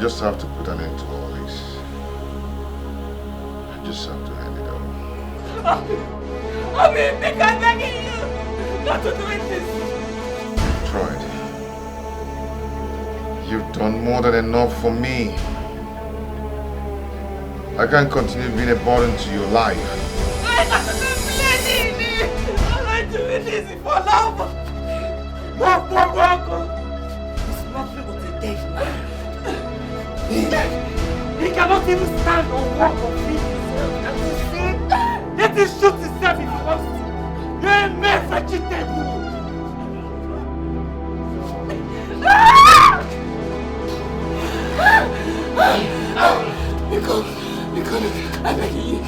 just have to put an end to all this. I just have to end it all. Abi, I'm begging you not to do this. You've tried. You've done more than enough for me. I can't continue being a burden to your life. I'm not bleeding. I'm not doing this for love. Walk. He's nothing but a dead man. He cannot even stand or walk or feed himself. And you see, let him shoot himself if he wants to. You're a mere vegetable. Because I beg you,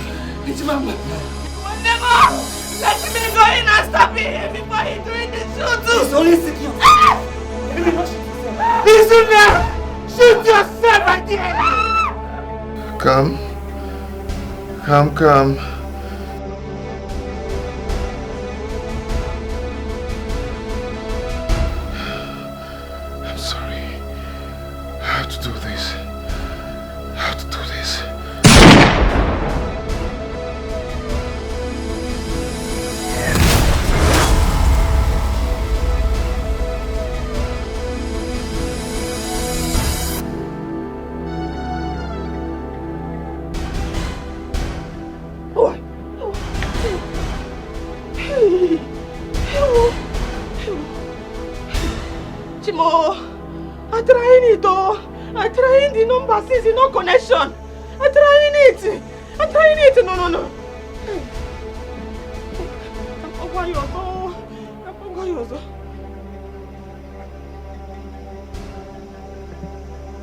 it's Mama. Never! Let me go in and stop him before he doing the shooting. It's only secure. Listen now! Shoot yourself right there! Come. I'm sorry. I have to do this. Chimo, I'm trying it though. I'm trying the number, since no connection. I'm trying it. No.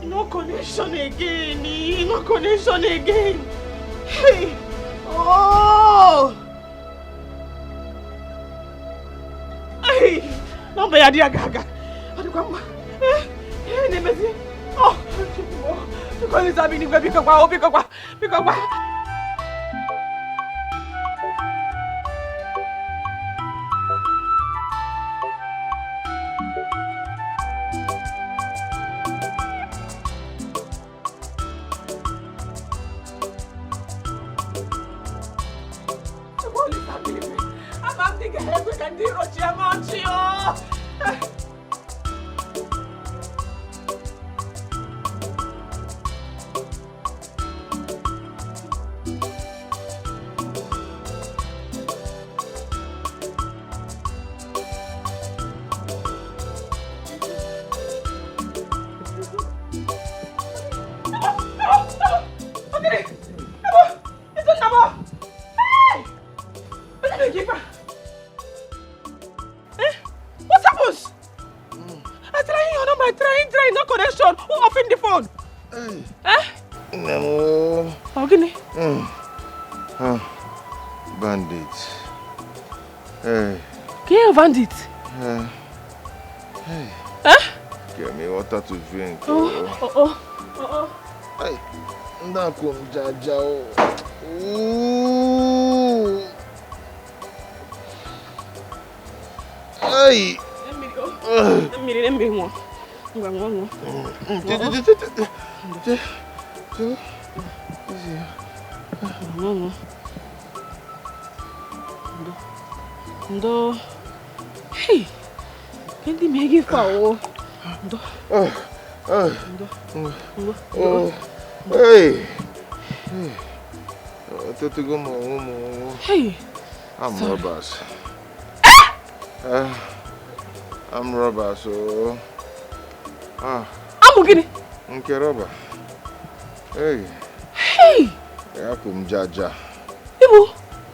No connection again. Hey. Oh. Hey. Number ya dia gaga. Aduh, Nemesi. Oh, Chimo. Because I'm in the because. I'm thinking we can do Rochiamonchio. What happens? I'm trying your number, trying, no connection. Who opened the phone? No. Oh, Guinea. Bandits. Hey. Get bandit. Hey. Get me water to drink. Oh. Hey. Ndakum jajao. Ooh. Hey. Let me one. Ndo. Hey. Kendi megi fa o. Ndo. Hey. Hey. I'm robbers. I'm robber, so. I'm gonna. Okay, robber. Hey. Yakum Jaja. Ibu,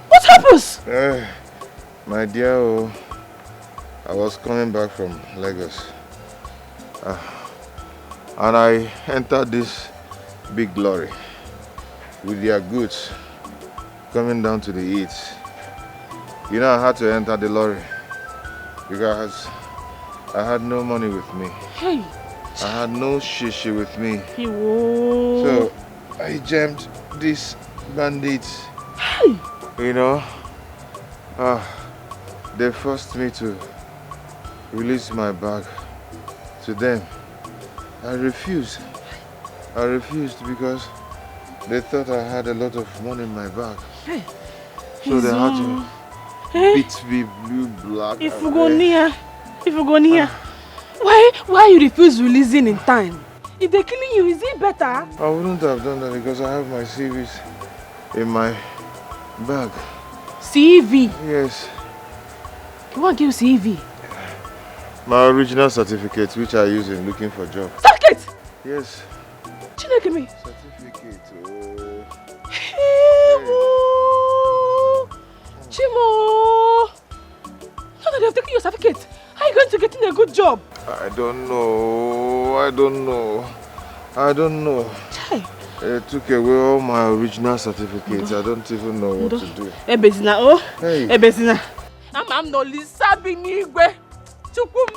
what happens? My dear, I was coming back from Lagos. And I entered this big lorry with their goods coming down to the east. You know, I had to enter the lorry because I had no money with me. Hey. I had no shishi with me. Iwo. So I jammed these bandits. Hey. You know, they forced me to release my bag to them. I refused. I refused because they thought I had a lot of money in my bag. Hey. So they had to beat me blue, black. If you go near, why you refuse releasing in time? If they're killing you, is it better? I wouldn't have done that because I have my CVs in my bag. CV? Yes. You want to give CV? My original certificate, which I use in looking for jobs. Certificate? Yes. Chineke me. Certificate. Chimo! Now that they have taken your certificate, how are you going to get in a good job? I don't know. Chai. They took away all my original certificates. I don't even know what to do. Ebezina, oh? Hey. Ebezina. I'm no Lisa Binigwe. Chukum.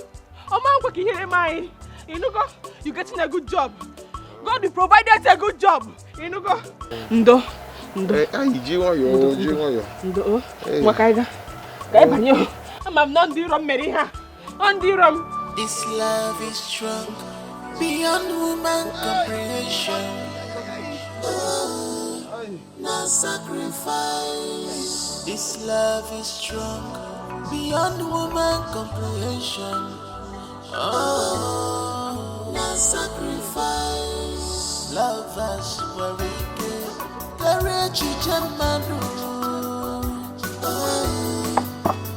Omango ki here mai. You know go. You getting a good job. God will provide us a good job. You know go. Ndo. Hey, Jiwayo. Ndo. Wakaiga. Kai banyo. I'm not the rum meriha. On the rum. This love is strong beyond human comprehension. No sacrifice. This love is strong beyond human comprehension. No sacrifice. Love us where we give. Courage Jamanu.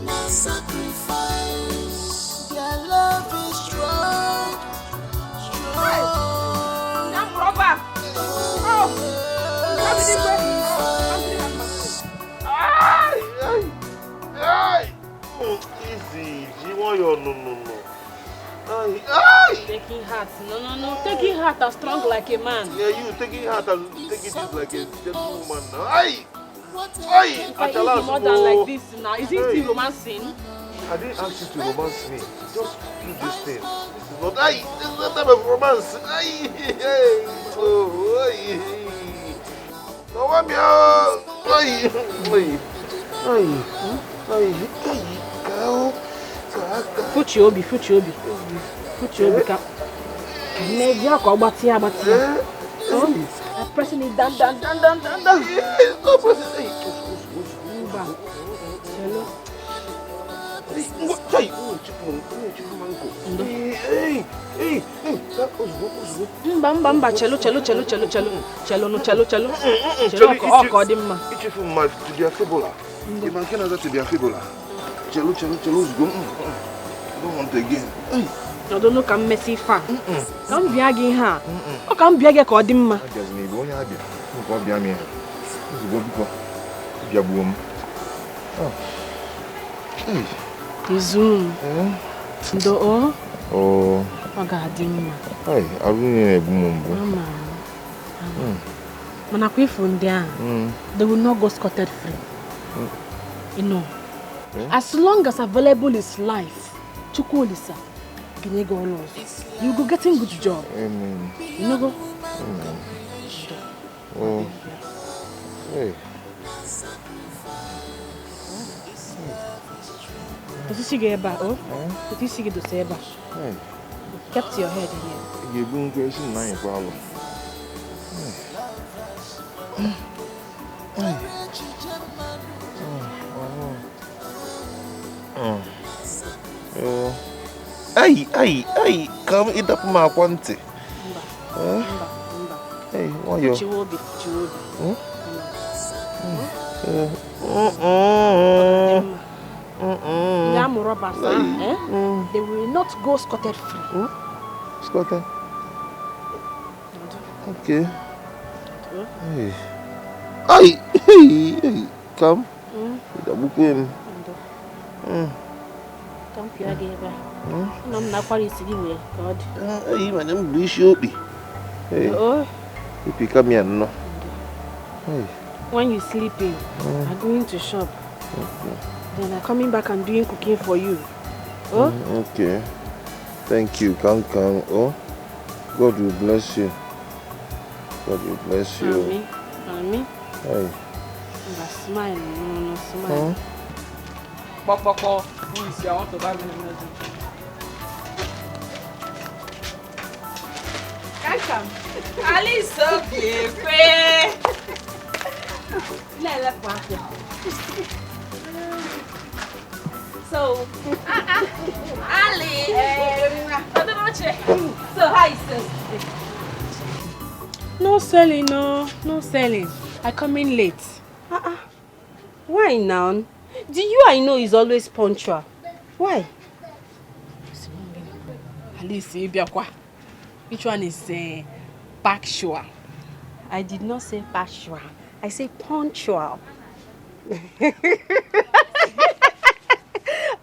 No sacrifice. Their love is strong. I'm rubber. Oh. Easy. Jiwayo, no. Taking heart. No. Taking heart as strong like a man. Yeah, you taking heart and taking this like a gentlewoman. If I eat more than like this now, is it still romancing? I didn't ask you to romance me. Just do this thing. This is not this is not type of romance. Fuchi obi. Maybe I'll go back here. I'm pressing it down. Stop pressing it. Hello. Mba, chelo. Chelo. You man can to be a fibula. Chelo, go. I don't want again. I don't know come messy fan. Come be again ha. O come be again ko dimma. Just me go nya abi. Ko be am here. Go biko. Bia buom. Hey. Izum. Ndo o. Oh. Oga dimma. Hey, aruni na ebumumbu. Mama. Mana kwa ifu ndi a. They will not go scotted free. You know. As long as available is life, Chukwulisa, you go getting good job. Amen. You know go. Amen. Oh. Hey. Did you see Eba? Oh? Did you see the Seba? Hey. Kept your head here. You been question nine problem. Hey, come eat up my quantity. Hey, why you? Chiwobi. They will not go scotted free. Scotted? Okay. Hey, come. Double pin. Come here, Gaba. I'm not quite easy with God. Hey, madam, please show me. Hey, if you come here, no. Hey. When you're sleeping, I'm going to shop. Then I'm coming back and doing cooking for you. Oh? Okay. Thank you. Come. Oh, God will bless you. God will bless you. Amen. Hey. Smile. No, smile. Pokpoko, who is here? I want to buy me a medicine. Come. Alice, okay. So, Ali. So, how is it? No selling, no selling. I come in late. Why now? Do you I know is always punctual? Why? Alice, which one is factual? I did not say punctual. I say punctual.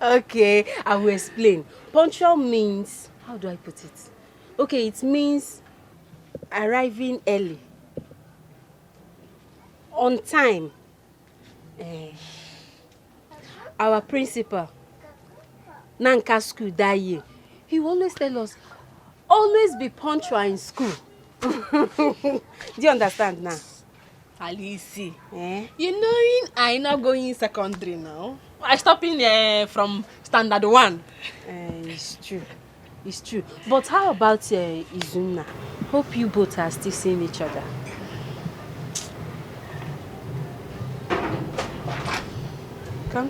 Okay, I will explain. Punctual means, how do I put it? Okay, it means arriving early. On time. Our principal, Nanka school that year, he always tell us, always be punctual in school. Do you understand now? Alice, you knowing I'm not going in secondary now. I stopping from standard 1. It's true. It's true. But how about Izuna? Hope you both are still seeing each other. Come.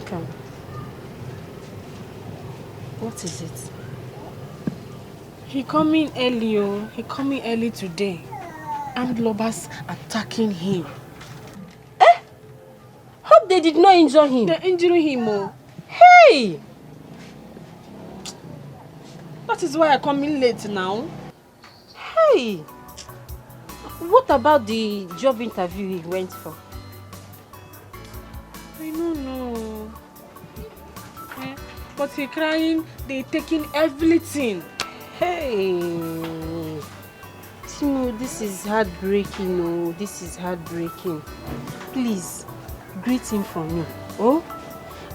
What is it? He coming early, He coming early today. Armed robbers attacking him. Hope they did not injure him. They're injuring him, Hey! That is why I come in late now. Hey! What about the job interview he went for? I don't know. But he crying, they taking everything. Hey! Timo, this is heartbreaking. Oh, this is heartbreaking. Please, greet him for me. Oh?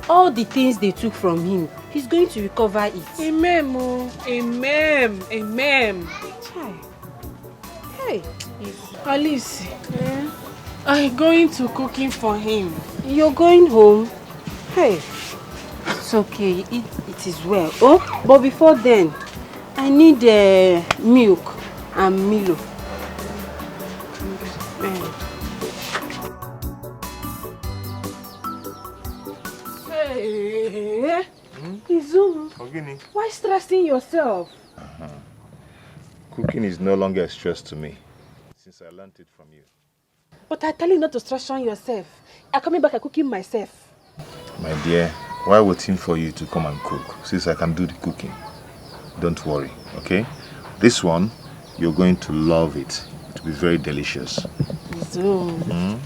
All the things they took from him, he's going to recover it. Amen, Amen. Hey! Alice, I'm going to cooking for him. You're going home? Hey! It's okay, it is well. Oh, but before then, I need milk and Milo. Hey, Izum, why stressing yourself? Cooking is no longer a stress to me since I learned it from you. But I tell you not to stress on yourself. I'm coming back and cooking myself. My dear, why waiting for you to come and cook since I can do the cooking? Don't worry, okay? This one, you're going to love it. It will be very delicious. Izum.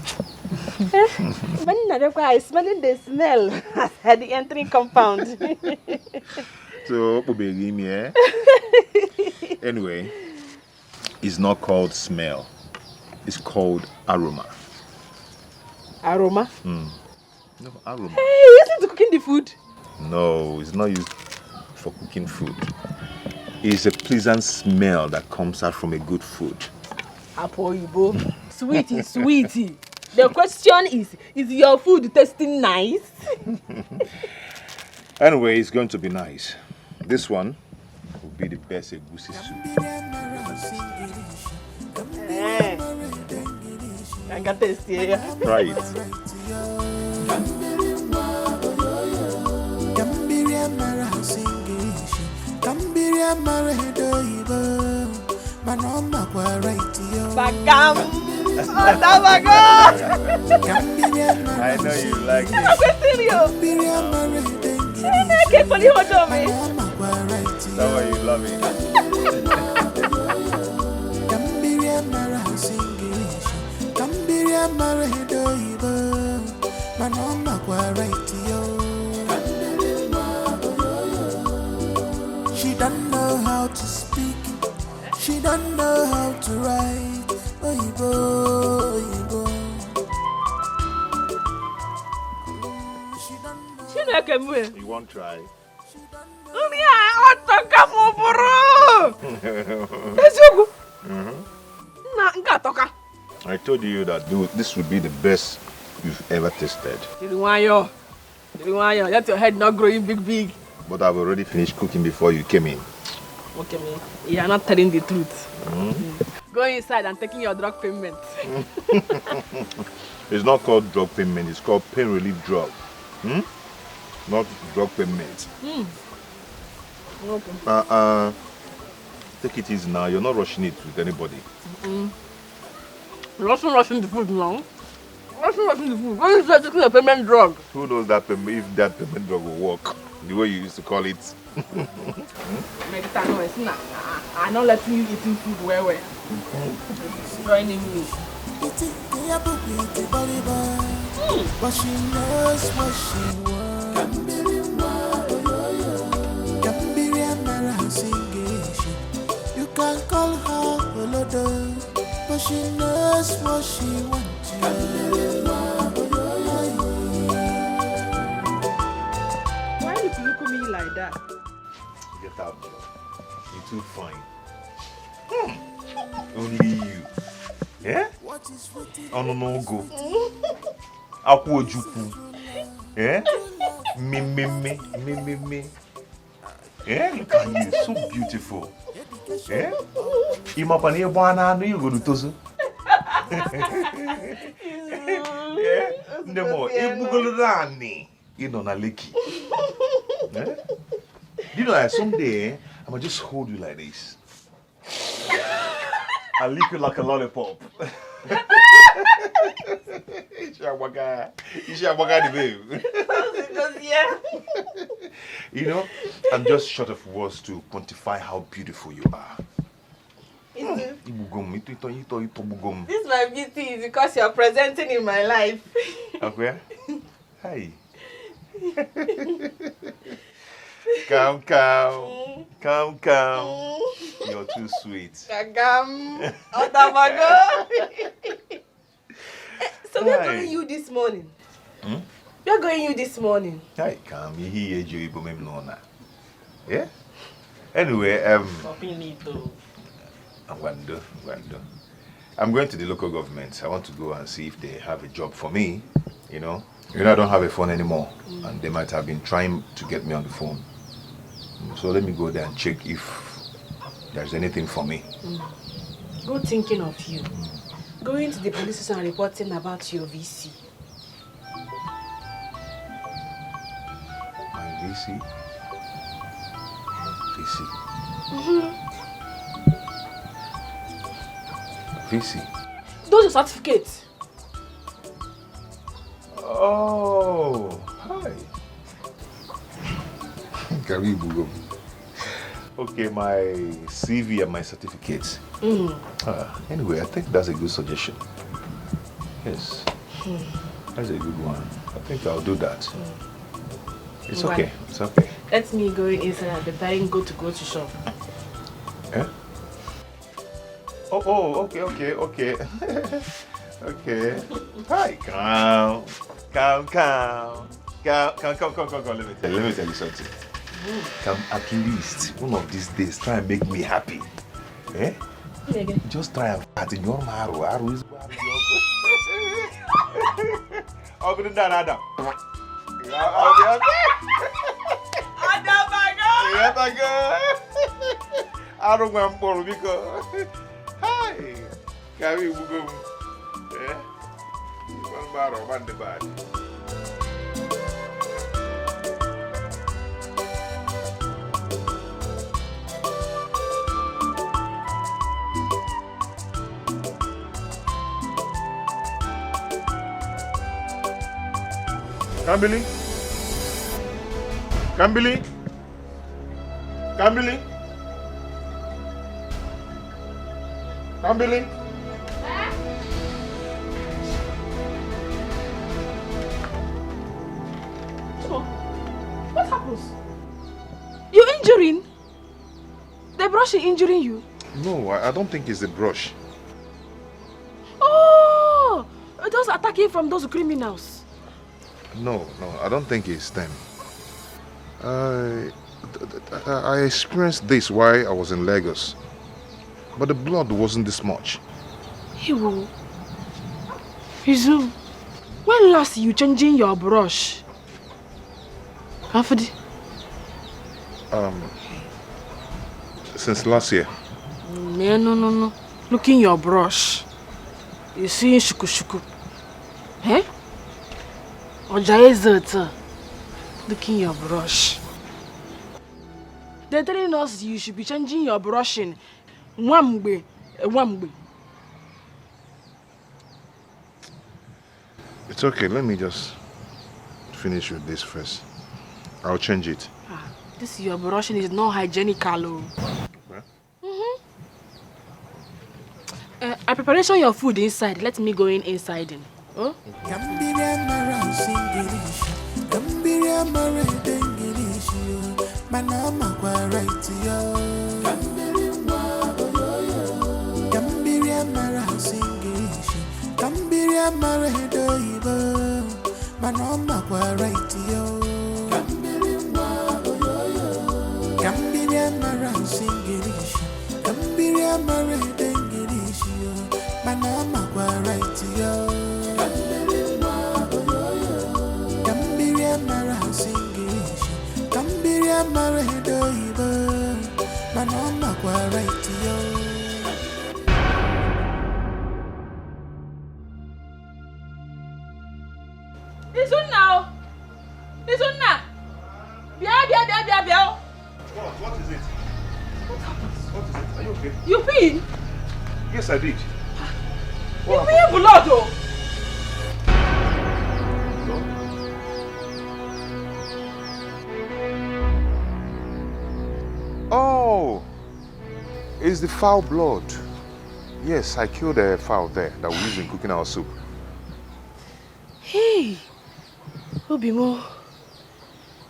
I'm smelling the smell at the entering compound. So, anyway, it's not called smell. It's called aroma. Aroma? No, aroma. Hey, is it cooking the food? No, it's not used for cooking food. It's a pleasant smell that comes out from a good food. Apoibo. Sweetie. The question is your food tasting nice? Anyway, it's going to be nice. This one will be the best egusi soup. I got this here. Try it. Bagam. I know you like it. That's why you love it. She don't know how to speak. She don't know how to write. Oyibo. You won't try? I told you that this would be the best you've ever tasted. Let your head not growing big. But I've already finished cooking before you came in. Okay, man. You are not telling the truth. going inside and taking your drug payment. It's not called drug payment, it's called pain relief drug. Not drug payment. Okay. Take it easy now. You're not rushing it with anybody. You're also rushing the food now. Rushing the food. When is that taking a payment drug? Who knows if that payment drug will work the way you used to call it? I'm not letting you eating food well. Joining me. Eating the apple with the volleyball. But she knows what she wants. Gambiri Amara singing. You can call her Olodo, but she knows what she wants. Why did you look at me like that? Get out, Joe. You're too fine. Only you. Yeah? Oh no go. Akwo Juku. Yeah? Me. Yeah, look at you, so beautiful. Yeah? Imapani bwana no you go to Tozo. Yeah? Nemo, ibugolani. You know na leki. Yeah? You know that someday I'ma just hold you like this. I'll lick you like a lollipop. You know, I'm just short of words to quantify how beautiful you are. This my beauty is because you're presenting in my life. Okay? Hi. Come. You're too sweet. Kagam. Otamago. So we're going you this morning. We're going you this morning. Hi, come. Yeah? Anyway, I'm going to the local government. I want to go and see if they have a job for me, you know. I don't have a phone anymore, and they might have been trying to get me on the phone. So let me go there and check if there's anything for me. Good thinking of you. Going to the police station and reporting about your VC. My VC? VC? Those are certificates. Oh, hi. Karibu. Okay, my CV and my certificates. Anyway, I think that's a good suggestion. Yes, that's a good one. I think I'll do that. It's okay. It's okay. Let me go inside and be buying go to shop. Eh? Oh, okay. Okay. Hi, come. Let me tell you something. Come, at least one of these days, try and make me happy. Eh? Just try and fat in your marrow. Arrow is Open it down, Adam. I don't want to because hi, carry Google. Eh? One bar or one debate. Kambili? What happens? You're injuring? The brush is injuring you? No, I don't think it's the brush. Oh! Those attacking from those criminals. No, I don't think it's them. I experienced this while I was in Lagos. But the blood wasn't this much. Izu, when last you changing your brush? After Since last year. No. Looking your brush. You see shuku shuku. Eh? Ojaezeta. Looking your brush. They're telling us you should be changing your brushing. Wamgbe. It's okay, let me just finish with this first. I'll change it. This your brushing is not hygienical. I preparation your food inside. Let me go inside. Oh? Listen now. Bia. What is it? What is it? Are you okay? You peed? Yes, I did. You peed blood, oh. Oh, it's the fowl blood. Yes, I killed a fowl there that we use in cooking our soup. Hey, Obimo,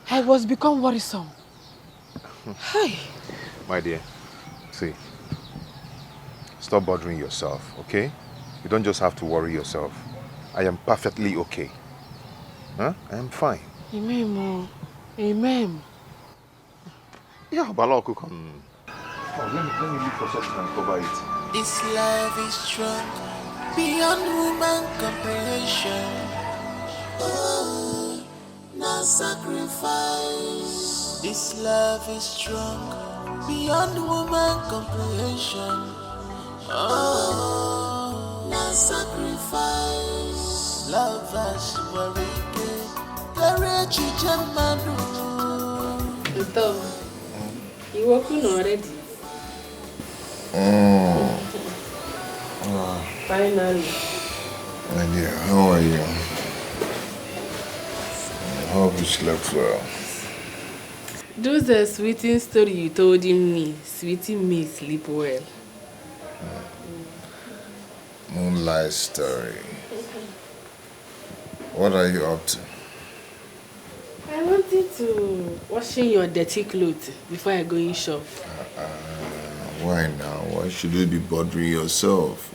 I was become worrisome. Hey. My dear, see, stop bothering yourself, okay? You don't just have to worry yourself. I am perfectly okay. Huh? I am fine. Amen, Mo. Amen. Yeah, Baloko, come. Oh, let me look for something and cover it. This love is strong, beyond human comprehension. Oh, no sacrifice. This love is strong, beyond human comprehension. Oh, no sacrifice. Love us very Tom, you working already? Finally. My dear, how are you? I hope you slept well. Those are sweeting story you told me. Sweeting me sleep well. Moonlight story. What are you up to? I wanted to washing your dirty clothes before I go in shop. Why now? Why should you be bothering yourself?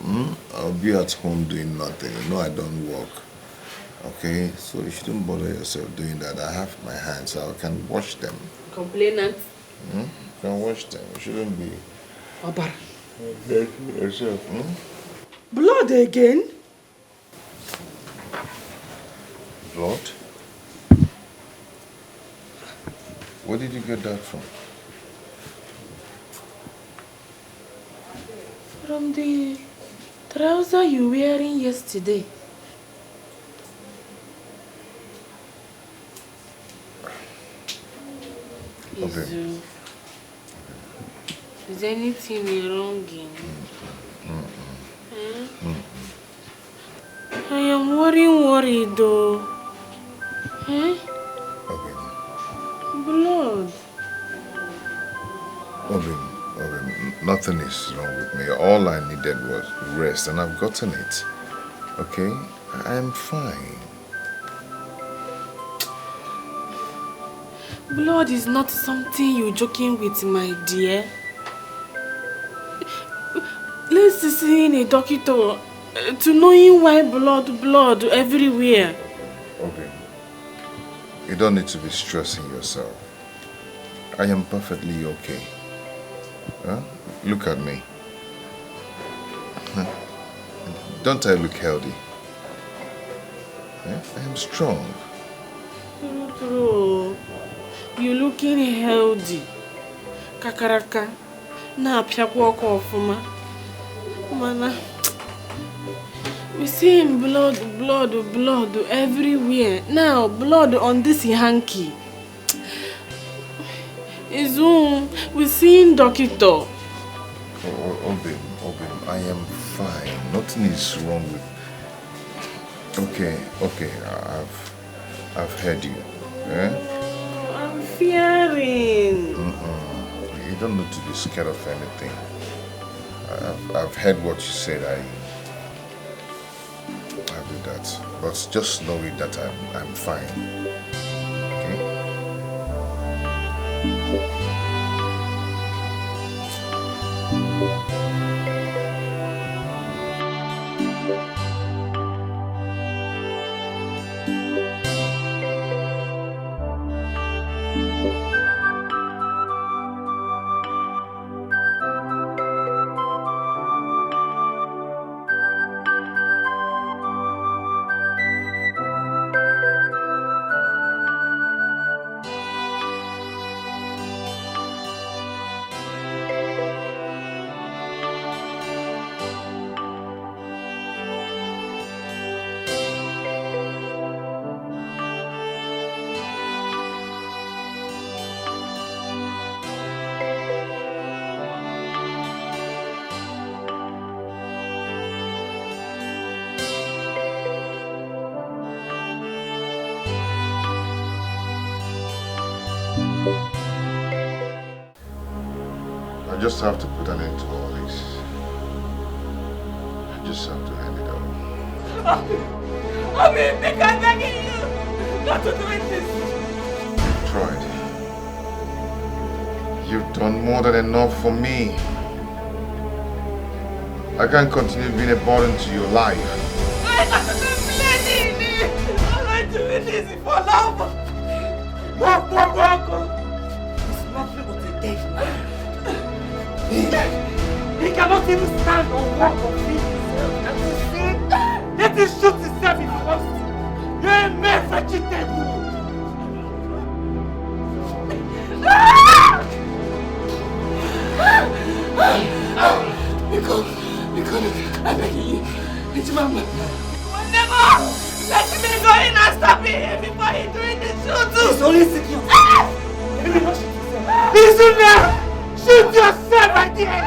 I'll be at home doing nothing. You know I don't work. Okay? So you shouldn't bother yourself doing that. I have my hands, so I can wash them. Complainant. You can wash them. You shouldn't be Obar. bothering yourself. Blood again? Blood? Where did you get that from? From the trouser you wearing yesterday. Okay. Is anything wrong in? I am worried though. Okay. Blood. Nothing is wrong with me. All I needed was rest, and I've gotten it. Okay? I am fine. Blood is not something you're joking with, my dear. Let's see a doctor to knowing why blood everywhere. Okay. You don't need to be stressing yourself. I am perfectly okay. Huh? Look at me. Don't I look healthy? I am strong. True. You're looking healthy. Kakaraka. Na piakwa ofuma. Mana, we're seeing blood everywhere. Now, blood on this hanky. Izun, we're seeing doctor. Obim, I am fine. Nothing is wrong with... Okay, I've heard you. Eh? I'm fearing. You don't need to be scared of anything. I've heard what you said. I'll do that. But just know it that I'm fine. Okay? I just have to put an end to all this. I just have to end it all. I mean, I'm begging you not to do this. You've tried. You've done more than enough for me. I can't continue being a burden to your life. I'm not doing this for love. Walk. It's nothing but a dead man. He cannot even stand or walk or feed himself. And you see, let him shoot himself if he wants to. You're a mere vegetable. Nicole, I beg you. It's Mama. Never! Let me go in and stop him before he's doing the shooting. It's only secure. Let me not shoot yourself. He's in there! Shoot yourself at the end!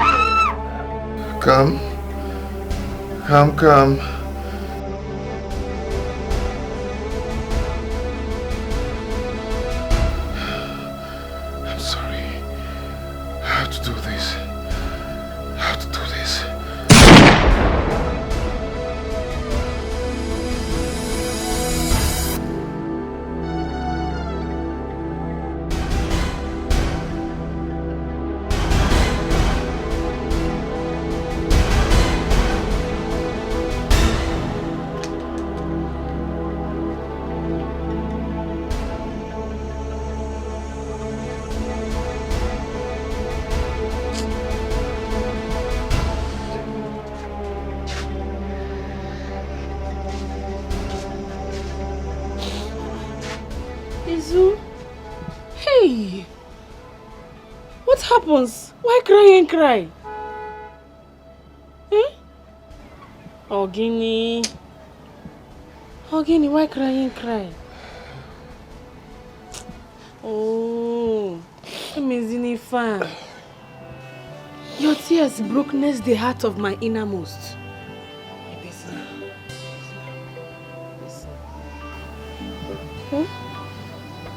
Come. I'm sorry. I have to do this. Izu, hey, what happens? Why cry and cry? Hmm? Ogini, why cry and cry? Oh, amazing fan. Your tears brokenness the heart of my innermost. Hmm?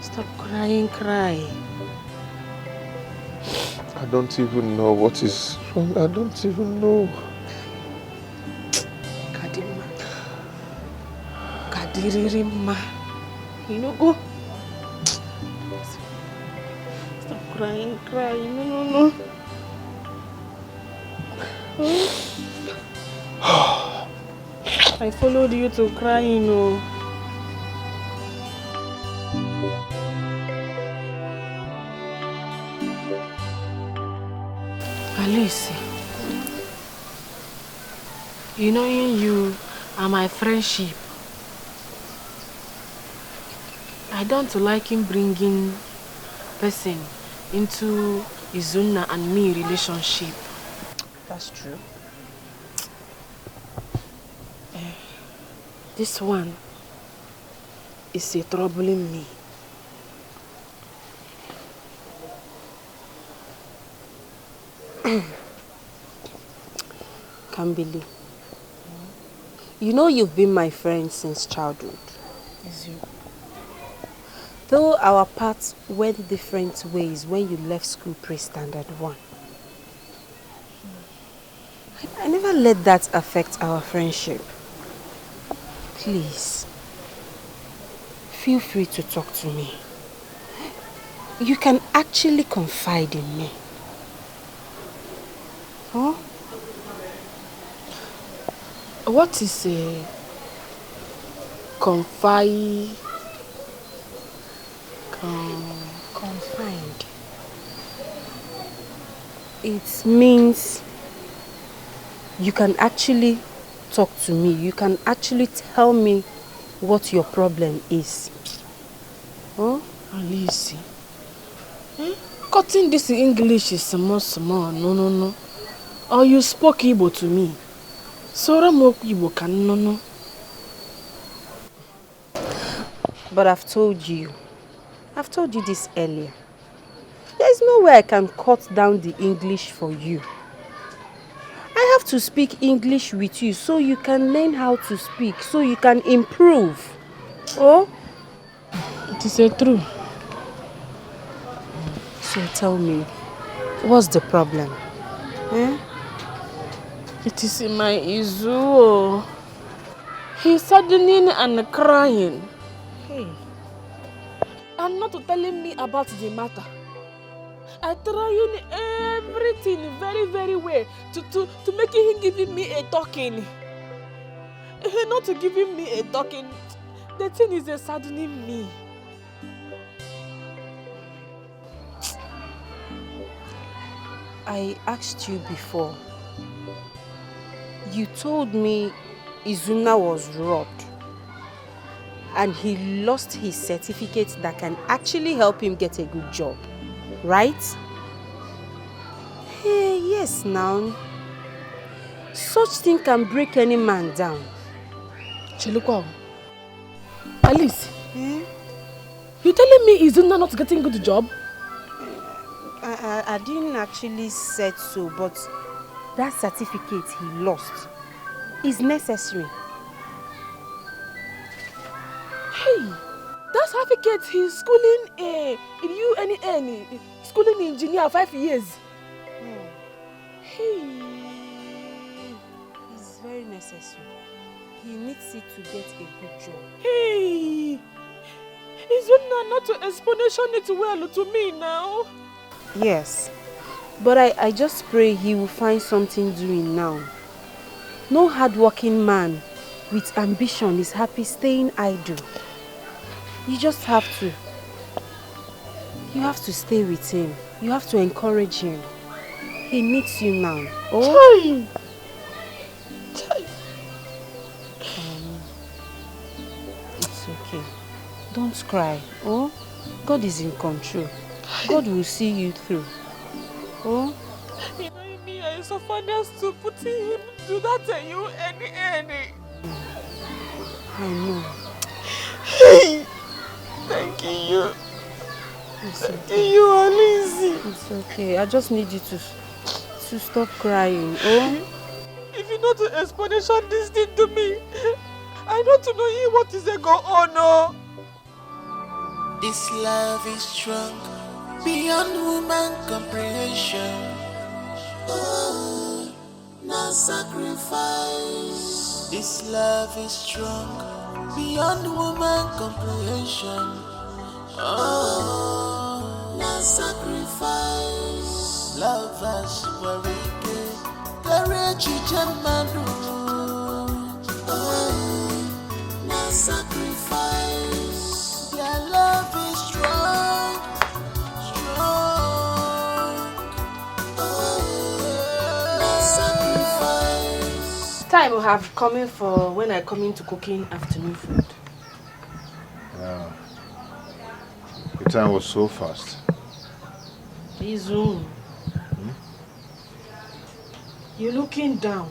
Stop crying. I don't even know what is wrong. I don't even know. Kadirima. You know, go. Stop crying. No. I followed you to cry, you know. Alice, you know you are my friendship. I don't like him bringing person into Izuna and me relationship. That's true. This one is a troubling me. Kambili, you know you've been my friend since childhood. It's you. Though our paths went different ways when you left school pre-standard 1. I never let that affect our friendship. Please, feel free to talk to me. You can actually confide in me. Huh? What is a confined? Confined. It means you can actually talk to me. You can actually tell me what your problem is. Huh? Alice. Cutting this English is small. No. Or you spoke Igbo to me. Sora mo Igbo can no. But I've told you this earlier. There is no way I can cut down the English for you. I have to speak English with you so you can learn how to speak, so you can improve. Oh? It is a true. So tell me, what's the problem? Eh? It is in my Izu. He's saddening and crying. Hey. And not telling me about the matter. I trying everything very well to make him giving me a talking. Not giving me a talking. The thing is saddening me. I asked you before. You told me Izuna was robbed and he lost his certificate that can actually help him get a good job, right? Hey, yes now. Such thing can break any man down. Chelukwa, Alice, you telling me Izuna not getting a good job? I didn't actually say so, but that certificate he lost is necessary. Hey, that certificate he's schooling in schooling engineer 5 years. Hey, it's very necessary. He needs it to get a good job. Hey, Izuna not to explanation it well to me now. Yes, but I just pray he will find something doing now. No hardworking man with ambition is happy staying idle. You just have to. You have to stay with him. You have to encourage him. He needs you now. Oh. It's okay. Don't cry. Oh, God is in control. God will see you through. Oh? You know me, I suffer just to put him to that you any. I know. Hey, thank you. Thank you, Alice. It's okay. I just need you to stop crying. Oh? If you know the explanation this thing to me, I don't know what is going on. Oh. This love is strong beyond human comprehension. Oh, no sacrifice. This love is strong beyond human comprehension. Oh, no sacrifice. Love us very good. Courage Jamadu. Oh, no sacrifice. Their love is strong. Time will have coming for when I come into cooking afternoon food. Wow. The time was so fast. Izu, you're looking down.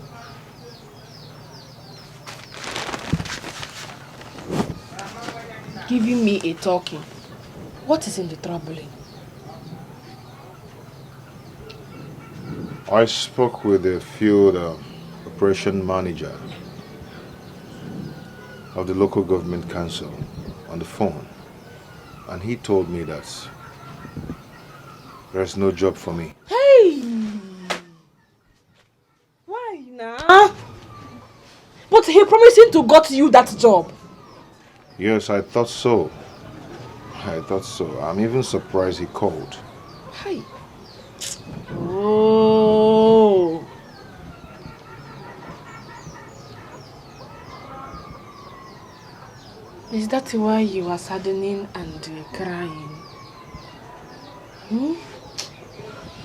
giving me a talking. What is in the troubling? I spoke with the field operation manager of the local government council on the phone, and he told me that there's no job for me. Hey! Why now? But he promising to got you that job. Yes, I thought so. I'm even surprised he called. Hey. Oh. Is that why you are saddening and crying?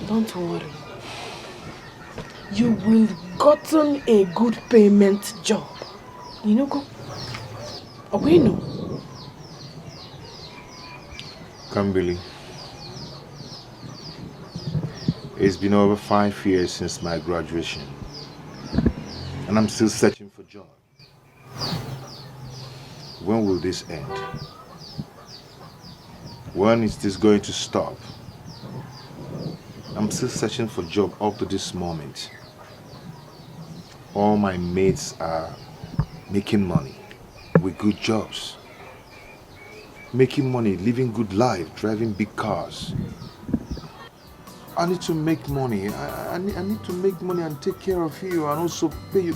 Don't worry. You will gotten a good payment job. You know, go. We know. Kambili, it's been over 5 years since my graduation, and I'm still searching for a job. When will this end? When is this going to stop? I'm still searching for a job up to this moment. All my mates are making money with good jobs. Making money, living good life, driving big cars. I need to make money. I need to make money and take care of you and also pay you.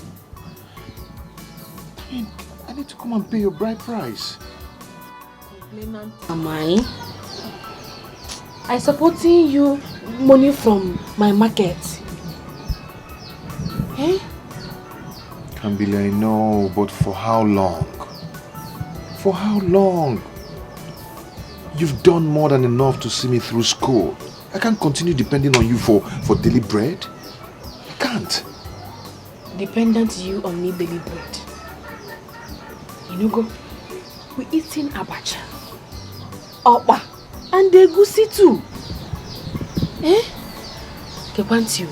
I need to come and pay your bride price. Am I supporting you money from my market. Eh? Kambili, I know, but for how long? For how long? You've done more than enough to see me through school. I can't continue depending on you for daily bread. I can't. Dependent you on me daily bread. You know, go. We're eating abacha, opa, and egusi too. Eh? I want you.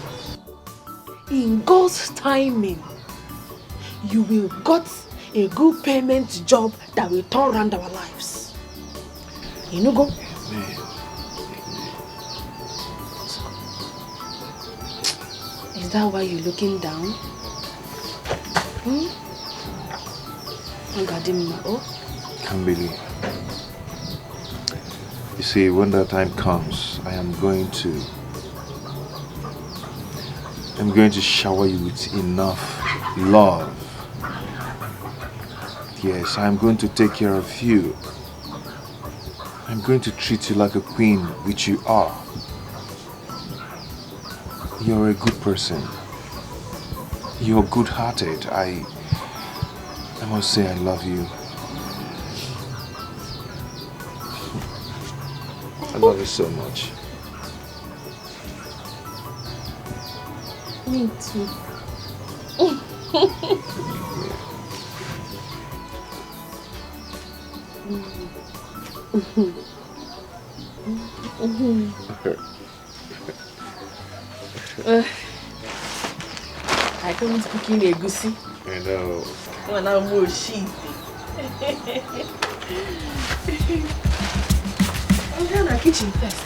In God's timing, you will got a good payment job that will turn around our lives. You know, go. Amen. Is that why you're looking down? Kambili, you see, when that time comes, I'm going to shower you with enough love. Yes, I'm going to take care of you. I'm going to treat you like a queen, which you are. You're a good person. You're good-hearted. I must say I love you. I love you so much. Me too. I don't speak in egusi. I know. When I'm more sheep. I'm in the kitchen first.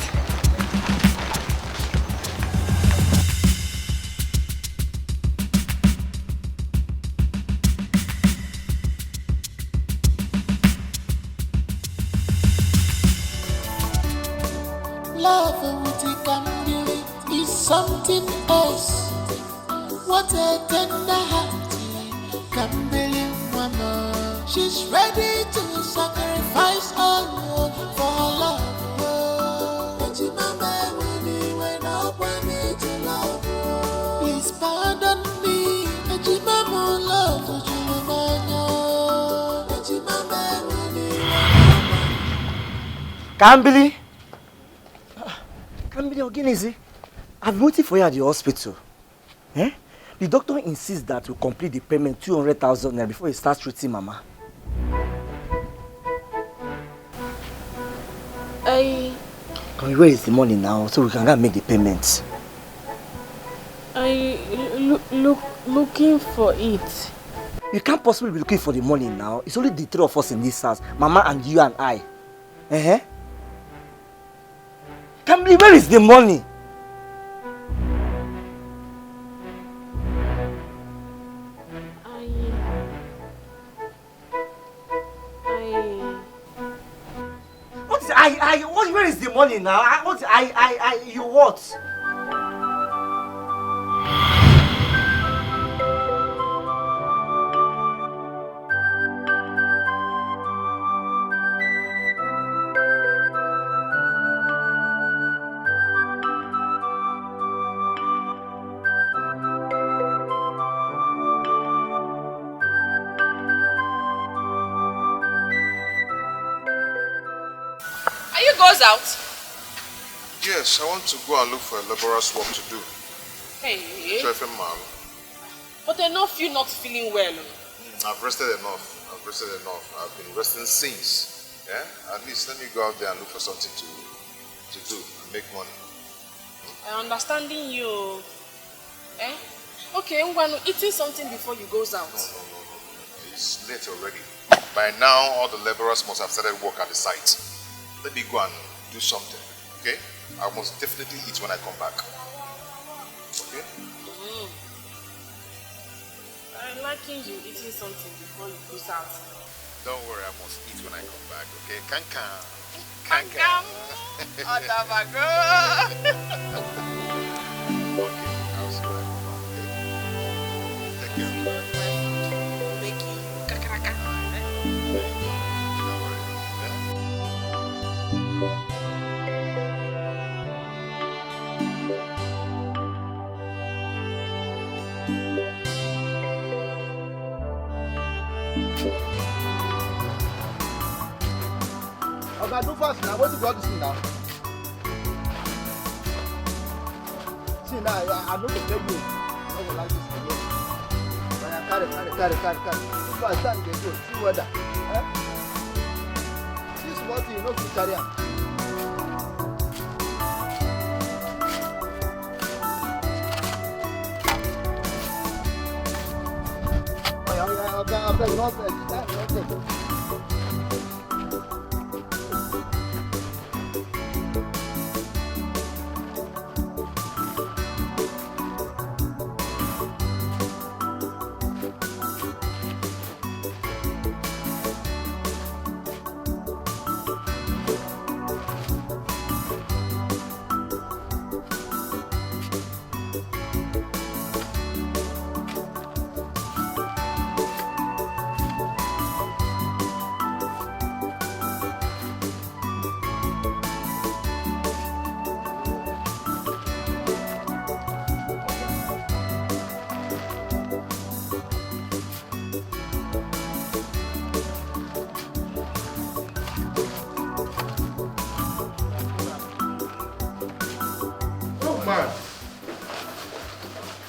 Love with the Kambili is something else. What a tender heart, Kambili mama. She's ready to sacrifice all for her love. Please pardon me, love. Kambili! Kambili Oginisi, I've been waiting for you at the hospital. Eh? The doctor insists that we complete the payment 200,000 naira before he starts treating Mama. Where is the money now so we can go and make the payment? Looking for it. You can't possibly be looking for the money now. It's only the three of us in this house. Mama and you and I. Can't believe, where is the money? Where is the money now? You what? Out? Yes, I want to go and look for a laborer's work to do. Hey. But enough you not feeling well. I've rested enough. I've been resting since. Yeah? At least let me go out there and look for something to do and make money. I'm understanding you. Okay, I'm going to eating something before you goes out. No. It's late already. By now, all the laborers must have started work at the site. Let me go and do something, okay? I must definitely eat when I come back. Okay? I'm liking you eating something before you go out. Don't worry, I must eat when I come back, okay? Cancan. Okay, I'll see when I come back, okay? Take care. Make you kakaraka. Okay, do fast now. What you got to see now? See now, I know the baby. I will like this again. Carry. Do fast, stand get you. See weather. This is what you know to carry on. Okay, not Man,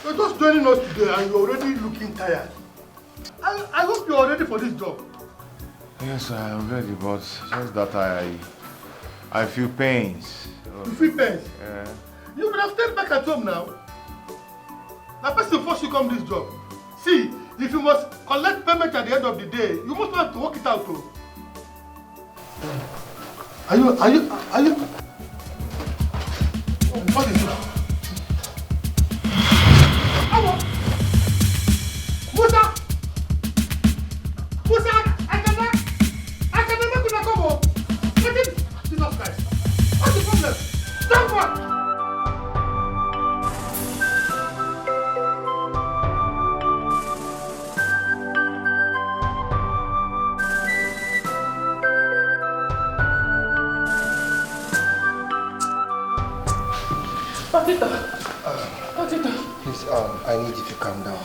you're just joining us today and you're already looking tired. I hope you're ready for this job. Yes, I am ready, but just that I feel pains. You feel pains? Yeah. You would have stayed back at home now. That person forced you to come this job. See, if you must collect payment at the end of the day, you must have to work it out too. Are you? What is it? Please, I need you to calm down.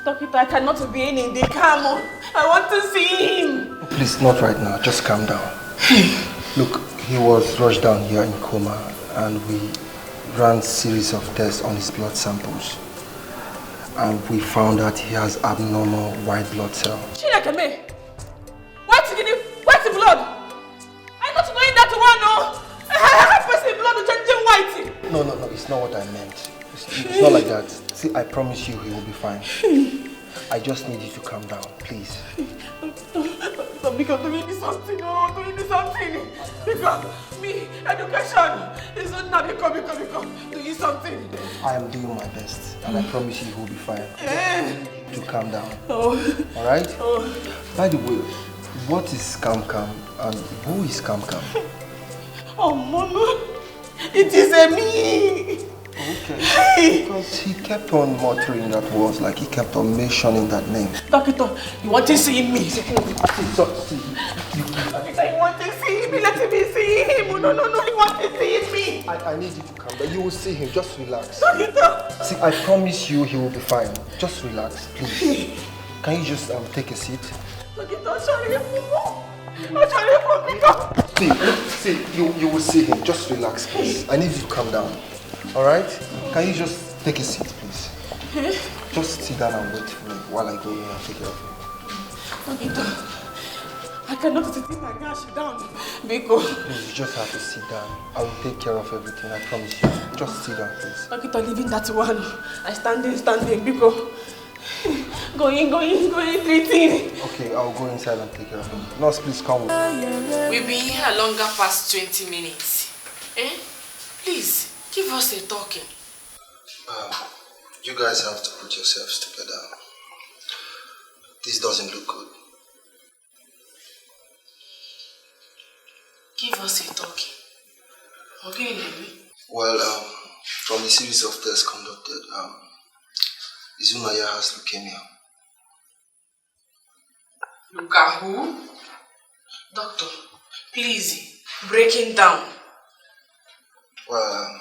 Dokita, I cannot be in the car. I want to see him. Please, not right now. Just calm down. Look, he was rushed down here in coma and we ran series of tests on his blood samples. And we found that he has abnormal white blood cell. Chinekeme! White blood? I'm not knowing that one, no! I have blood changing white! No, it's not what I meant. It's not like that. See, I promise you he will be fine. I just need you to calm down, please. Because do you need something? Oh, do you need something? Because me, education is not now because. Do you something? I am doing my best, and I promise you will be fine. To calm down. Oh. Alright? Oh. By the way, what is Cam and who is Cam? Oh, Mama, it is a me. Okay. Because he kept on muttering that words, like he kept on mentioning that name. Doctor, you want to see me? Doctor, you want to see me? Let me see him. No, you want to see me. I need you to calm down. You will see him. Just relax. Doctor. See, I promise you he will be fine. Just relax, please. Can you just take a seat? Doctor, sorry. See, you will see him. Just relax, please. I need you to calm down. Alright? Can you just take a seat, please? Just sit down and wait for me while I go in and take care of you. Doctor, I cannot sit my gosh down. Because Please, you just have to sit down. I will take care of everything, I promise you. Just sit down, please. Doctor, leaving that one. I standing because going, treating. Okay, I'll go inside and take care of him. Nurse, please come with me. We've been here longer past 20 minutes. Please, give us a talking. You guys have to put yourselves together. This doesn't look good. Give us a talking. Okay, Well, from the series of tests conducted, Izunaya has leukemia. Look at who? Doctor, please, breaking down. Well,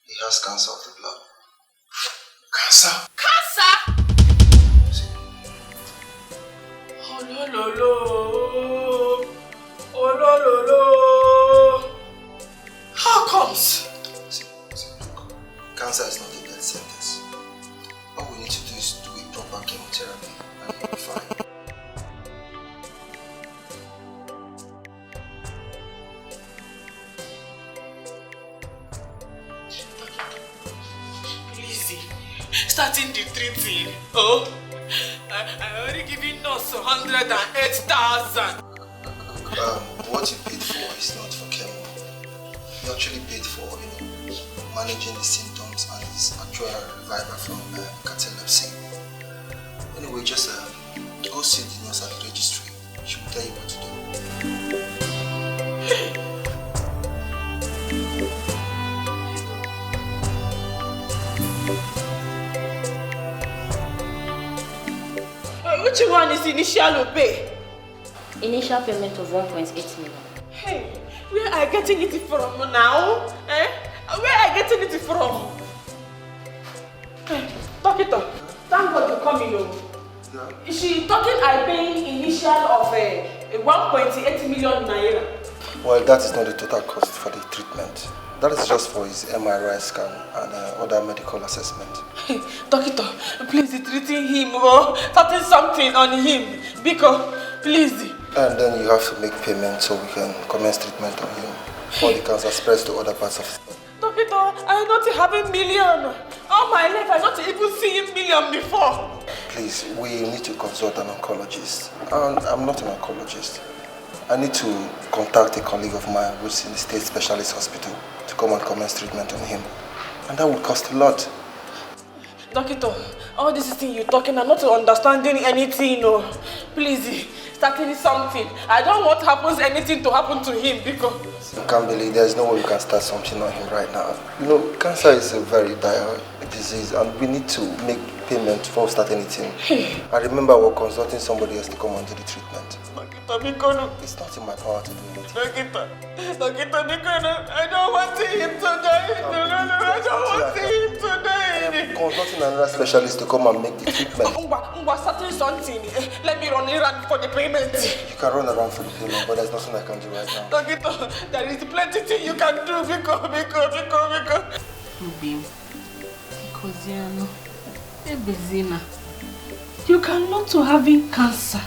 he has cancer of the blood. Cancer? Oh, no. How comes? See, look, cancer is not a death sentence. All we need to do is do a proper chemotherapy and you'll be fine. Starting the treating. Oh, I already given us 108,000. What you paid for is not for chemo. You actually paid for, managing the symptoms and his actual revival from catalepsy. Anyway, just go see the nurse at the registry. She will tell you what to do. Which one is initial pay? Initial payment of 1.8 million. Hey, where are you getting it from now? Where are you getting it from? Doctor, thank God you come in. Is she talking I paying initial of 1.8 million naira? Well, that is not the total cost for the treatment. That is just for his MRI scan and other medical assessment. Hey, doctor, please treating him or starting something on him. Because, please. And then you have to make payment so we can commence treatment on him before the cancer spreads to other parts of his body. Doctor, I'm not having million. All my life, I not even seen million before. Please, we need to consult an oncologist. And I'm not an oncologist. I need to contact a colleague of mine who's in the state specialist hospital to come and commence treatment on him. And that would cost a lot. Doctor, all this thing you're talking, I'm not understanding anything. No. Please, starting something. I don't want anything to happen to him because... I can't believe there's no way we can start something on him right now. Cancer is a very dire disease and we need to make payment before we start anything. I remember we're consulting somebody else to come and do the treatment. It's not in my power to do anything. Doctor, I don't want him to die. No, I don't want him to die. I'm consulting another specialist to come and make the treatment. Starting something. Let me run around for the payment. You can run around for the payment, but there's nothing I can do right now. Doctor, there is plenty thing you can do because. Ruby, Ebezina, you cannot to having cancer.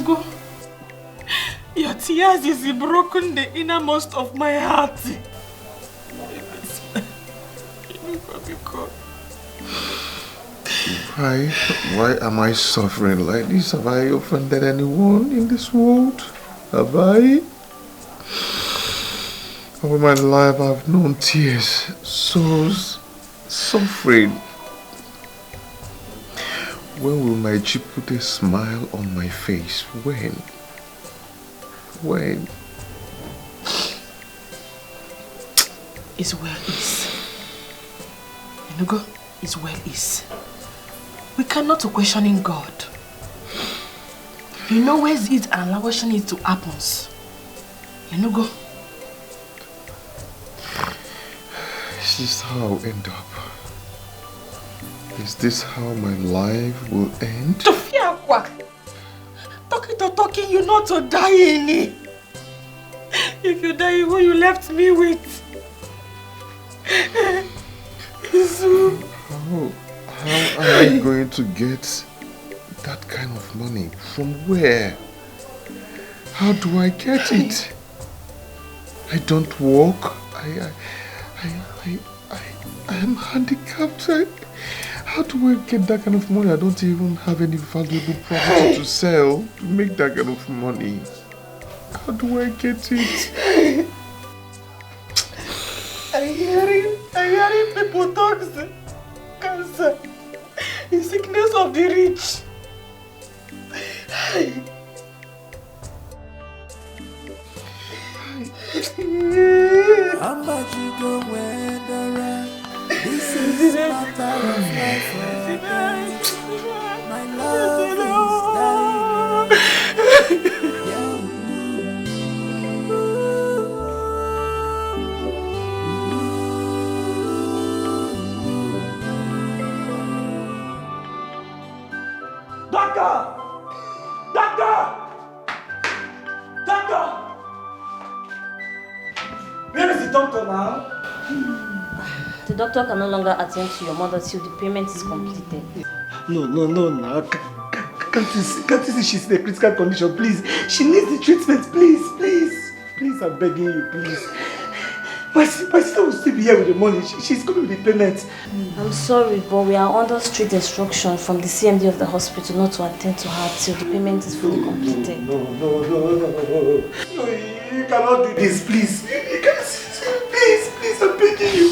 Go. Your tears is broken the innermost of my heart. Because. Why am I suffering like this? Have I offended anyone in this world? Have I? All my life I've known tears, sorrows, suffering. When will my G put a smile on my face? When? When? It's well is. Enugo, it's well is. We cannot questioning God. You know where is it and allowing it to happen. Enugo. Is this how I'll end up? Is this how my life will end? Tofiakwa! Talking, you not to die in it. If you die, who you left me with? How am I going to get that kind of money? From where? How do I get it? I don't work. I am handicapped. How do I get that kind of money? I don't even have any valuable property to sell to make that kind of money. How do I get it? I'm hearing people talk cancer, the sickness of the rich. How much you go when the run? This is my life forever. My love is dying. Where is the doctor now? The doctor can no longer attend to your mother till the payment is completed. No. Can't you see she's in a critical condition? Please, she needs the treatment. Please, I'm begging you, please. My sister will still be here with the money. She's coming with the payment. I'm sorry, but we are under strict instruction from the CMD of the hospital not to attend to her till the payment is fully completed. No, you cannot do this, please. You can't. Please, I'm begging you.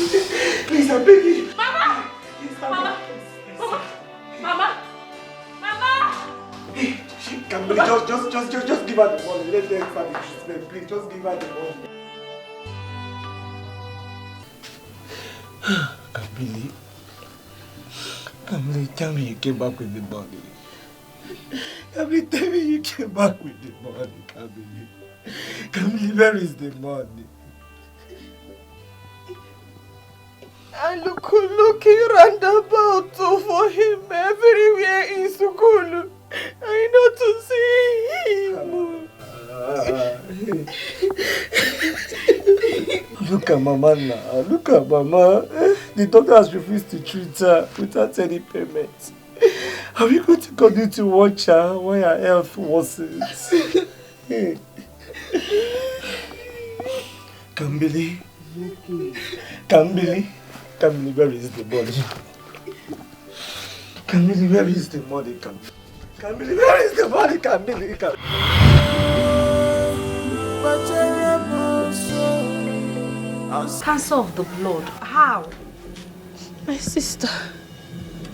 Please, I'm begging you. Mama! Hey, just give her the money. Let them start the treatment. Please, just give her the money. Kamili, tell me you came back with the money. Kamili, tell me you came back with the money, Kamili, where is the money? I'm looking roundabout for him everywhere in Sukulu. I know to see him. Look at Mama now. Look at Mama. The doctor has refused to treat her without any payment. Are we going to continue to watch her when her health worsens? Kamili, where is the money? Kamili, where is the money? Kamili, where is the money? Kamili. Cancer of the blood. How? My sister,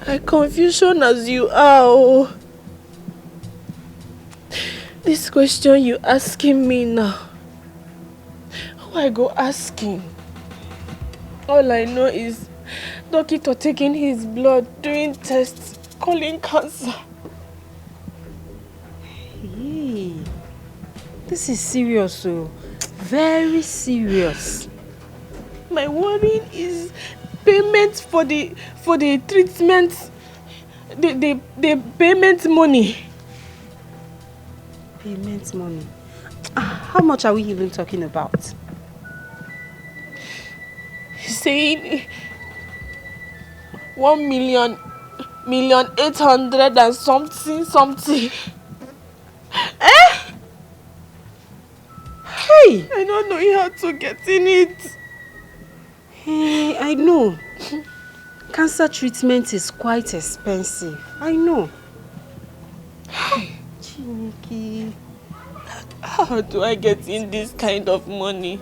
I confusion as you are. This question you asking me now, who I go asking? All I know is doctor taking his blood, doing tests, calling cancer. Hey, this is serious, so very serious. My worry is payment for the treatment, the payment money. Payment money. How much are we even talking about? He's saying 1,800,000 and something. Eh? Hey! I don't know how to get in it. Hey, I know. Cancer treatment is quite expensive. I know. Chineke. How do I get in this kind of money?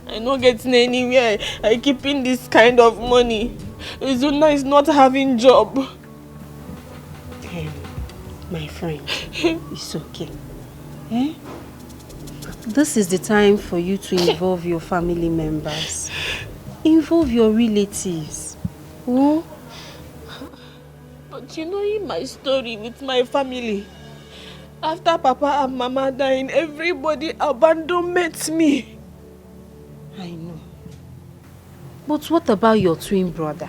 I'm not getting anywhere. I keep in this kind of money. Izuna is not having job. My friend, it's okay. Eh? This is the time for you to involve your family members. Involve your relatives. Oh? But you know, in my story with my family, after Papa and Mama dying, everybody abandoned me. I know. But what about your twin brother?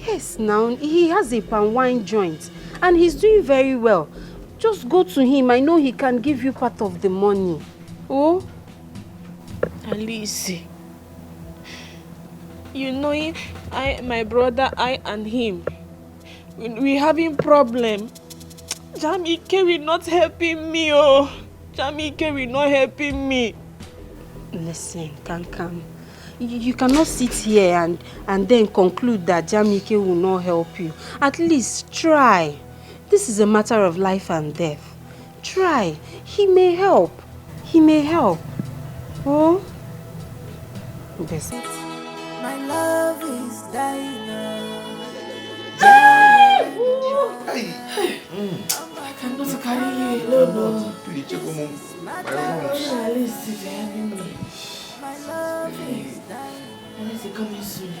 Yes, now he has a palm wine joint and he's doing very well. Just go to him. I know he can give you part of the money. Oh? Alice, you know, my brother, I and him, we having problem. Jamike will not helping me, oh. Jamike will not helping me. Listen, Kankam. You cannot sit here and then conclude that Jamike will not help you. At least try. This is a matter of life and death. Try. He may help. He may help. Oh? Best. My love is dying now. I cannot carry you alone. My love is dying. Unless you come in soon.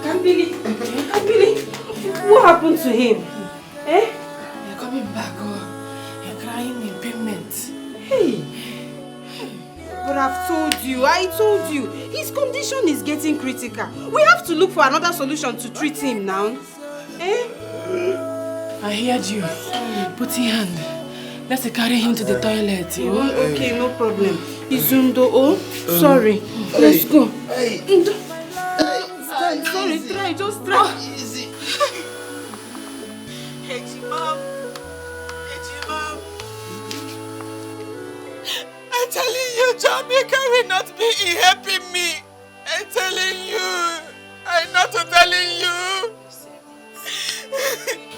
Kambili, what happened to him? Eh? You're coming back, oh. You're crying in payment. Hey! But I told you, his condition is getting critical. We have to look for another solution to treat him now. Eh? I heard you. Put your hand. Let's carry him to the toilet. Oh? Okay, no problem. Izundo, oh, sorry. Let's go. Sorry, try, just try. Easy. Ejimam. I'm telling you, Jamaica will not be helping me. I'm telling you. I'm not telling you.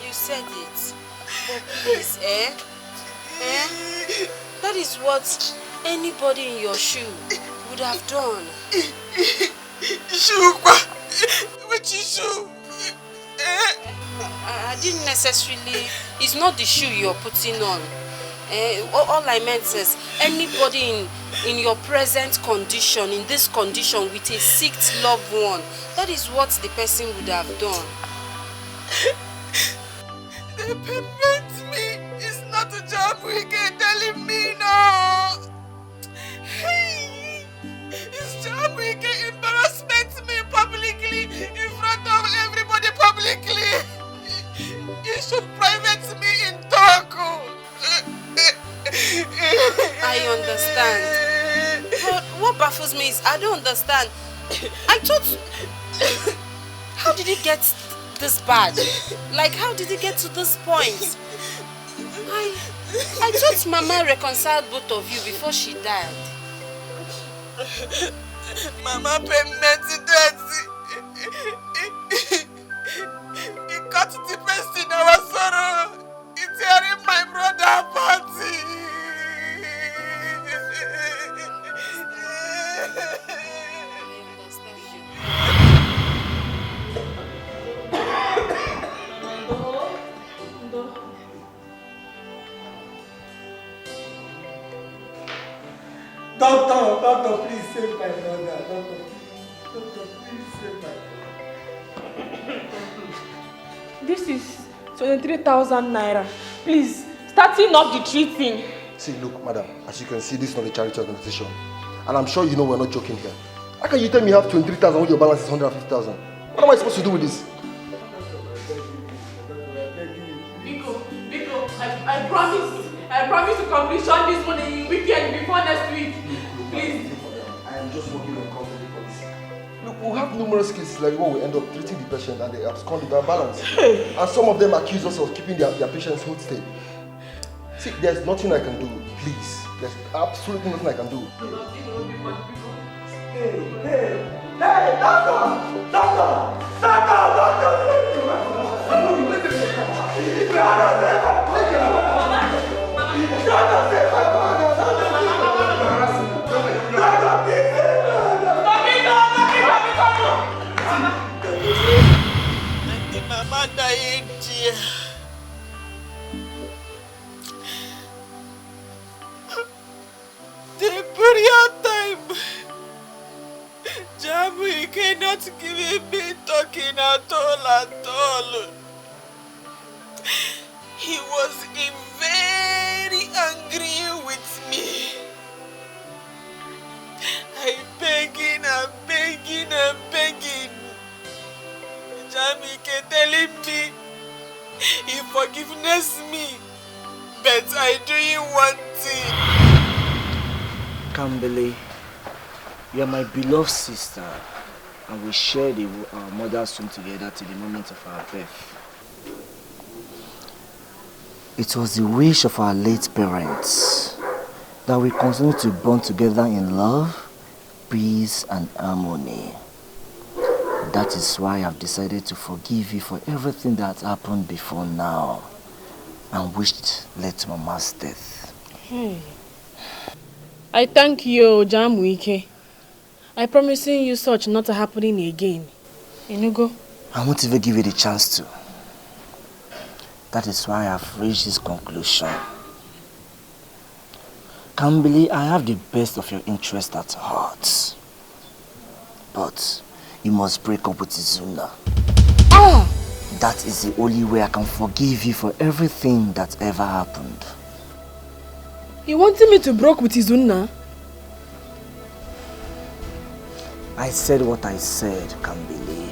You said it. But please, eh? That is what anybody in your shoe would have done. Shoe? Which shoe? I didn't necessarily... It's not the shoe you're putting on. All I meant is anybody in your present condition, in this condition with a sick loved one, that is what the person would have done. They permit me. It's not a job we can telling me no. Hey, it's job we can embarrassment me publicly in front of everybody publicly. You should private me in talk. I understand. But what baffles me is I don't understand. I thought... How did it get this bad? Like, how did it get to this point? I thought Mama reconciled both of you before she died. Mama permitted that. It got the best in our sorrow. It's tearing my brother party. Doctor, please save my brother. Doctor, please save my brother. This is 23,000 naira. Please, starting off the treating. See, look, madam, as you can see, this is not a charity organization. And I'm sure you know we're not joking here. How can you tell me you have 23,000 when your balance is 150,000? What am I supposed to do with this? Biko, I promise to completion this money weekend before next week. Please. I am just working on company policy. Look, we have numerous cases like where we end up treating the patient and they abscond with our balance. And some of them accuse us of keeping their patients hold stay. See, there's nothing I can do. Please. There's absolutely nothing I can do. Mama dying, dear. The burial time. Jamu, you cannot give me talking at all. He was very angry with me. I'm begging. Jamike telling me he forgiveness me, but I doing one thing. Kambele, you are my beloved sister, and we shared our mother's womb together till the moment of our birth. It was the wish of our late parents that we continue to bond together in love, peace, and harmony. That is why I've decided to forgive you for everything that happened before now and wished late Mama's death. Hey. I thank you, Jamwike. I promising you such not happening again. Inugo? I won't even give you the chance to. That is why I've reached this conclusion. Kambili, I have the best of your interest at heart. But you must break up with Izuna. That is the only way I can forgive you for everything that ever happened. You wanted me to break with Izuna? I said what I said, Kambili.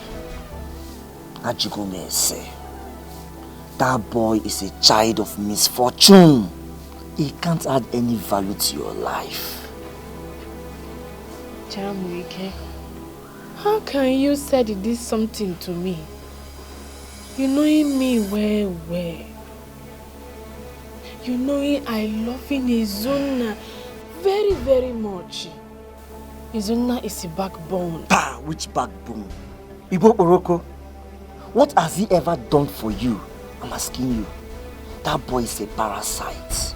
Ajigume say, that boy is a child of misfortune. He can't add any value to your life. Jamwike, how can you say this something to me? You knowing me well. You knowing I love Izuna very, very much. Izuna is a backbone. Ah, which backbone? Ibo Oroko, what has he ever done for you? I'm asking you. That boy is a parasite.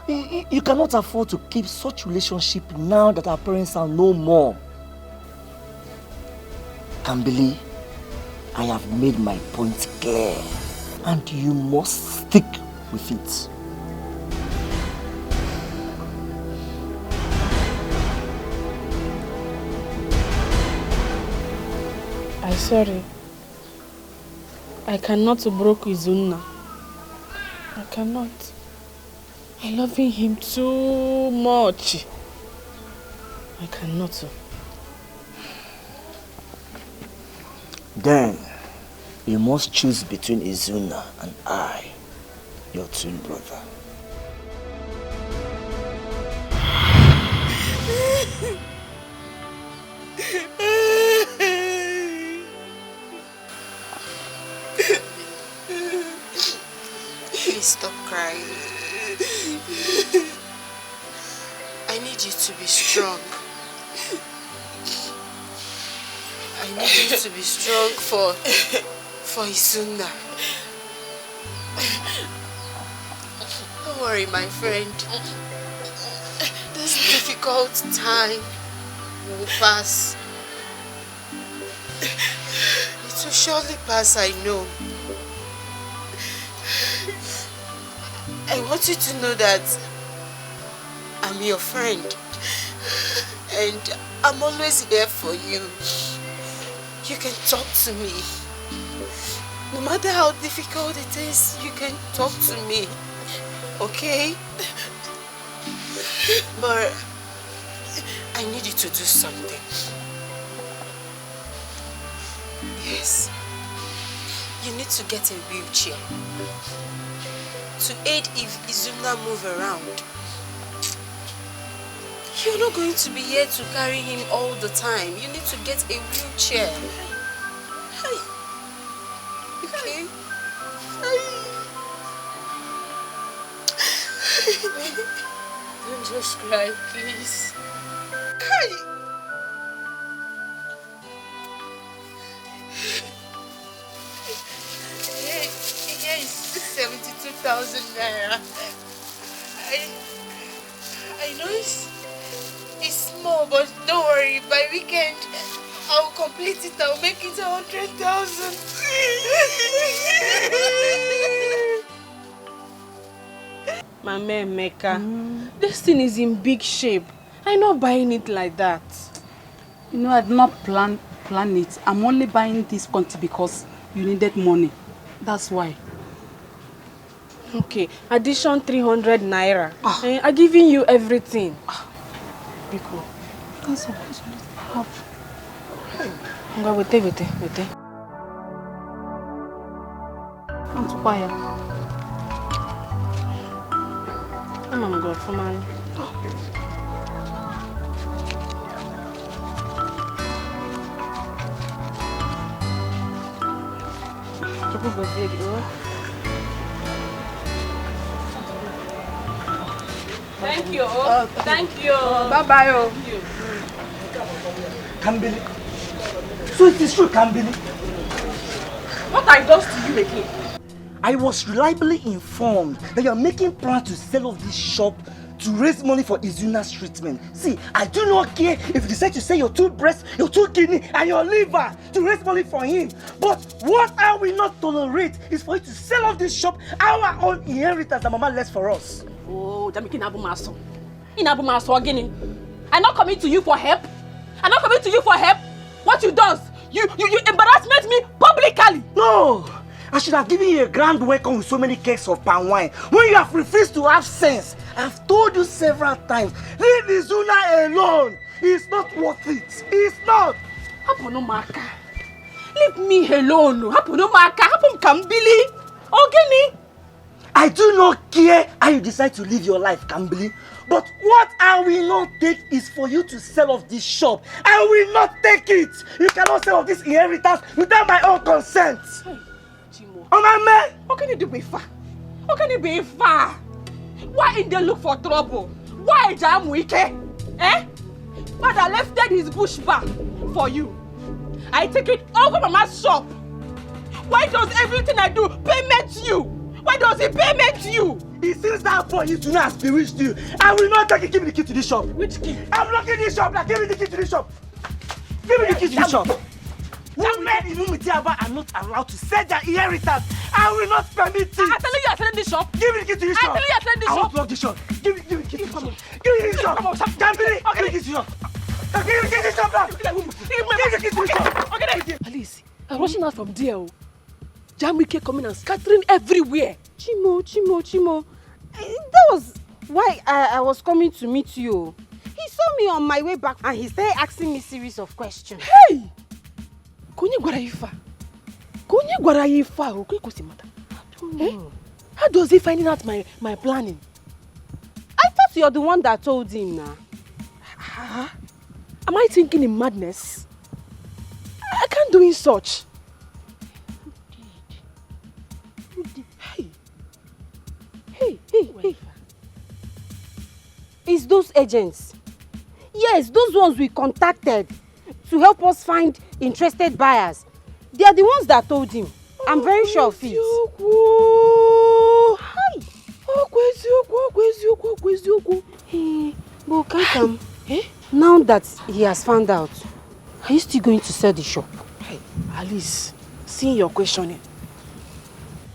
You cannot afford to keep such relationship now that our parents are no more. Kambili, I have made my point clear, and you must stick with it. I'm sorry. I cannot break Izuna. I cannot. I love him too much. I cannot. Then, you must choose between Izuna and I, your twin brother. Please stop crying. I need you to be strong. I need you to be strong for Izuna. Don't worry, my friend. This difficult time will pass. It will surely pass, I know. I want you to know that I'm your friend and I'm always here for you. You can talk to me. No matter how difficult it is, you can talk to me. Okay? But I need you to do something. Yes. You need to get a wheelchair to aid if Izuna move around. You're not going to be here to carry him all the time. You need to get a wheelchair. Hey. Okay? Hey. Don't just cry, please. Cry. Here is 72,000 naira. I know it's small, but don't worry. By weekend, I'll complete it. I'll make it 100,000. Mama Emeka, this thing is in big shape. I'm not buying it like that. You know, I did not plan it. I'm only buying this quantity because you needed money. That's why. Okay, addition 300 naira. I'm giving you everything. Biko. That's all. Wait. I'm too quiet. I'm going for man. Thank you. Thank you. Bye-bye. Kambili. So it is true, Kambili. What I done to you again? I was reliably informed that you are making plans to sell off this shop to raise money for Izuna's treatment. See, I do not care if you decide to sell your two breasts, your two kidneys, and your liver to raise money for him. But what I will not tolerate is for you to sell off this shop, our own inheritance that Mama left for us. Oh, Jamiki Nabumaso. Inabumaso again. I'm not coming to you for help. I'm not coming to you for help. What you does? You embarrassment me publicly. No! I should have given you a grand welcome with so many cakes of palm wine. When you have refused to have sense, I've told you several times, leave Izuna alone. It's not worth it. It's not. Haponomaka. Leave me alone. Haponomaka. Hapon Kambili. Ogini. I do not care how you decide to live your life, Kambili. But what I will not take is for you to sell off this shop. I will not take it. You cannot sell off this inheritance without my own consent. Hey, Chimo. Oh, my man. What can you do with far? What can you be far? Why in they look for trouble? Why Jamwike? Eh? Father left his bush bar for you. I take it over Mama's shop. Why does everything I do payment you? Why does he payment you? It seems that for you to not have bewitched you. I will not take it. Give me the key to this shop. Which key? I'm locking this shop. Like, give me the key to this shop. Give me the key to this shop. Women in Umitiaba are not allowed to sell their inheritance. I will not permit it. I tell you you're selling this shop. Give me the key to this shop. I tell you you're selling this I shop. want to lock this shop. Give me the key to this shop. Give me this shop. Gambili. Give me the key to this shop. Give me the key to this shop. Give me the key to this shop. Okay. Alice, I'm rushing out from there. Jamwike coming and scattering everywhere. Chimo. That was why I was coming to meet you. He saw me on my way back and he started asking me a series of questions. Hey! Konye gwara yifa. Okay, Kosimata. How does he finding out my planning? I thought you're the one that told him now. Am I thinking in madness? I can't do in such. Hey. It's those agents. Yes, those ones we contacted to help us find interested buyers. They are the ones that told him. I'm very sure of it. Hey, but Kankam, now that he has found out, are you still going to sell the shop? Hey, Alice, seeing your questioning.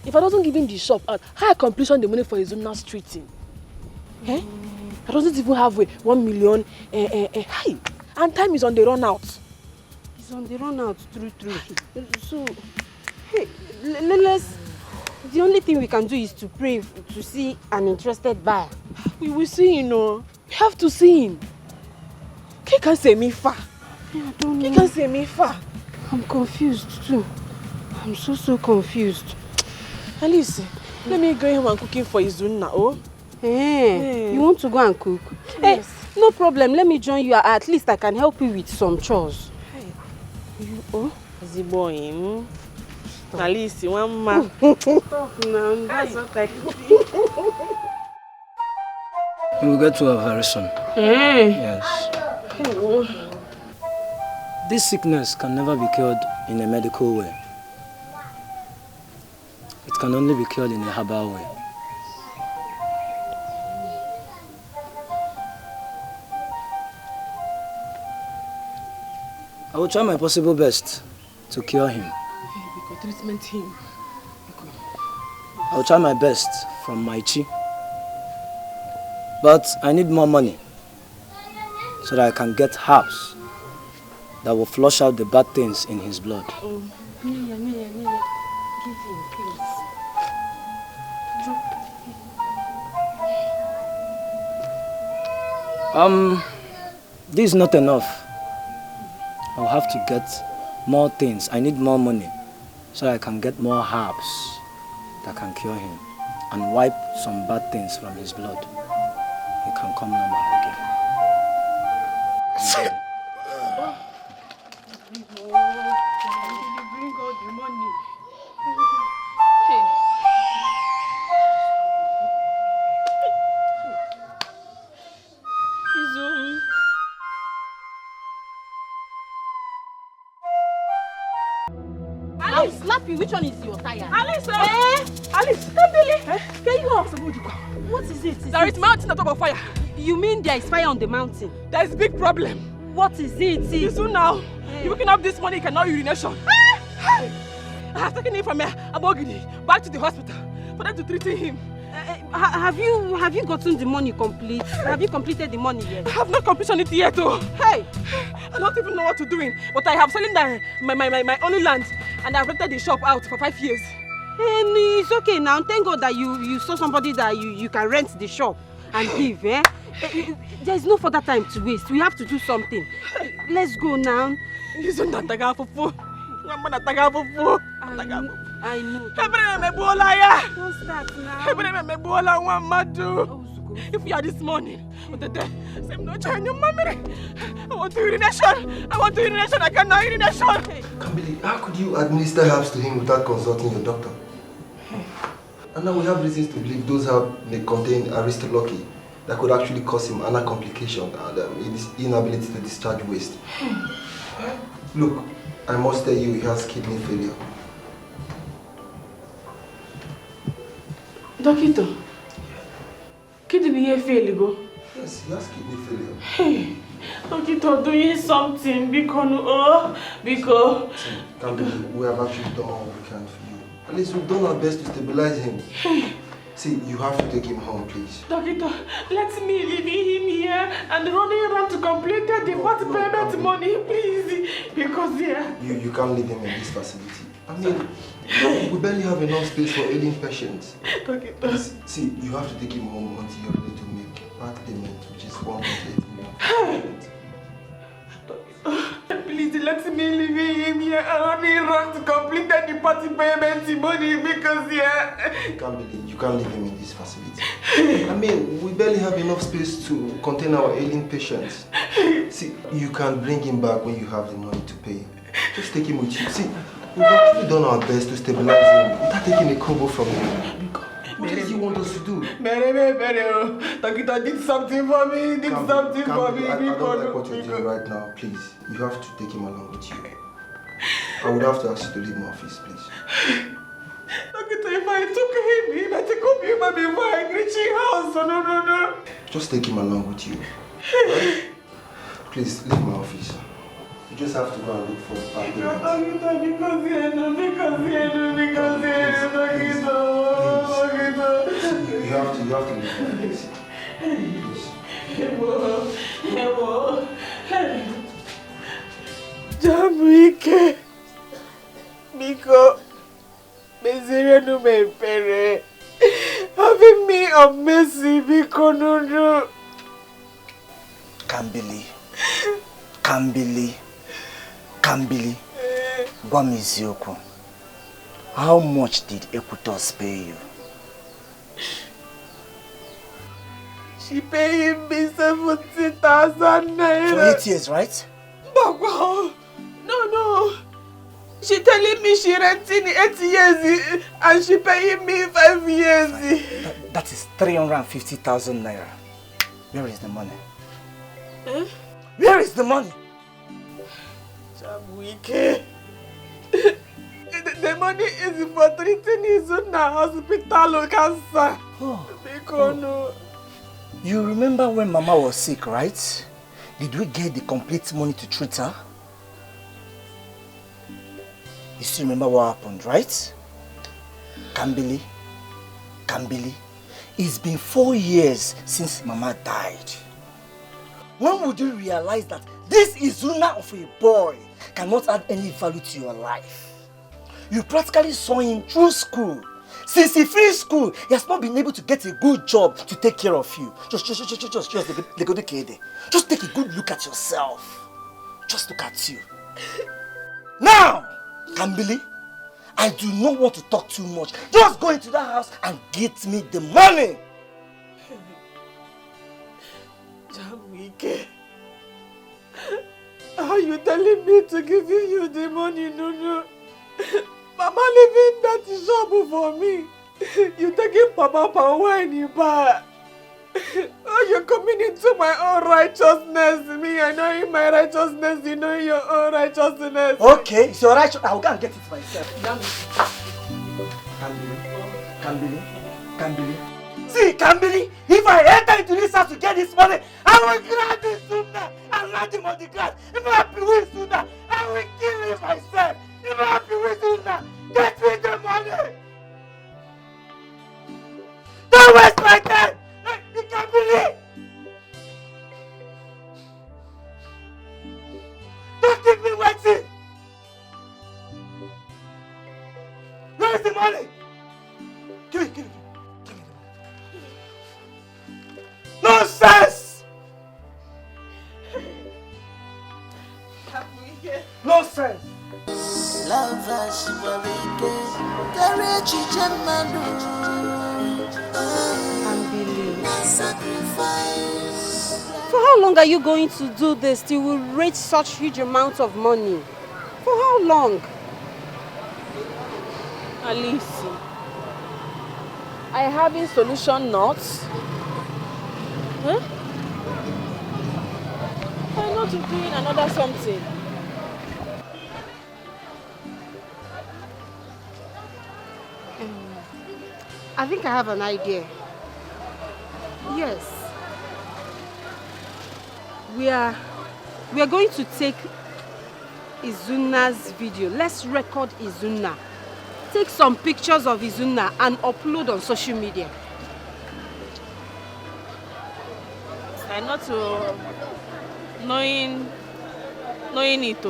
If I don't give him the shop out, how I completion the money for his own treating? I don't even have 1 million. Hi, and time is on the run out. It's on the run out, true. So, hey, let's. The only thing we can do is to pray to see an interested buyer. We will see, you know. We have to see him. He can't say me far. I don't know. He can't say me far. I'm confused too. I'm so confused. Alice, let me go home and cooking for Izuna, oh? Hey, you want to go and cook? Yes. Hey, no problem. Let me join you. At least I can help you with some chores. Hey. You, oh? The boy, Alice, one man. Stop now. That's what I We will get to her very soon. Yes. This sickness can never be cured in a medical way. It can only be cured in a herbal way. I will try my possible best to cure him. Because treatment him. I will try my best from my chi. But I need more money so that I can get herbs that will flush out the bad things in his blood. Oh, Mia, give him, please. This is not enough. I'll have to get more things. I need more money so I can get more herbs that can cure him and wipe some bad things from his blood. He can come normal again. Bring all the money. Alice, Slappy, which one is your tire? Alice, Alice, Can you ask about what is it? There is mountain on top of fire. You mean there is fire on the mountain? There is a big problem. What is it? Soon now, you're waking up this morning, you cannot urination. I have taken him from Abogidi back to the hospital for them to treat him. Have you gotten the money complete? Have you completed the money yet? I have not completed it yet, oh. Hey! I don't even know what to do in, but I have selling my only land and I've rented the shop out for 5 years. It's okay now. Thank God that you saw somebody that you can rent the shop and give, eh? There's no further time to waste. We have to do something. Let's go now. I know. Don't start now. If you are this morning, I want to urination. I cannot urination. Kambili, how could you administer herbs to him without consulting your doctor? And now we have reasons to believe those herbs may contain aristolochi that could actually cause him another complication and inability to discharge waste. Look, I must tell you he has kidney failure. Doctor, kidney failure? Yes, he has kidney failure. Hey, Doctor, doing something because Kambili, we have actually done all we can for you. At least we've done our best to stabilize him. See, you have to take him home, please. Doctor, let me leave him here and running around to complete the payment money, please. Because You can't leave him in this facility. I mean, we barely have enough space for ailing patients. Please, see, you have to take him home until you're ready to make part payment, which is 1.8 million. Please let me leave him here and only run to complete the party payment money because You can't leave him in this facility. I mean, we barely have enough space to contain our ailing patients. See, you can bring him back when you have the money to pay. Just take him with you. See, we've actually done our best to stabilize him without taking a kobo from him. What do you want us to do? Takita did something for me, I don't like what you're doing right now, please. You have to take him along with you. I would have to ask you to leave my office, please. Takita, if I took him, he might take up him before I reach his house. No. Just take him along with you. Right? Please, leave my office. You just have to go and look for a payment. Because you have to leave my office. Please. Jamike, Miko, Mesirenu Mepere, having me of mercy, Miko Nunu. Kambili, Gwamizioko, how much did Equitos pay you? She paid me 70,000 naira. For 8 years, right? No. She telling me she renting 8 years and she paying me 5 years. That is 350,000 naira. Where is the money? Eh? Where is the money? Jamwike. The money is for treating Izuna hospital cancer. Oh. You remember when Mama was sick, right? Did we get the complete money to treat her? You still remember what happened, right? Kambili, it's been 4 years since Mama died. When would you realize that this Izuna of a boy cannot add any value to your life? You practically saw him through school. Since he finished school, he has not been able to get a good job to take care of you. Just take a good look at yourself. Just look at you. Now, Kambili, I do not want to talk too much. Just go into that house and get me the money. Jamwike, are you telling me to give you the money, Nunu? Mama leaving that shop for me. You taking Papa power and you buy. Oh, you're coming into my own righteousness. Me, I know in my righteousness, you know your own righteousness. Okay, it's your righteousness. I'll go and get it myself. Kambili. See, Kambili, if I enter into this house to get this money, I will grab this Suna and land him on the grass. If I'm happy with Suna, I will kill him myself. If I'm happy with Suna, get me the money. Don't waste my time. You can't believe. Don't keep me waiting. Where is the money? Give it. Nonsense! Nonsense! For how long are you going to do this till we raise such huge amounts of money? For how long? Alice, I having solution not? Huh? I'm not doing another something. I think I have an idea. Yes. We are going to take Izuna's video. Let's record Izuna. Take some pictures of Izuna and upload on social media. I'm not knowing it.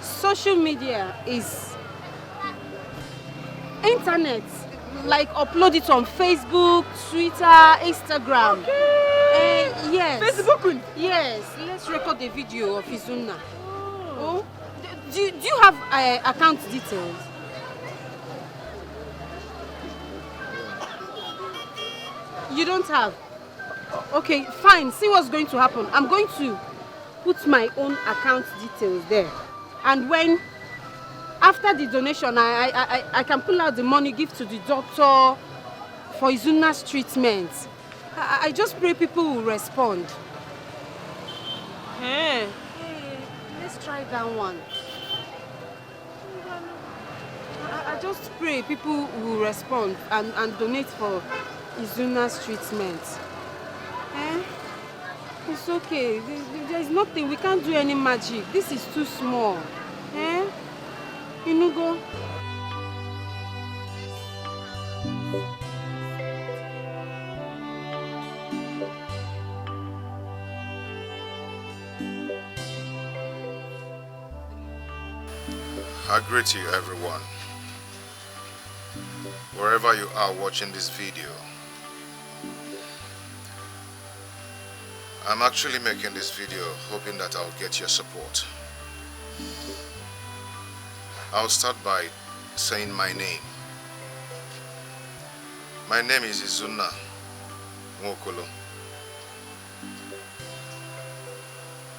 Social media is internet. Like upload it on Facebook, Twitter, Instagram. Okay. Yes. Facebook? Yes. Let's record a video of Izuna. Oh. Do you have account details? You don't have? Okay, fine. See what's going to happen. I'm going to put my own account details there. And after the donation, I can pull out the money, give to the doctor for Izuna's treatment. I just pray people will respond. Hey. Let's try that one. I just pray people will respond and donate for Izuna's treatment. It's okay. There's nothing. We can't do any magic. This is too small. Inugo. I greet you, everyone. Wherever you are watching this video, I'm actually making this video hoping that I'll get your support. I'll start by saying my name. My name is Izuna Nwokolo.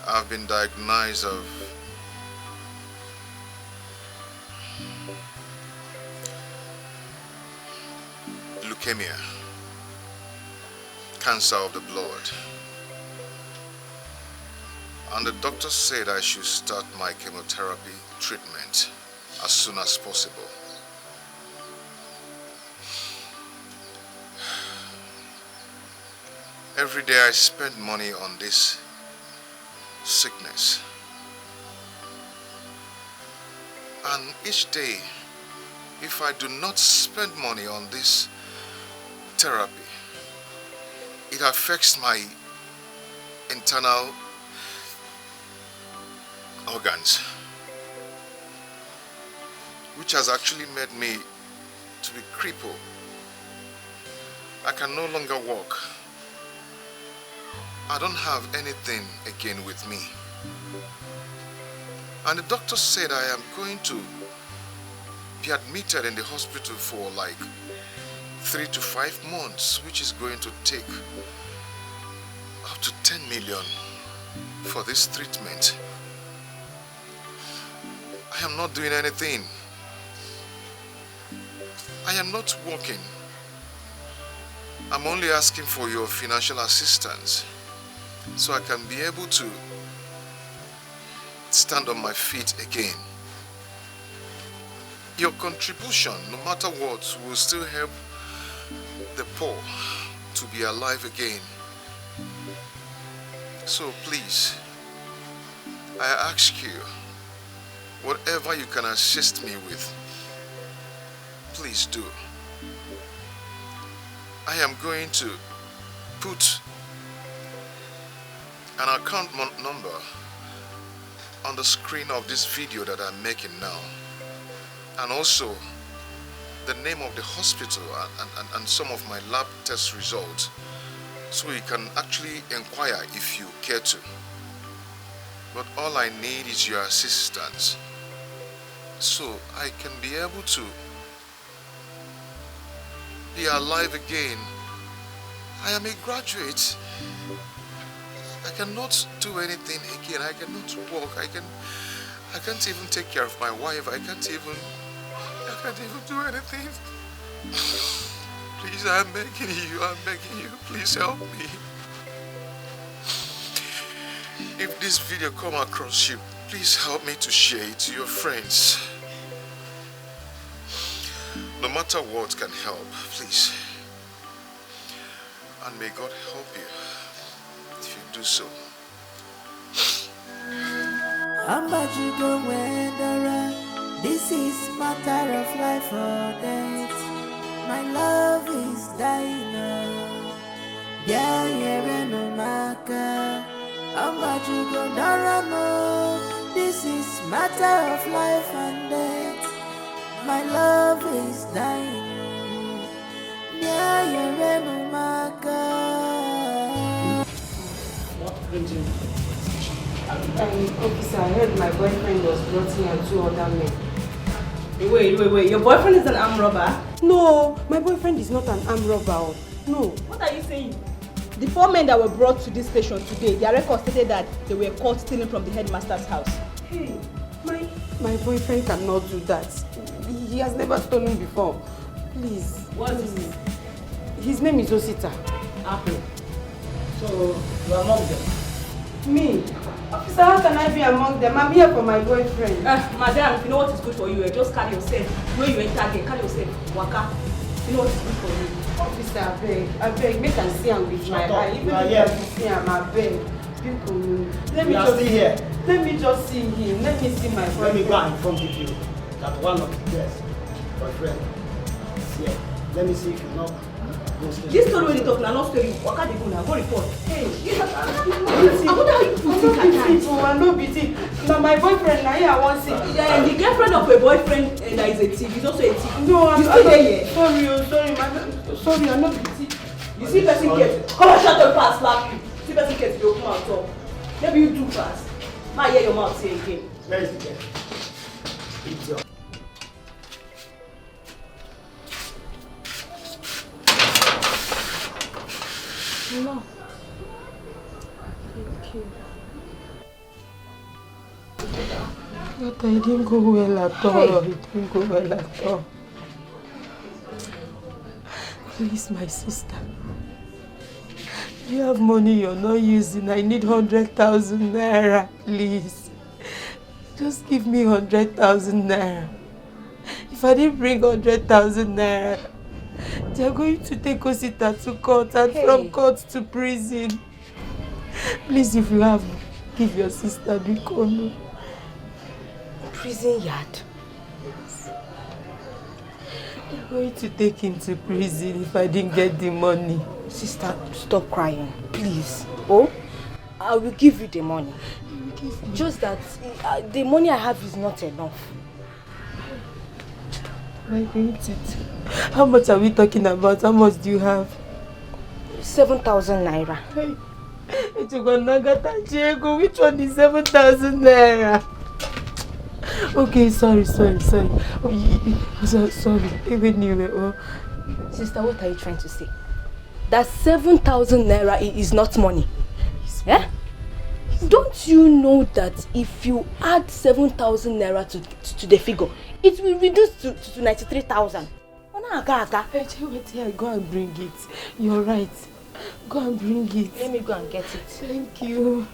I've been diagnosed of leukemia. cancer of the blood. And the doctor said I should start my chemotherapy treatment as soon as possible. Every day I spend money on this sickness. And each day, if I do not spend money on this therapy, it affects my internal organs, which has actually made me to be crippled. I can no longer walk. I don't have anything again with me. And the doctor said I am going to be admitted in the hospital for like 3 to 5 months, which is going to take up to 10 million for this treatment. I am not doing anything. I am not working. I'm only asking for your financial assistance so I can be able to stand on my feet again. Your contribution, no matter what, will still help the poor to be alive again. So please, I ask you, whatever you can assist me with, please do. I am going to put an account number on the screen of this video that I'm making now, and also the name of the hospital and some of my lab test results, so you can actually inquire if you care to. But all I need is your assistance so I can be able to be alive again. I am a graduate. I cannot do anything again. I cannot walk. I can't even take care of my wife. I can't even do anything. Please, I'm begging you. Please help me. If this video come across you, please help me to share it to your friends. No matter what can help, please. And may God help you if you do so. How much you go when this is matter of life or death. My love is dying now. Yeah, yeah, no matter. How much you go Daramo? This is matter of life and death. My love is dying. Yeah, yeah, no matter. What brings officer, I heard my boyfriend was brought here and 2 other men. Wait. Your boyfriend is an armed robber? No, my boyfriend is not an armed robber. No. What are you saying? The 4 men that were brought to this station today, their record stated that they were caught stealing from the headmaster's house. Hey, my boyfriend cannot do that. He has never stolen before. Please. What is his name? His name is Osita. Apple. So, you are among them? Me? Officer, how can I be among them? I'm here for my boyfriend. Madam, if you know what is good for you, just carry yourself. When you enter there, carry yourself. Waka. You know what is good for you. Officer, I beg. Make him see him with my eye. Even if I see him, I beg. Let me just see here. Let me just see him. Let me see my boyfriend. Let me go and inform you that one of the guests, boyfriend, is here. Let me see if you know. This story when you talk now, not story. Waka dey go now. Go report. Hey, I wonder how you put it at times. I no be thief. Now my boyfriend now here I want see. The girlfriend of a boyfriend that is a thief is also a thief. No, I'm still there. Sorry, I'm not the thief. You see person get. Come on, shut up fast, slap you. See person get to open mouth talk. Maybe you do fast. Now hear your mouth say again. Where is the girl? It's your. No. Thank you. But I didn't go well at all. It didn't go well at all. Please, my sister. you have money you're not using? I need 100,000 naira, please. Just give me 100,000 naira. If I didn't bring 100,000 naira, they're going to take Osita to court and from court to prison. Please, if you have, give your sister Bikono. Prison yard? Yes. They're going to take him to prison if I didn't get the money. Sister, stop crying, please. Oh, I will give you the money. Just that the money I have is not enough. I need it. How much are we talking about? How much do you have? 7,000 naira. Hey, which one is 7,000 naira? Okay, sorry. Sorry. Sister, what are you trying to say? That 7,000 naira is not money. Yeah? Don't you know that if you add 7,000 naira to the figure, it will reduce to 93,000? Hey, go and bring it. You're right. Go and bring it. Let me go and get it. Thank you.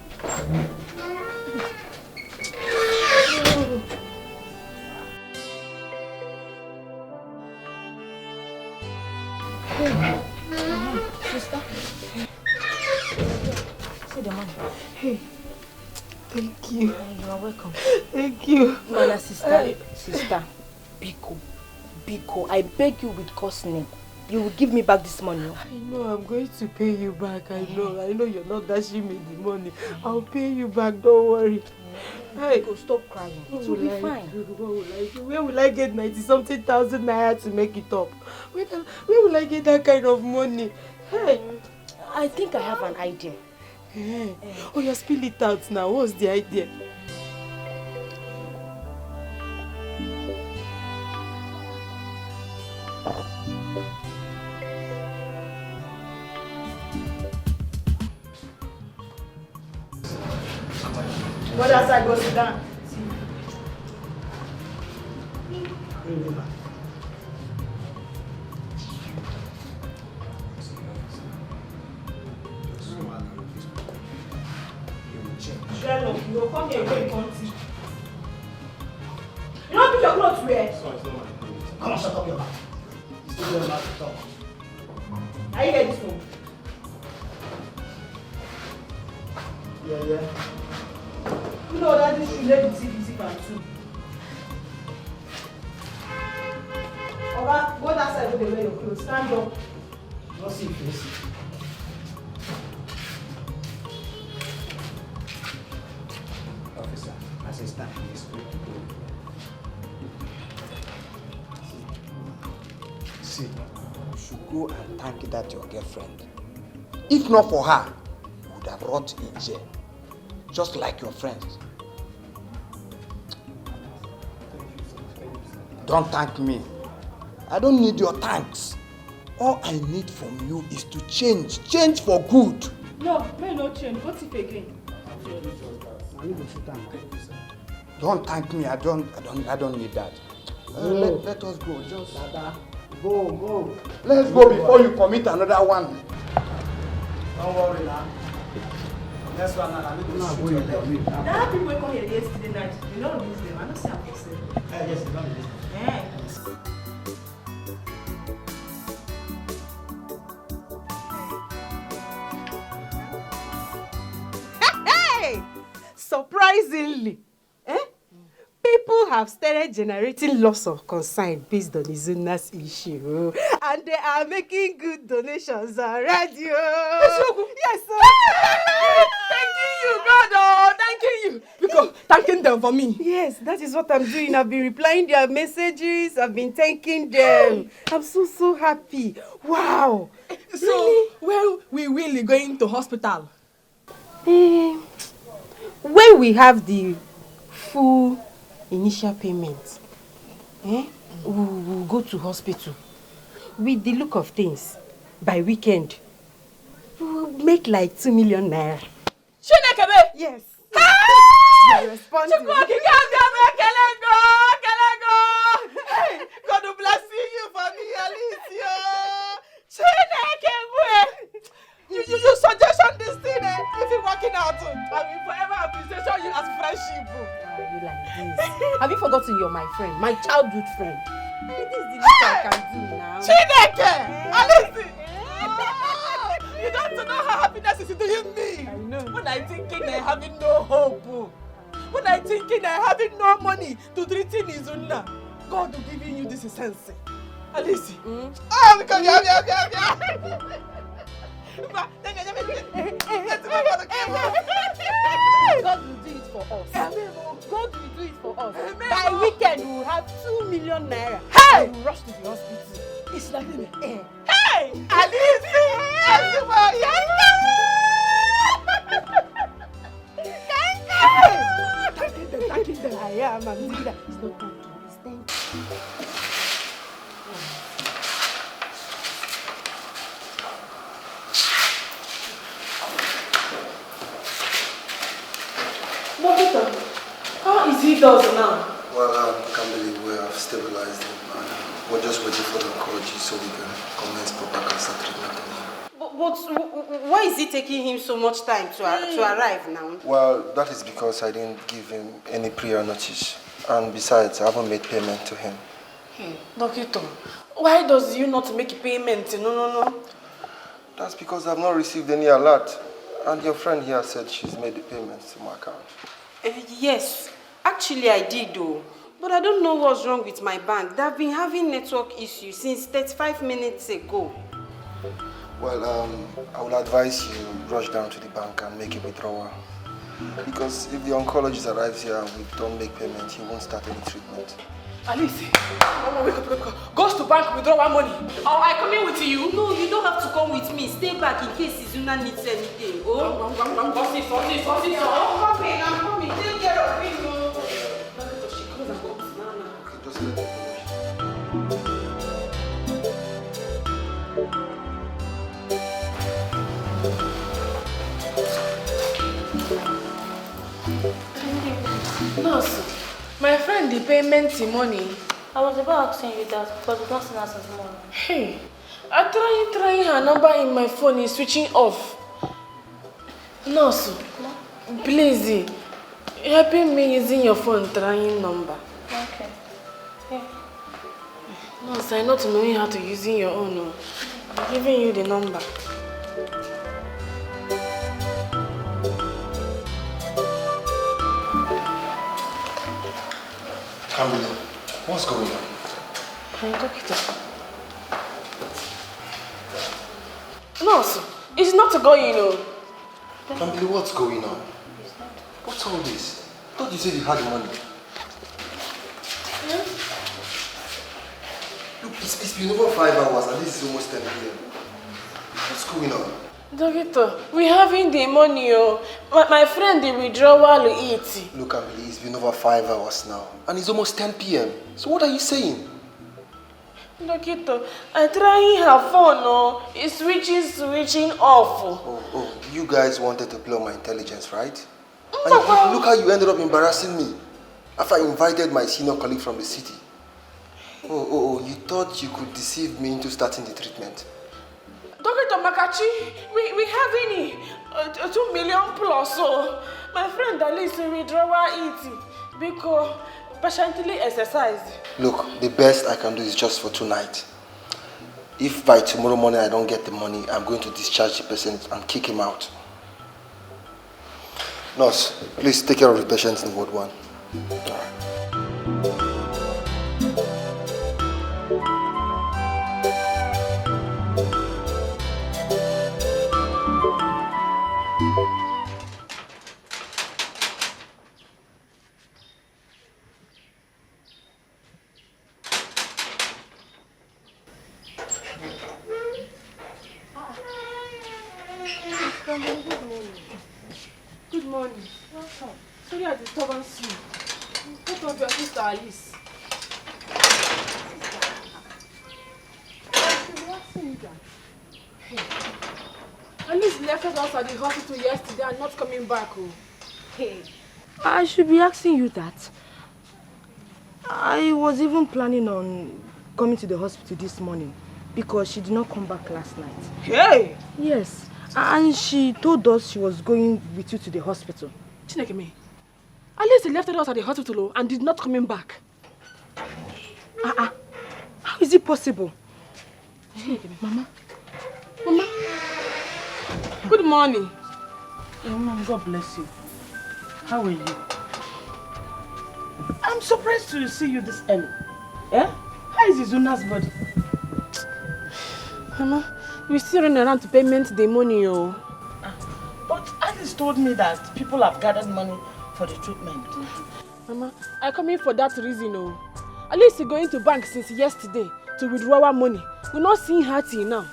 Sister. See the money. Hey. Thank you. You are welcome. Thank you. Mana, sister. Biko, I beg you with God's name. You will give me back this money. I know, I'm going to pay you back. I know you're not dashing me the money. I'll pay you back, don't worry. Hey, Biko, stop crying. It will be fine. Where will I get 90-something thousand naira to make it up? Where will I get that kind of money? Hey, I think I have an idea. Hey. Oh, you spill it out now. What's the idea? What else I go sit down? Sherlock, you will come here and wait until. You don't put your clothes where? Sorry, come on, shut up your mouth. You still don't have to talk. Are you ready to? Yeah. You know that this should let me see part too. Oga, go that side with the wear your clothes. Stand up. Not see face. Officer, assistant, please go to go. See, you should go and thank that your girlfriend. If not for her, you would have rot in jail. Just like your friends. Don't thank me. I don't need your thanks. All I need from you is to change. Change for good. No, may not change. What's it again? Don't thank me. I don't need that. Let us go. Just go. Let's go before you commit another one. Don't worry now. Next one now. There are people who come here yesterday night. You know miss them. I don't see how to say. Yes, it's not Hey! Surprisingly, people have started generating lots of concern based on Izuna's issue, and they are making good donations already. Yes, sir. Thanking you, God. Oh, thanking you. Because thanking them for me. Yes, that is what I'm doing. I've been replying their messages. I've been thanking them. I'm so happy. Wow. So, really? When we will be going to hospital? When we have the full initial payment, we'll go to hospital. With the look of things, by weekend, we'll make like 2 million naira. Chinekebe? Yes. You're responding. God will bless you for me, Alicia. Chinekebe. You suggest relationship. Why are you like this? Have you forgotten you're my friend, my childhood friend? This is the least I can do now. Chineke! Alice! You don't know how happiness is doing me. I know. When I thinking I having no hope. When I thinking I having no money to treat in Izuna. God will give you this sense. Alice. Oh, because God will do it for us. God will do it for us. By weekend, we will have 2 million naira. Hey! We will rush to the hospital. It's like me. Hey! Alice! Thank them. I am. I'm doing that. It's not time to waste. Thank you. Doctor, how is he does now? Well, I can't believe we have stabilized him. And we're just waiting for the oncology so we can commence proper cancer treatment on him. But why is it taking him so much time to arrive now? Well, that is because I didn't give him any prior notice. And besides, I haven't made payment to him. Doctor, why does you not make payment? No. That's because I've not received any alert. And your friend here said she's made the payments to my account. Yes, actually I did though. But I don't know what's wrong with my bank. They've been having network issues since 35 minutes ago. Well, I will advise you rush down to the bank and make a withdrawal. Because if the oncologist arrives here and we don't make payment, he won't start any treatment. Alice, wake up. Goes to bank, withdraw our money. Oh, I come in with you. No, you don't have to come with me. Stay back in case Izuna needs anything. Oh, I'm coming. I'm coming. Take care of me. Okay, just let me go. Nurse, my friend, the payment money. I was about asking you that because we've not seen her since morning. Hey, I'm trying her number in my phone is switching off. Nurse, please, helping me using your phone trying number. Okay. Yeah. Nurse, I not knowing how to using your own. I'm giving you the number. Camila, what's going on? Doctor. Nurse, it's not going on. Camila, what's going on? What's all this? I thought you said you had money. Yeah? Look, it's been over 5 hours and this is almost 10 p.m. What's going on? Doctor, we having the money. My friend, the withdrawal eat. Look, Camila, it's been over 5 hours now and it's almost 10 p.m. So what are you saying? Doctor, I trying her phone. It's switching off. Oh, you guys wanted to play on my intelligence, right? And look how you ended up embarrassing me after I invited my senior colleague from the city. Oh, you thought you could deceive me into starting the treatment. Dr. Makachi, we having 2 million plus. So my friend Alice withdrawal eat because patiently exercise. Look, the best I can do is just for tonight. If by tomorrow morning I don't get the money, I'm going to discharge the patient and kick him out. Nurse, please take care of the patients in Ward 1. Good morning. Welcome. Sorry I disturbed you. What of your sister Alice? Hey. Alice left us at the hospital yesterday and not coming back. Oh. Hey. I should be asking you that. I was even planning on coming to the hospital this morning because she did not come back last night. Hey! Yes. And she told us she was going with you to the hospital. Chineke me. At least he left us at the hospital and did not coming back. How is it possible? Mama. Mama. Good morning. Mom, God bless you. How are you? I'm surprised to see you this early. Eh? How is Izuna's body? Mama, we're still running around to payment the money, oh. But Alice told me that people have gathered money for the treatment. Mama, I come in for that reason, oh. At least he's going to bank since yesterday to withdraw our money. We're not seeing her till now.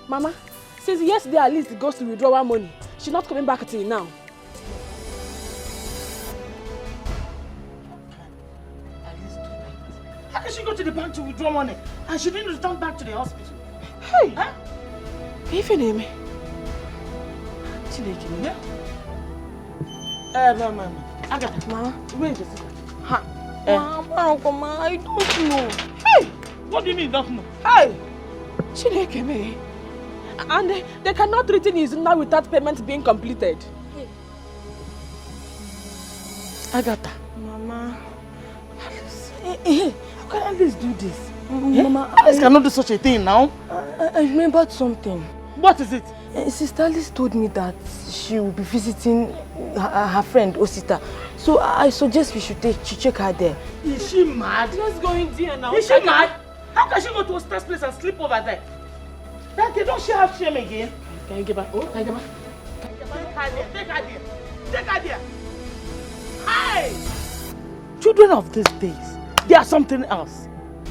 Mama, since yesterday at least he goes to withdraw our money. She's not coming back till now. How can she go to the bank to withdraw money and she didn't return back to the hospital? Hey! Huh? If you name me. Yeah. Mama. Agatha. Mama. Where is the secret? Ha. Mama, I don't know. Hey! What do you mean you don't know? Hey! Chineke. And they cannot return his now without payment being completed. Agatha. Mama. How can Alice do this? Mama, Alice cannot do such a thing now. I remembered something. What is it? Sister Alice told me that she will be visiting her friend Osita. So I suggest we should check her there. Is she mad? Let's go in there now. Is she mad? How can she go to Osita's place and sleep over there? That they don't she have shame again? Can you get back? Oh, can you get back? Take her there. Take her there. Hey! Children of these days, they are something else.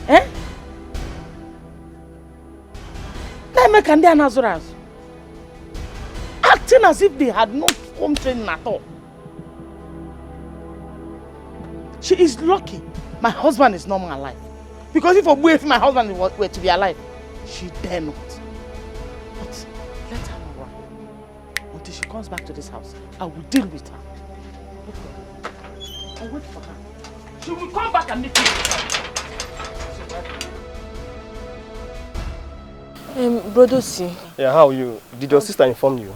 Eh? They make and they are Nazoras. Acting as if they had no home training at all. She is lucky my husband is not alive. Because if my husband were to be alive, she dare not. But let her run. Until she comes back to this house, I will deal with her. I'll wait for her. She will come back and meet me. Brodosi. Yeah, how are you? Did your sister inform you?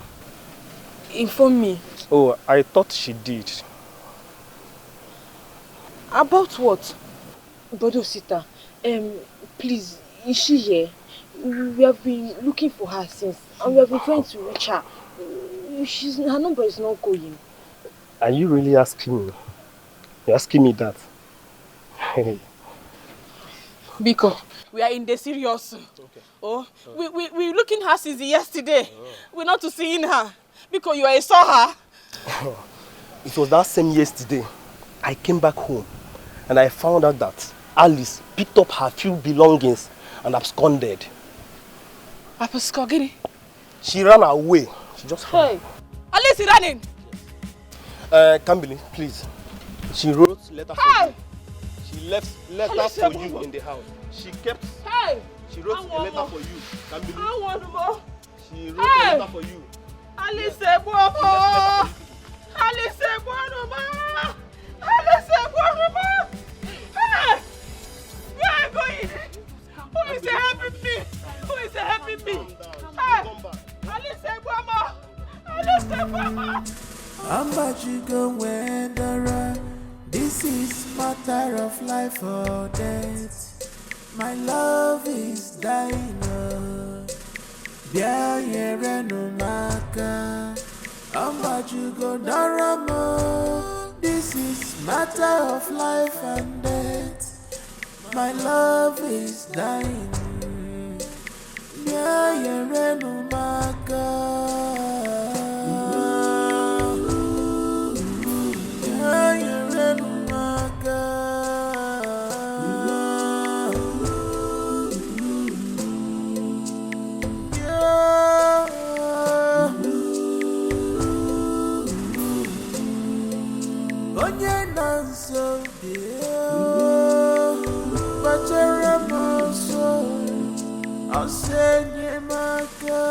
Inform me. Oh, I thought she did. About what? Brodosita, please, is she here? We have been looking for her since, and we have been trying to reach her. Her number is not going. Are you really asking me? You're asking me that? Biko, we are in the serious. Okay. Oh, we're looking her since yesterday. We're not to seeing her. Because you saw her. It was that same yesterday. I came back home and I found out that Alice picked up her few belongings and absconded. Absconded? She ran away. She just ran. Hey, Alice is running. Kambili, please. She wrote letter for you. She left letter for you in the house. She kept. Hey. She wrote a letter for you. Kambili. I want more. She wrote a letter for you. Alice Bono! Alice Bono! Alice Bono! Hey! Where are you going? Who is helping me? Who is helping me? Hey! Alice Bono! Alice Bono! How much you going around? This is matter of life or death. My love is dying. Yeah, yeah, no maka. How much you go daramo? This is matter of life and death. My love is dying. Yeah, yeah, no maka. Yeah, yeah, no maka. Onye na nso dị kpachara m ọsọ ọsọ enyemaka.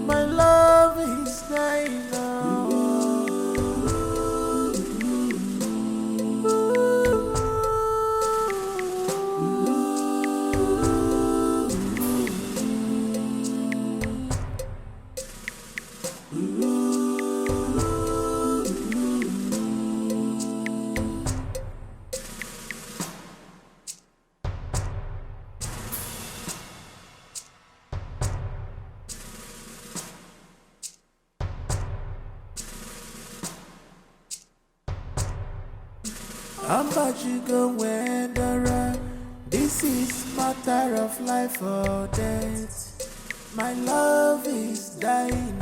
My love is dying now. Ambajugo Wendera. This is matter of life or death. My love is dying.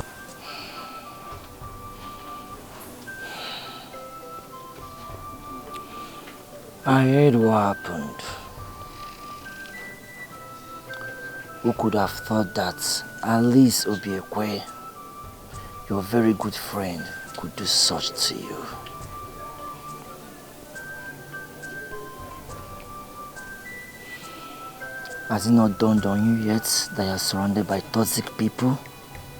I heard what happened. Who could have thought that Alice Obiekwe, your very good friend, could do such to you? Has it not dawned on you yet that you are surrounded by toxic people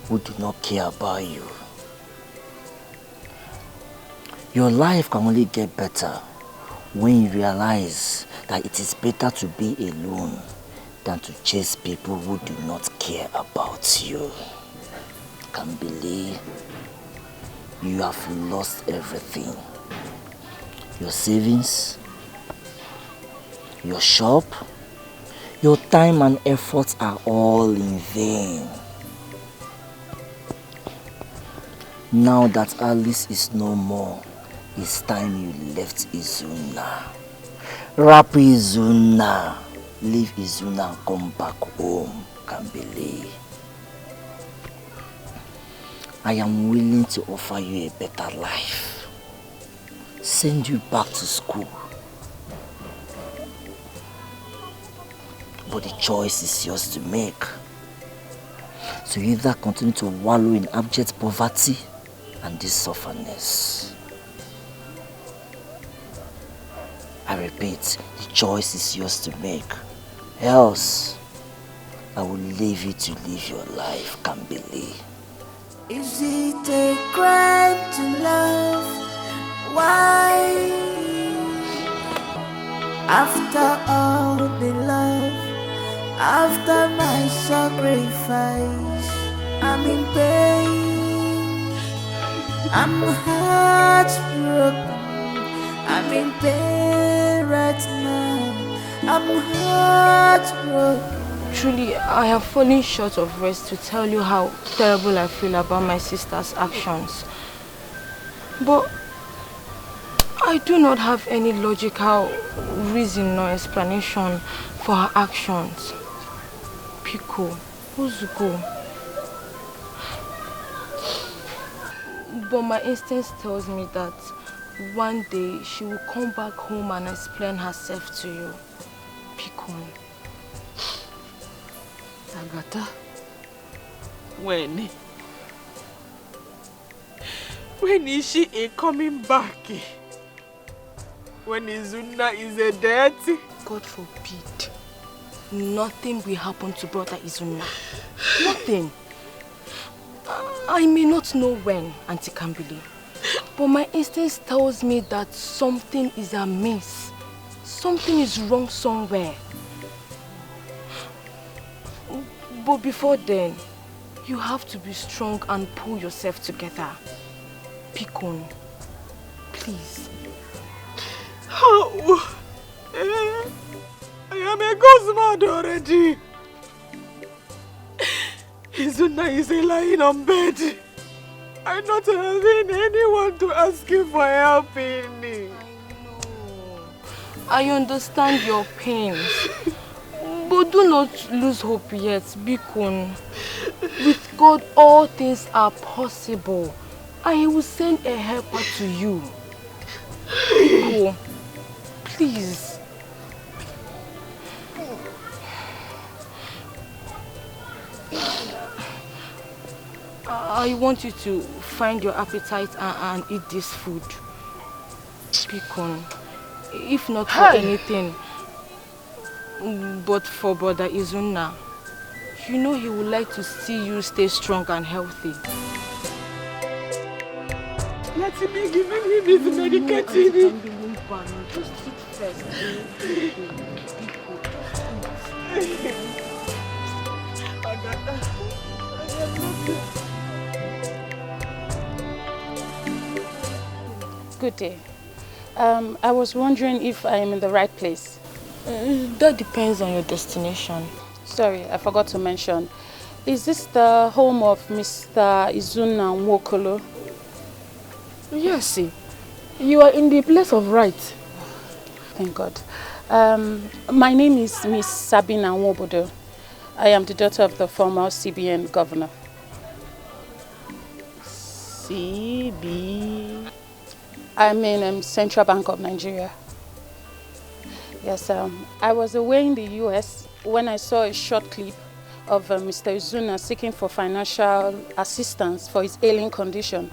who do not care about you? Your life can only get better when you realize that it is better to be alone than to chase people who do not care about you. Can believe you have lost everything. Your savings, your shop, your time and efforts are all in vain. Now that Alice is no more, it's time you left Izuna. Rap Izuna. Leave Izuna and come back home, Kambili. I am willing to offer you a better life. Send you back to school. But the choice is yours to make. So you either continue to wallow in abject poverty and this sufferness. I repeat, the choice is yours to make. Else, I will leave you to live your life, Kambili. Is it a crime to love? Why? After all the love, after my sacrifice, I'm in pain. I'm heartbroken. I'm in pain right now. I'm heartbroken. Truly, I have fallen short of rest to tell you how terrible I feel about my sister's actions. But I do not have any logical reason or explanation for her actions. Pico, Uzuko. But my instinct tells me that one day she will come back home and explain herself to you. Pico. Agatha, when is she coming back? When Izuna is a dead? God forbid. Nothing will happen to brother Izuna. Nothing. I may not know when, Auntie Kambili, but my instinct tells me that something is amiss. Something is wrong somewhere. But before then, you have to be strong and pull yourself together. Pikon, please. How? I am a ghost mad already. Izuna is lying on bed. I'm not having anyone to ask him for helping me. I understand your pains. But do not lose hope yet, Bikun. With God, all things are possible. And He will send a helper to you. Biko, please. I want you to find your appetite and eat this food. Bikun. If not for anything, but for Brother Izuna, you know he would like to see you stay strong and healthy. Let me give him his medication. Just eat first. Good day. I was wondering if I am in the right place. That depends on your destination. Sorry, I forgot to mention. Is this the home of Mr. Izuna Nwokolo? Yes, see. You are in the place of right. thank God. My name is Miss Sabina Nwobodo. I am the daughter of the former CBN governor. CB? I mean Central Bank of Nigeria. Yes, I was away in the US when I saw a short clip of Mr. Izuna seeking for financial assistance for his ailing condition.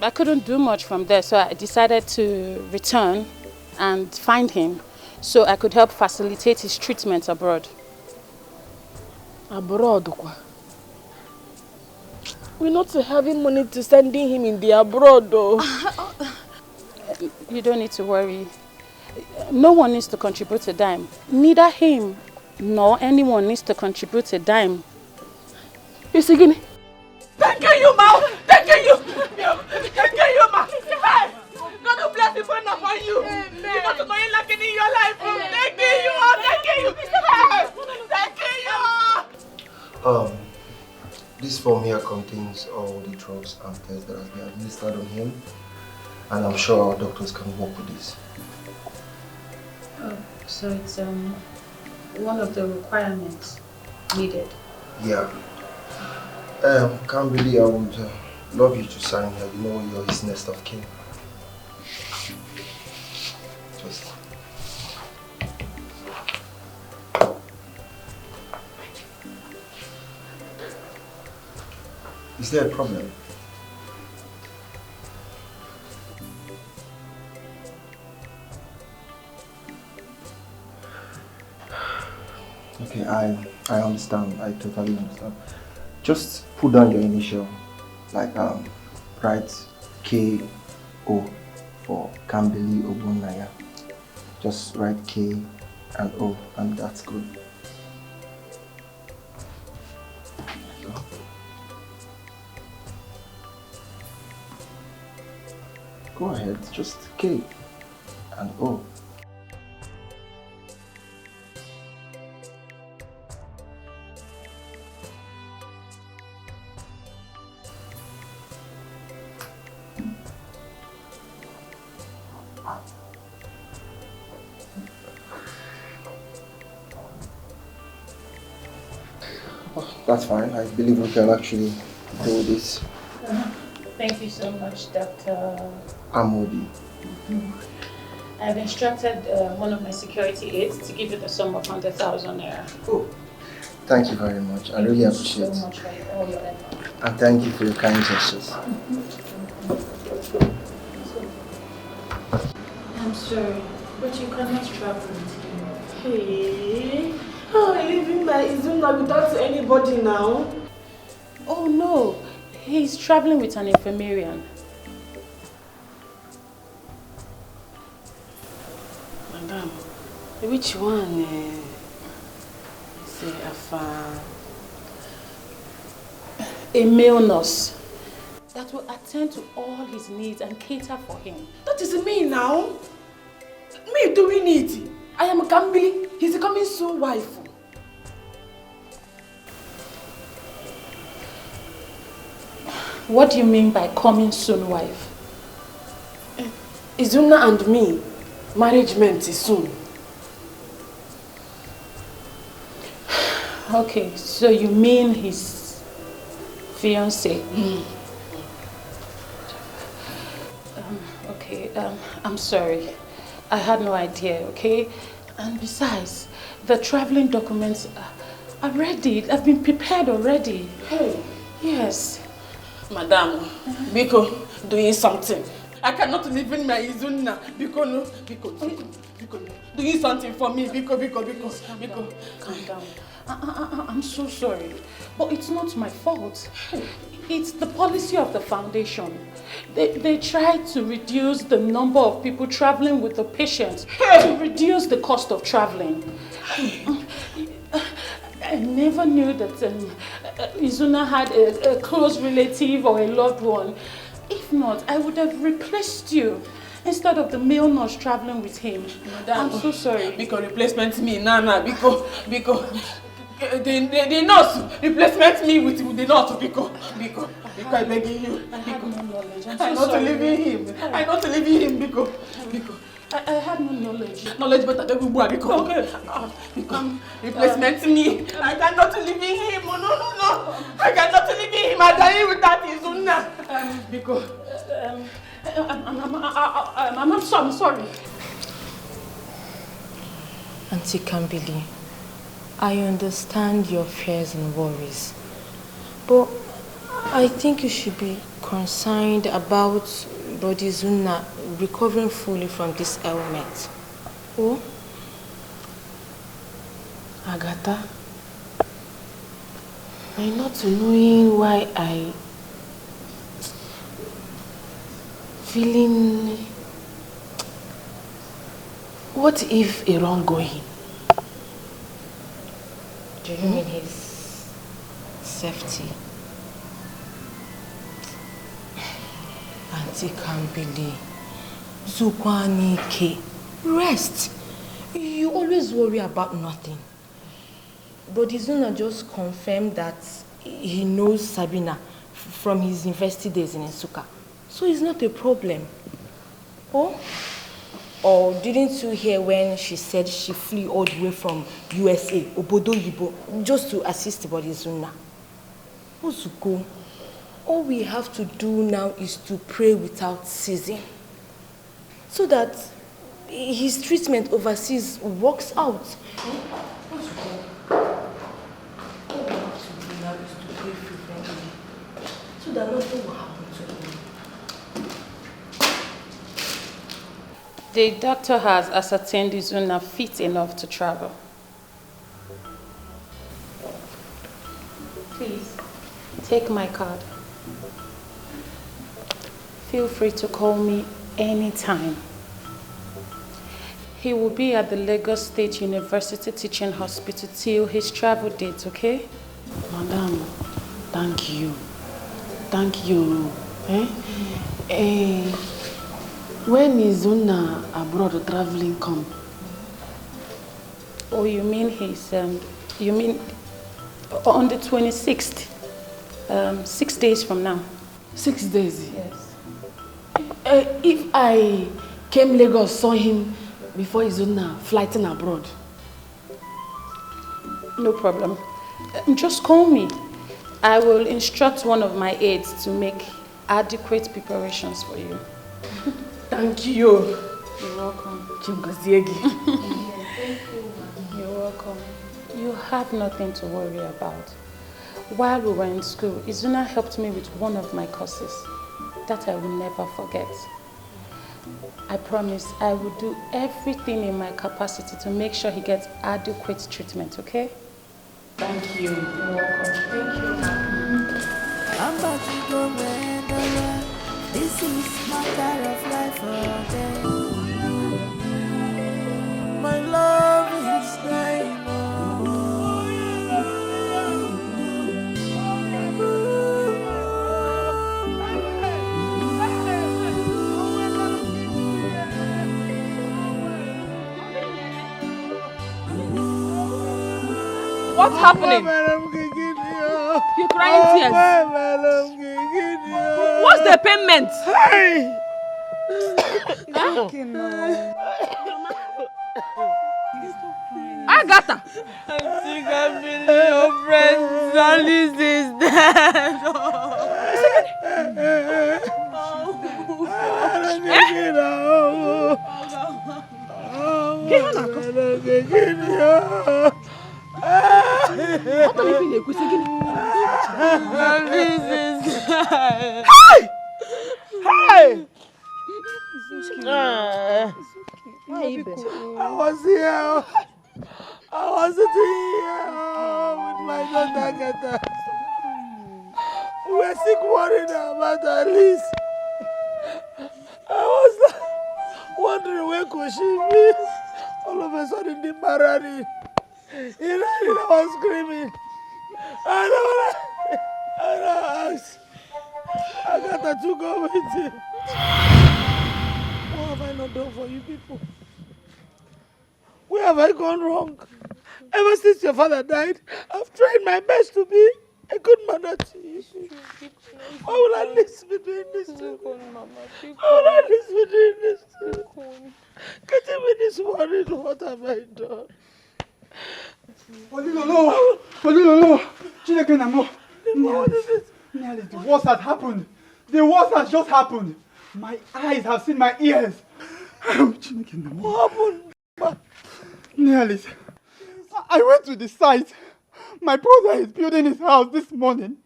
I couldn't do much from there, so I decided to return and find him so I could help facilitate his treatment abroad. Abroad? We're not having money to sending him in the abroad though. You don't need to worry. No one needs to contribute a dime. Neither him nor anyone needs to contribute a dime. You see, Guinea? Thank you, ma! Thank you! Thank you, ma! Hey! God will bless the friend upon you! You got to know you lacking in your life! Thank you! Thank you! Thank you! This form here contains all the drugs and tests that have been administered on him, and I'm sure our doctors can work with this. Oh, so it's one of the requirements needed. Yeah. Kambili, I would love you to sign here. You know you're his next of kin. Just. Is there a problem? Okay, I understand. I totally understand. Just put down your initial, like write K-O for Kambili Ogbonnaya. Just write K and O, and that's good. Go ahead, just K and O. That's fine. I believe we can actually do this. Thank you so much, Dr. Amodi. I've instructed one of my security aides to give you the sum of 100,000 naira. Oh, thank you very much. I really appreciate it. Thank you so much for all your effort. And thank you for your kind gestures. I'm sorry, but you cannot travel with him. Hey, how are you leaving my Izuna without anybody now? Oh no, he's traveling with an infirmarian. Madam, which one? A male nurse that will attend to all his needs and cater for him. That is me now. Me doing it. I am Kambili. He's coming soon, wife. What do you mean by coming soon, wife? Izuna and me, marriagement is soon. Okay, so you mean his fiancé? Okay, I'm sorry. I had no idea, okay? And besides, the traveling documents are ready. I've been prepared already. Hey. Yes. Madam, Biko, doing something. I cannot live in my Izuna. Biko, no. Biko, doing something for me. Biko. Calm down. I'm so sorry, but it's not my fault. It's the policy of the foundation. They try to reduce the number of people traveling with the patient to reduce the cost of traveling. I never knew that Izuna had a close relative or a loved one. If not, I would have replaced you instead of the male nurse traveling with him. Madam, I'm so sorry. Because replacement me, Nana. Because the nurse replacement me with the nurse. Because I beg you. I had no knowledge. I'm I so not sorry. leaving him. I not leaving him. Because I have no knowledge. Knowledge better than Ubu Abiko. Okay. Become replacement me. I cannot live in him. No. I cannot live in him. I die without Izuna. Because I'm sorry. Auntie Kambili, I understand your fears and worries, but I think you should be concerned about Body Zuna recovering fully from this ailment. Oh? Agatha, I'm not knowing why I feeling. What if a wrongdoing? Do you mean his safety? Auntie Kambili, Zukwanike, rest. You always worry about nothing. But Izuna just confirmed that he knows Sabina from his university days in Nsukka. So it's not a problem. Oh? Or didn't you hear when she said she flew all the way from USA, Obodo Yibo, just to assist Bodizuna? Ozuko, all we have to do now is to pray without ceasing, so that his treatment overseas works out. Ozuko, all we have to do now is to pray frequently, so that nothing will happen to him. The doctor has ascertained Izuna fit enough to travel. Please, take my card. Feel free to call me anytime. He will be at the Lagos State University Teaching Hospital till his travel date, okay? Madam, thank you. Thank you. When is Zuna abroad traveling come? Oh, you mean you mean on the 26th? 6 days from now. 6 days? Yes. If I came Lagos, saw him before Izuna flighting abroad. No problem. Just call me. I will instruct one of my aides to make adequate preparations for you. Thank you. You're welcome. Chimgoziegi. You're welcome. You have nothing to worry about. While we were in school, Izuna helped me with one of my courses. That I will never forget. I promise I will do everything in my capacity to make sure he gets adequate treatment, okay? Thank you. You're welcome. Thank you. I'm about to go where this is matter of life or death. My love is dying. What's happening? You're crying tears. What's the payment? Agatha! I think I believe your friend Alice is dead. What are you feeling? Hey! I was here. I was sitting here with my daughter Agatha. We were sick worried about Alice. I was wondering where could she be. All of a sudden the Marani. He ran and I was screaming. And I asked Agatha to go with him. What have I not done for you people? Where have I gone wrong? Ever since your father died, I've tried my best to be a good mother to you. Why will Alice be doing this to me? Why will Alice be doing this to me? this morning. What have I done? Olilolo! Olilolo! Chineke Namo! What is it? Nearly, the worst has happened. The worst has just happened. My eyes have seen my ears. Chineke Namo. What happened? Nearly. I went to the site. My brother is building his house this morning.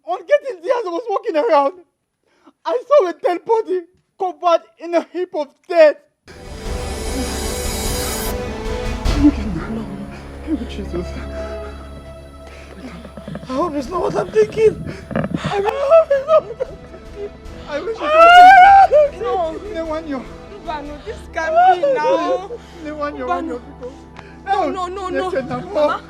On getting there as I was walking around, I saw a dead body covered in a heap of dirt. Oh, Jesus. I hope it's not what I'm thinking. I hope it's not what I'm thinking. I wish it was. No, Newanyo. Bano, this can't be now. Newanyo. No. Mama.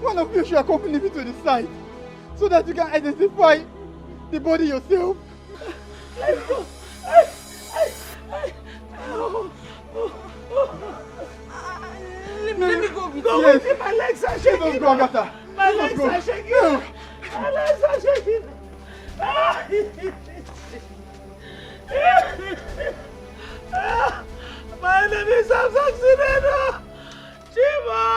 One of you should accompany me to the site so that you can identify the body yourself. Let's go. Let me go with you. Yes. My legs are shaking. Let's go, Agatha. My legs are shaking. My legs are shaking. My name is Samson. Chiba!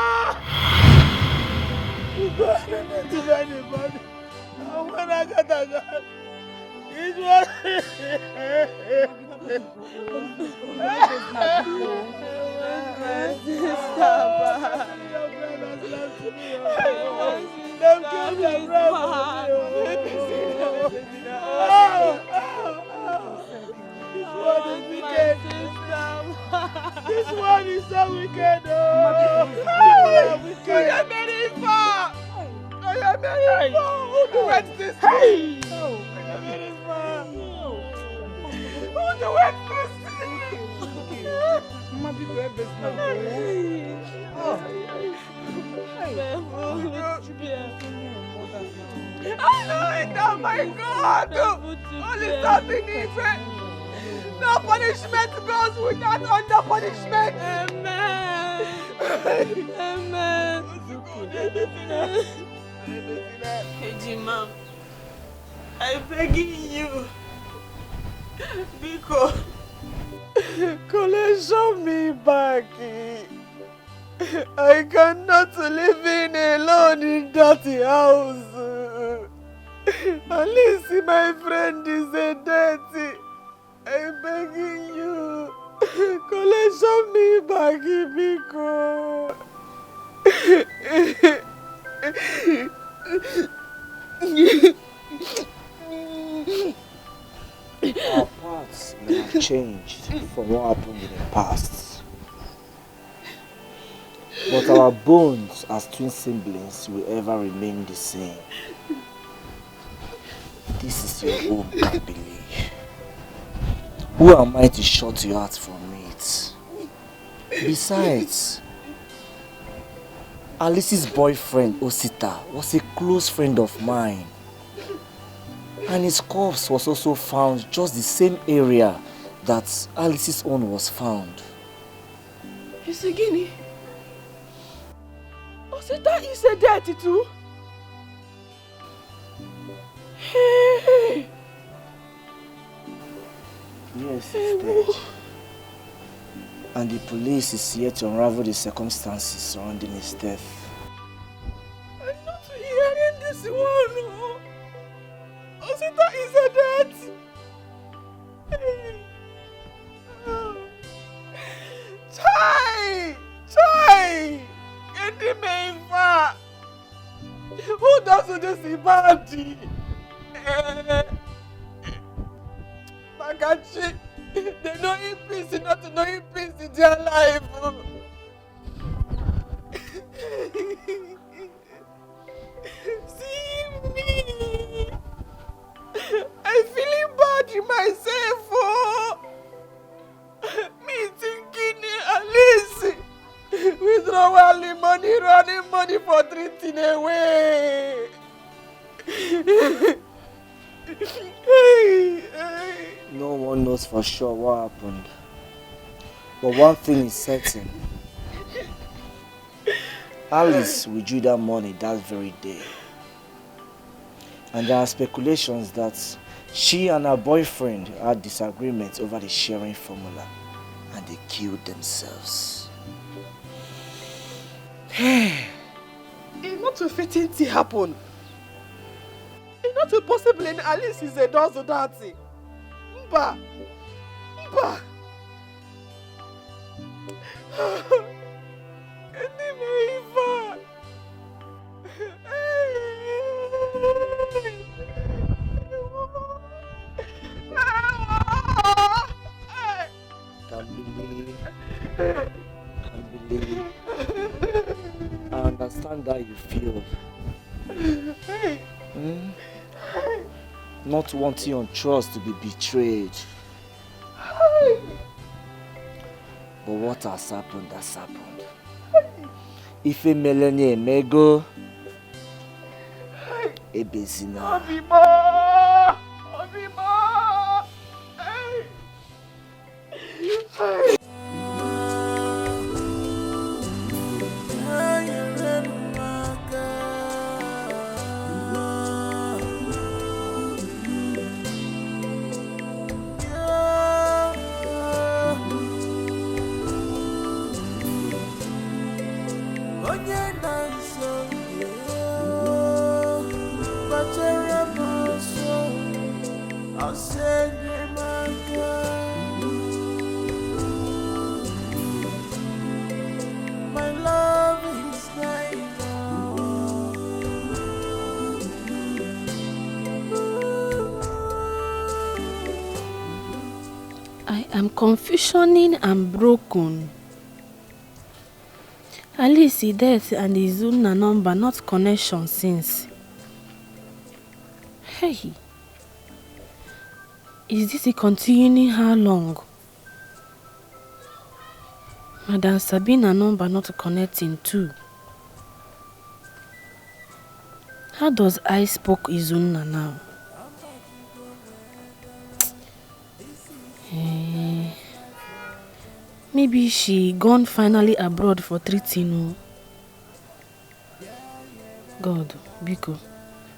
When I got that gun, it was... This one is so wicked. I am very far. I am very far. Who do this? Hey! I am very far. Who do this? I know it, oh my God! Only something different. No punishment goes without under punishment. Amen. Amen. Hey, Jima, I'm begging you, because collection me back. I cannot live in alone in dirty house. At least my friend is a dirty. I'm begging you, collection me back, Biko. Our paths may have changed from what happened in the past, but our bonds as twin siblings will ever remain the same. This is your home, Kabili. Who am I to shut you out from it? Besides, Alice's boyfriend, Osita, was a close friend of mine. And his corpse was also found just the same area that Alice's own was found. It's a guinea. Osita is a dirty too. Hey. Yes, he's dead. And the police is here to unravel the circumstances surrounding his death. I'm not hearing this one. Osita is a dead. Chai! Get the main far. Who doesn't just see Bandy? Magachi, they know in peace, not to know in peace in their life. See me. I'm feeling bad in myself. Me thinking Alice. Withdrawal money, running money for treating away. No one knows for sure what happened. But one thing is certain. Alice withdrew that money that very day. And there are speculations that She and her boyfriend had disagreements over the sharing formula and they killed themselves. It's not a fitting thing happen. It's not a possible and Alice is a does of that thing. Mba. Mba. Kambili, I understand how you feel. Not wanting your trust to be betrayed. But what has happened has happened. If a Melanie Mego, a Bezina. I'm confusioning and broken. Alice death and the Izuna number not connection since. Hey, is this continuing how long? Madam Sabina number not connecting too. How does I spoke Izuna now? Maybe she gone finally abroad for treating. God, Biko,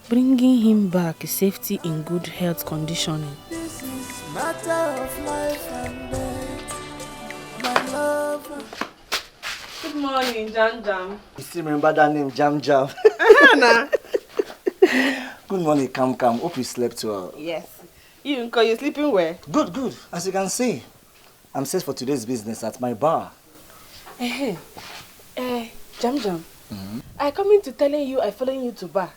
bringing him back safety in good health conditioning. This is matter of life and death, my love. Good morning, Jam Jam. You still remember that name, Jam Jam? Good morning, Kam Kam. Hope you slept well. Yes. You sleeping well? Good, good. As you can see, I'm set for today's business at my bar. Jam Jam. I coming to telling you I following you to bar,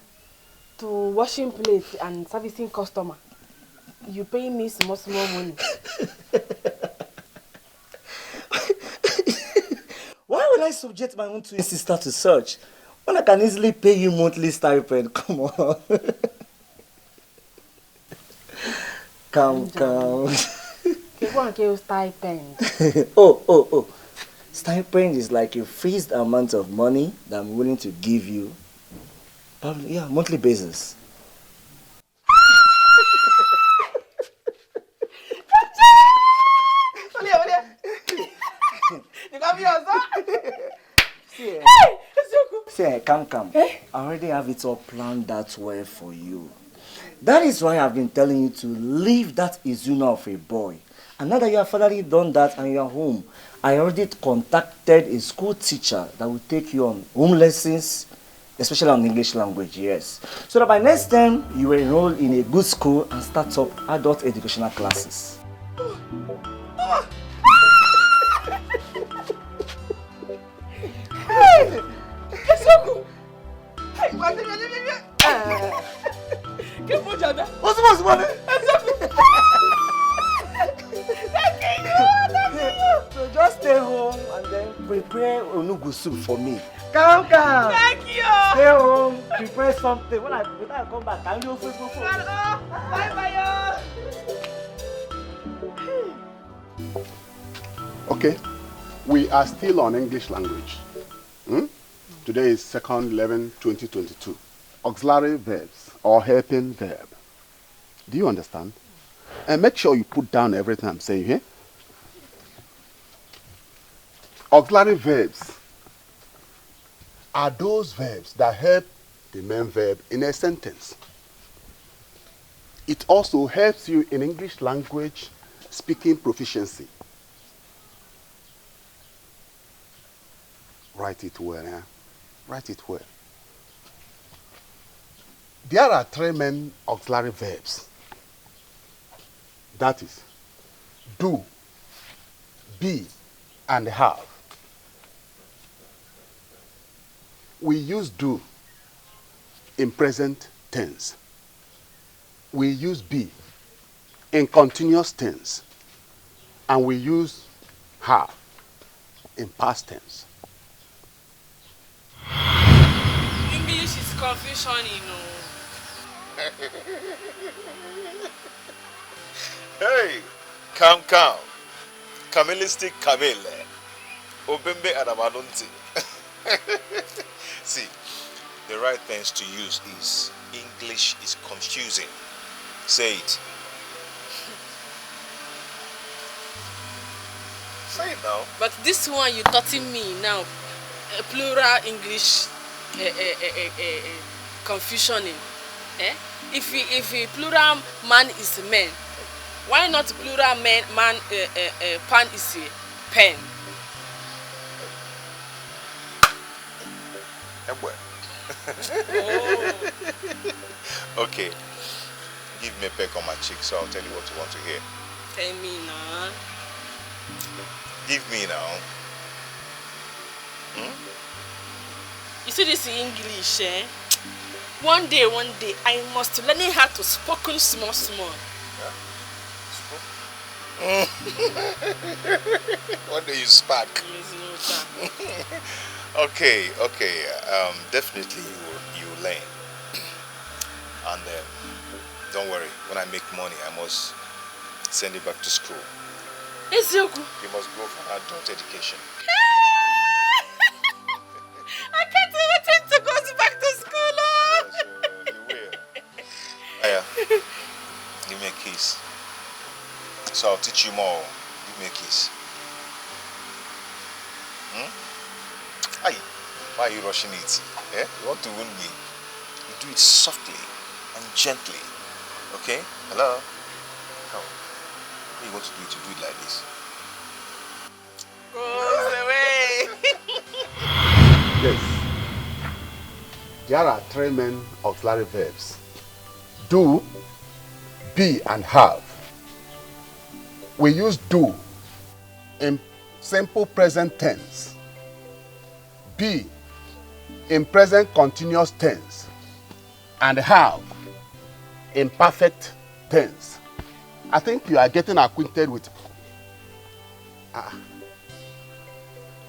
to washing plates and servicing customer. You pay me small money. Why would I subject my own twin sister to search when I can easily pay you monthly stipend? Come on. Come. Stipend. Oh. Stipend is like a fixed amount of money that I'm willing to give you. Probably, yeah, monthly basis. See, Kam. I already have it all planned that way for you. That is why I've been telling you to leave that Izuna of a boy. And now that you have finally done that and you are home, I already contacted a school teacher that will take you on home lessons, especially on English language, yes. So that by next time, you will enroll in a good school and start up adult educational classes. So just stay home and then prepare onugu soup for me. Come. Thank you. Stay home, prepare something. When I come back, I'll do food. Bye. Okay, we are still on English language. Today is 2/11/2022. Auxiliary verbs or helping verb. Do you understand? And make sure you put down everything I'm saying here. Auxiliary verbs are those verbs that help the main verb in a sentence. It also helps you in English language speaking proficiency. Write it well, eh? Write it well. There are 3 main auxiliary verbs. That is, do, be, and have. We use do in present tense. We use be in continuous tense. And we use have in past tense. English is confusion, you know. Hey, calm. Kamelistic Kamele. Obembe Adamanunti. See, the right things to use is English is confusing. Say it. Say it now. But this one you taught me now, plural English confusion. If a plural man is a man, why not plural man pan is a pen? Okay, give me a peck on my cheek so I'll tell you what you want to hear. Tell me now. Give me now. You see this in English, eh? One day, I must learn how to spoken small. Yeah. One day you spark. Okay. Definitely you learn. And don't worry, when I make money, I must send you back to school. You must go for adult education. I can't wait to go back to school. You will. Aya, give me a kiss. So I'll teach you more. Give me a kiss. Aye, why are you rushing it? Eh? You want to wound me? You do it softly and gently. Okay? Hello? Come. What you want to do it? You do it like this. Goes away. Yes. There are 3 main auxiliary verbs. Do, be, and have. We use do in simple present tense. Be in present continuous tense. And have in perfect tense. I think you are getting acquainted with...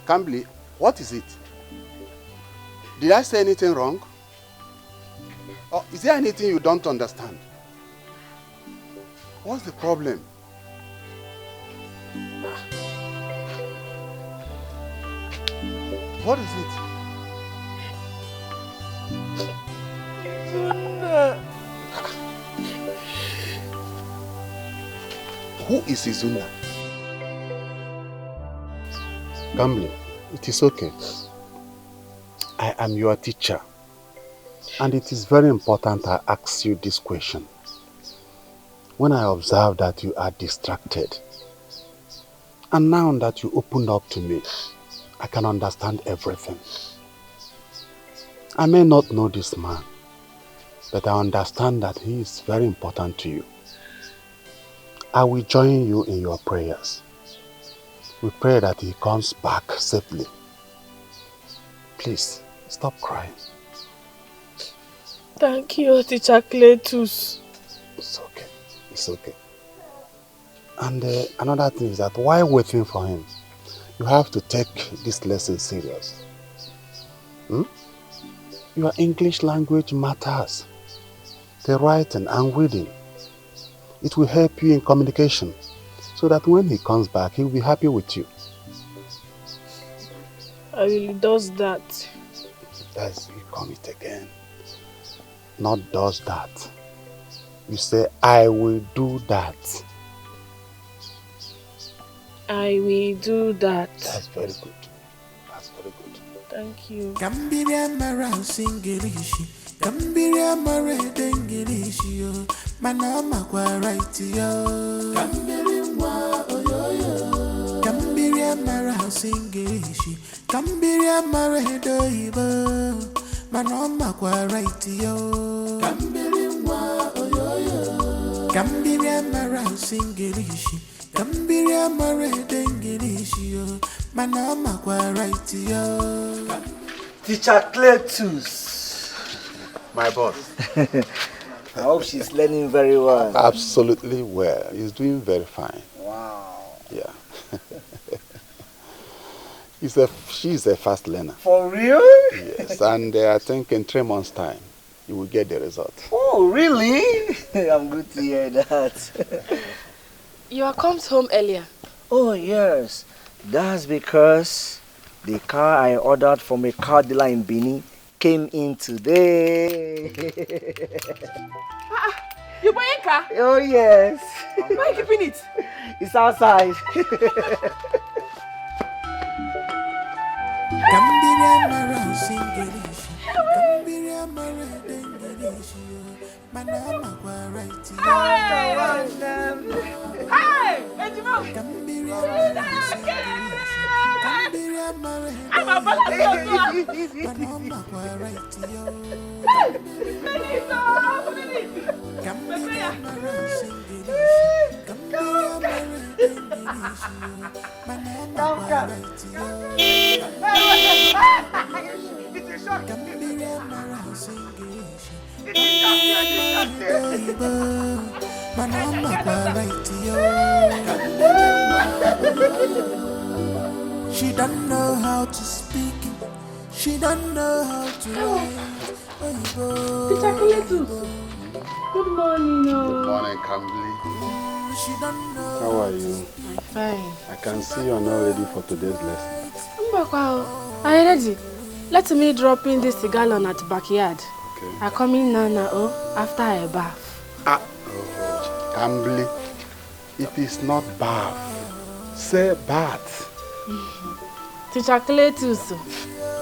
Kambli, what is it? Did I say anything wrong? Or is there anything you don't understand? What's the problem? What is it? Who is Izuna? Kamli, it is okay. I am your teacher. And it is very important I ask you this question. When I observe that you are distracted, and now that you opened up to me, I can understand everything. I may not know this man, but I understand that he is very important to you. I will join you in your prayers. We pray that he comes back safely. Please, stop crying. Thank you, Teacher Cletus. It's okay. It's okay. And another thing is that while waiting for him, you have to take this lesson serious. Your English language matters. The writing and reading. It will help you in communication so that when he comes back, he will be happy with you. I really does that. That's you come it again. Not does that. You say, I will do that. I will do that. That's very good. That's very good. Thank you. Gambia Maran Singerishi, Kambiria mare dengirishio, manama kwa right yo. Kambiri mwa oyoyo, kambiria mara singirishi, kambiria mare doibo, manama kwa right yo. Kambiri mwa oyoyo, kambiria mara singirishi, kambiria mare dengirishio, manama kwa right yo. Teacher Cletus. My boss. I hope she's learning very well. Absolutely well. He's doing very fine. Wow. Yeah. She's a fast learner. For real? Yes, and I think in 3 months' time, you will get the result. Oh, really? I'm good to hear that. You are come home earlier. Oh, yes. That's because the car I ordered from a car dealer in Benin came in today. You buying car? Oh, yes. Where are you keeping it? It's outside. Kambiria mara singirishi, kambiria mara dengirishi, manama kwa right yo. Hey, Ejimo. Kambiria mara singirishi, kambiria mara I'm a balance. manama kwa right yo. Kambiria mara singirishi, kambiria mara dengirishi, manama kwa right yo. She don't know how to speak, she don't know how to write. Teacher Cletus. Good morning. Good morning, Kambili. How are you? I'm fine. I can see you're not ready for today's lesson. Are you ready? Let me drop in this gallon at the backyard. Okay. I come in now, after I bath. Kambili, it is not bath. Say bath. Teacher Cletus,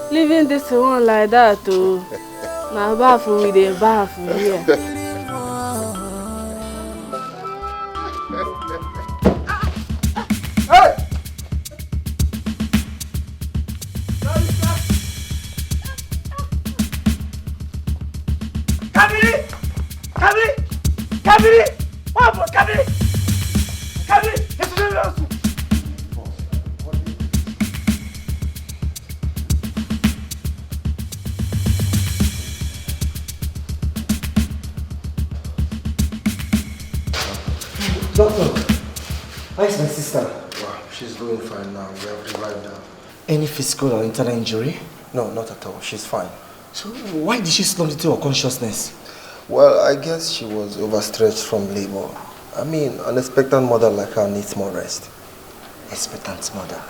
leaving this one like that, now bath with a bath here. Kabiri! What happened, Kabiri? Kabiri! It's really awesome. Doctor, how is my sister? Wow, she's doing fine now. We have revived her. Any physical or internal injury? No, not at all. She's fine. So why did she slump into her consciousness? Well, I guess she was overstretched from labor. I mean, an expectant mother like her needs more rest. Expectant mother?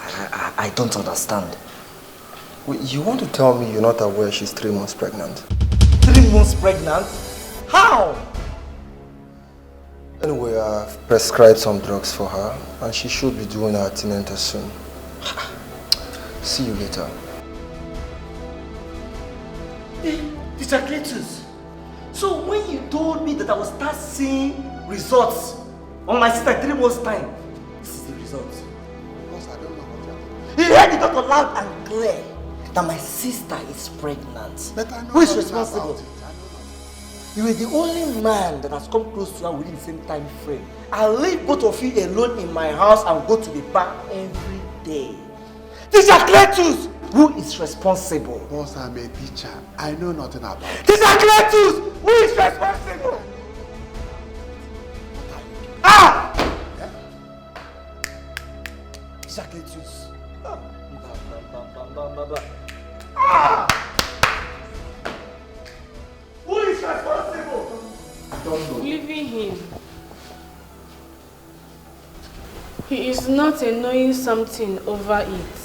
I don't understand. Wait, you want to tell me you're not aware she's 3 months pregnant? 3 months pregnant? How? Anyway, I've prescribed some drugs for her and she should be doing her antenatal soon. See you later. Teacher Cletus, so when you told me that I would start seeing results on my sister in 3 months' time, this is the result. You heard the doctor loud and clear that my sister is pregnant. Who is responsible? You are the only man that has come close to her within the same time frame. I'll leave both of you alone in my house and go to the bar every day. Teacher Cletus, who is responsible? Boss, I'm a teacher. I know nothing about it. Teacher Cletus, who is responsible? Ah! Teacher Cletus. Ah! Who is responsible? I don't know. Leaving him. He is not knowing something over it.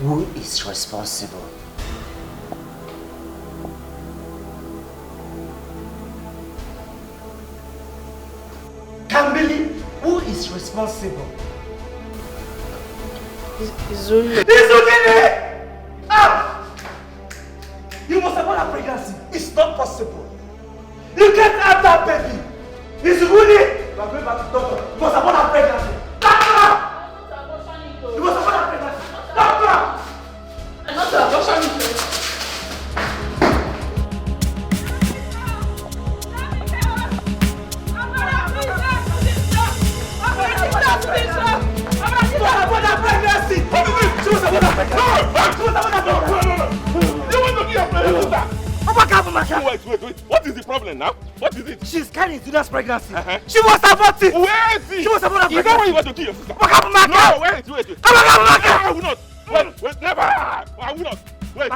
Who is responsible? Kambili, who is responsible? Zulu. Izugini! Ah! Wait. What is the problem now? What is it? She's carrying Zuna's pregnancy. She must abort it. Wait! She must abort her pregnancy. Is that why you want to kill your sister? No, wait. I will not. Wait, never. I will not. Wait.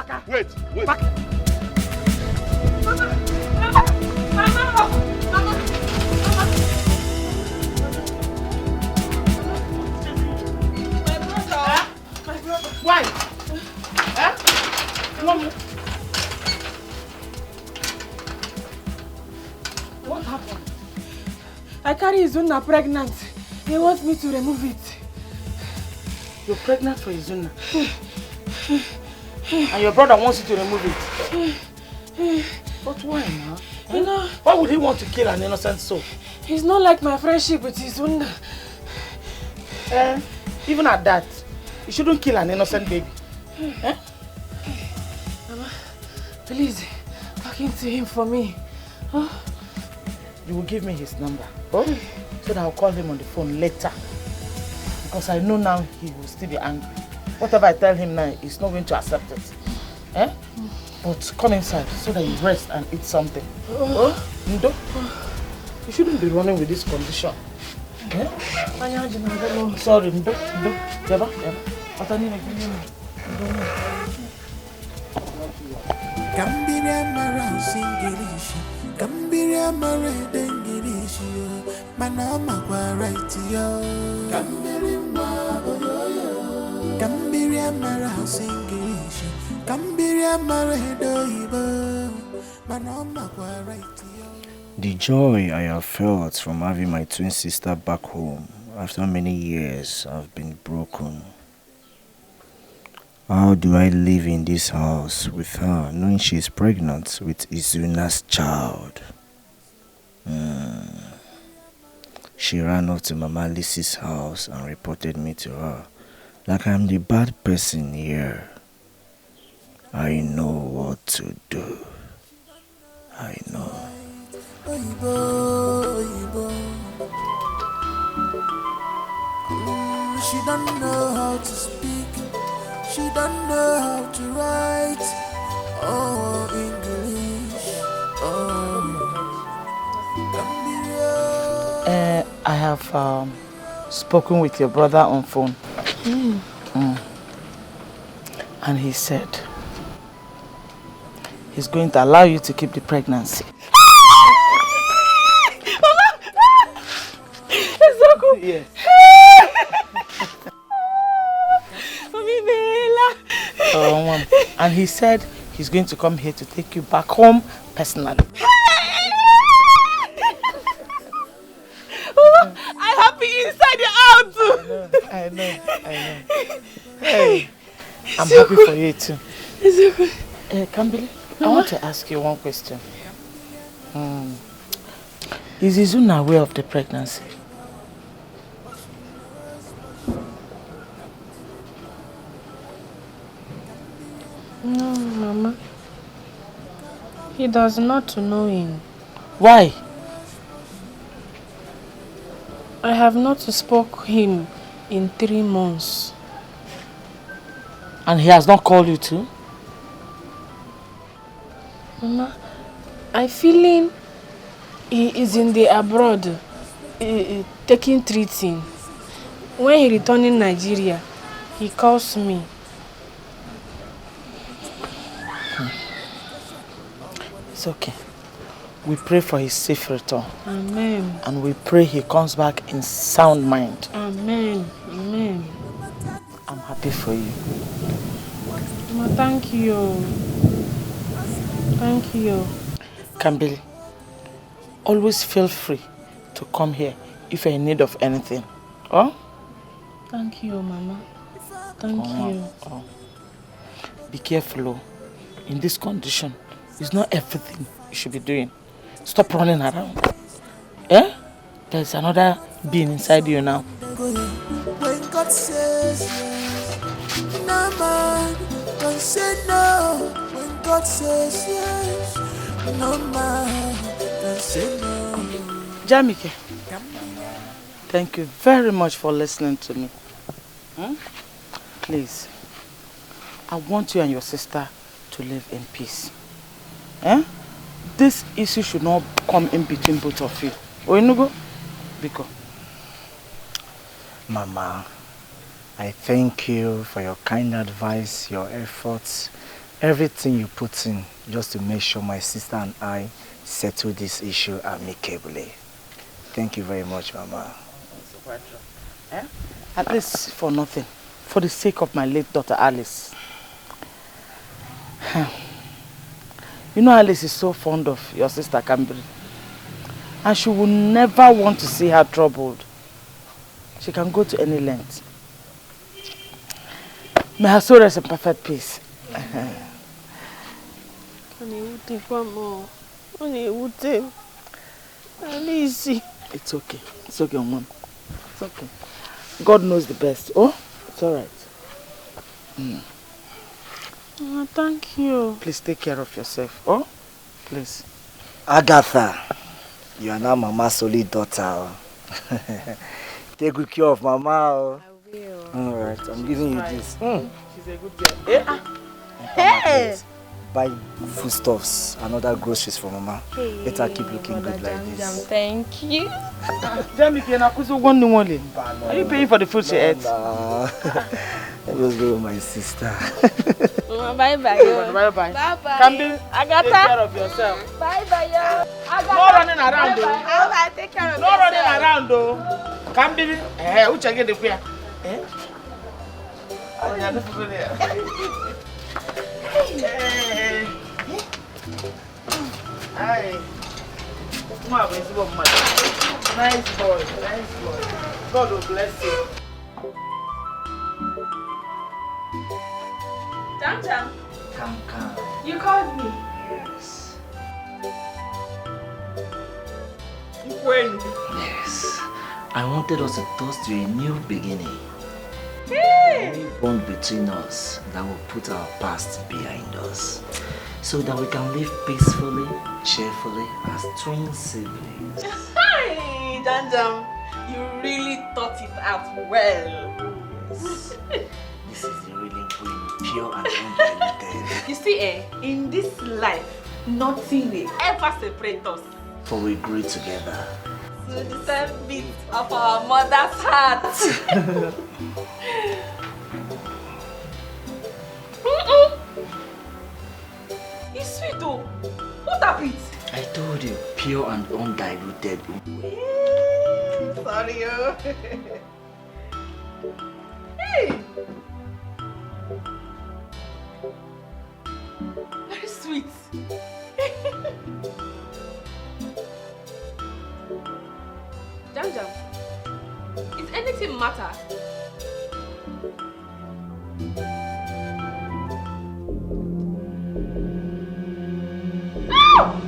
Why? What happened? I carry Izuna pregnant. He wants me to remove it. You're pregnant for Izuna? And your brother wants you to remove it? But why now? You know, why would he want to kill an innocent soul? He's not like my friendship with Izuna. Even at that, you shouldn't kill an innocent baby. Mama, please, talk into him for me. You will give me his number, so that I'll call him on the phone later. Because I know now he will still be angry. Whatever I tell him now, he's not going to accept it. But come inside so that you rest and eat something. Ndo, you shouldn't be running with this condition. Sorry, Ndo. Yaba. Gambiria mara singirishi, Gambiria mara dengirishi, manama kwa right yo. Gambiria mara singirishi, Gambiria mara doibo, manama kwa right yo. The joy I have felt from having my twin sister back home after many years have been broken. How do I live in this house with her, knowing she is pregnant with Izuna's child? She ran off to Mama Lizzie's house and reported me to her, like I'm the bad person here. I know what to do. I know. She don't know how to speak. She don't know how to write. English. I have spoken with your brother on phone. And he said he's going to allow you to keep the pregnancy. Yes. And he said he's going to come here to take you back home personally. I'm happy inside and out. I know. Hey, I'm happy for you too. Kambili, I want to ask you one question. Is Izuna aware of the pregnancy? No, Mama. He does not know him. Why? I have not spoken him in 3 months. And he has not called you too? Mama, I feeling he is in the abroad, taking treating. When he returns in Nigeria, he calls me. It's okay. We pray for his safe return. Amen. And we pray he comes back in sound mind. Amen. Amen. I'm happy for you. Mama, thank you. Thank you. Kambili, always feel free to come here if you're in need of anything. Oh? Thank you, Mama. Thank you. Oh. Be careful, oh. In this condition, it's not everything you should be doing. Stop running around. There's another being inside you now. When God says yes, no man can say no. When God says yes, no man can say no. Jamike, thank you very much for listening to me. Please, I want you and your sister to live in peace. this issue should not come in between both of you. Oinugo? Biko. Mama, I thank you for your kind advice, your efforts, everything you put in just to make sure my sister and I settle this issue amicably. Thank you very much, Mama. Eh? At least for nothing. For the sake of my late daughter Alice. You know Alice is so fond of your sister Cambry. And she will never want to see her troubled. She can go to any length. May her soul rest in perfect peace. It's okay. It's okay, Mom. It's okay. God knows the best. Oh, it's all right. Thank you. Please take care of yourself. Oh, please. Agatha, you are now Mama's solid daughter. Take good care of Mama. I will. All right, I'm giving you this. She's a good girl. Hey! Buy foodstuffs and other groceries for Mama. Hey, let her keep looking good like this. Thank you. Are you paying for the food she ate? I just go with my sister. Bye bye. Bye bye. Bye bye. Camby, Agatha. take care of yourself. Bye bye, yo. Agatha. No running around, though. Bye. Take care of No yourself. running around, though. Camby, which I get the queer? Eh? Hey. Hi. Nice boy. God will bless you. Jam. Come. You called me. Yes. When? Yes. I wanted us to toast to a new beginning. Hey! A new bond between us that will put our past behind us, so that we can live peacefully, cheerfully as twin siblings. Hi, Jam. You really thought it out well. Yes. This is the real queen, pure and undiluted. You see, in this life, nothing will ever separate us. For we grew together. To the same beat of our mother's heart. It's sweet though. What a bit? I told you, pure and undiluted. Sorry. Hey! Very sweet. Jam, is anything matter? Ow!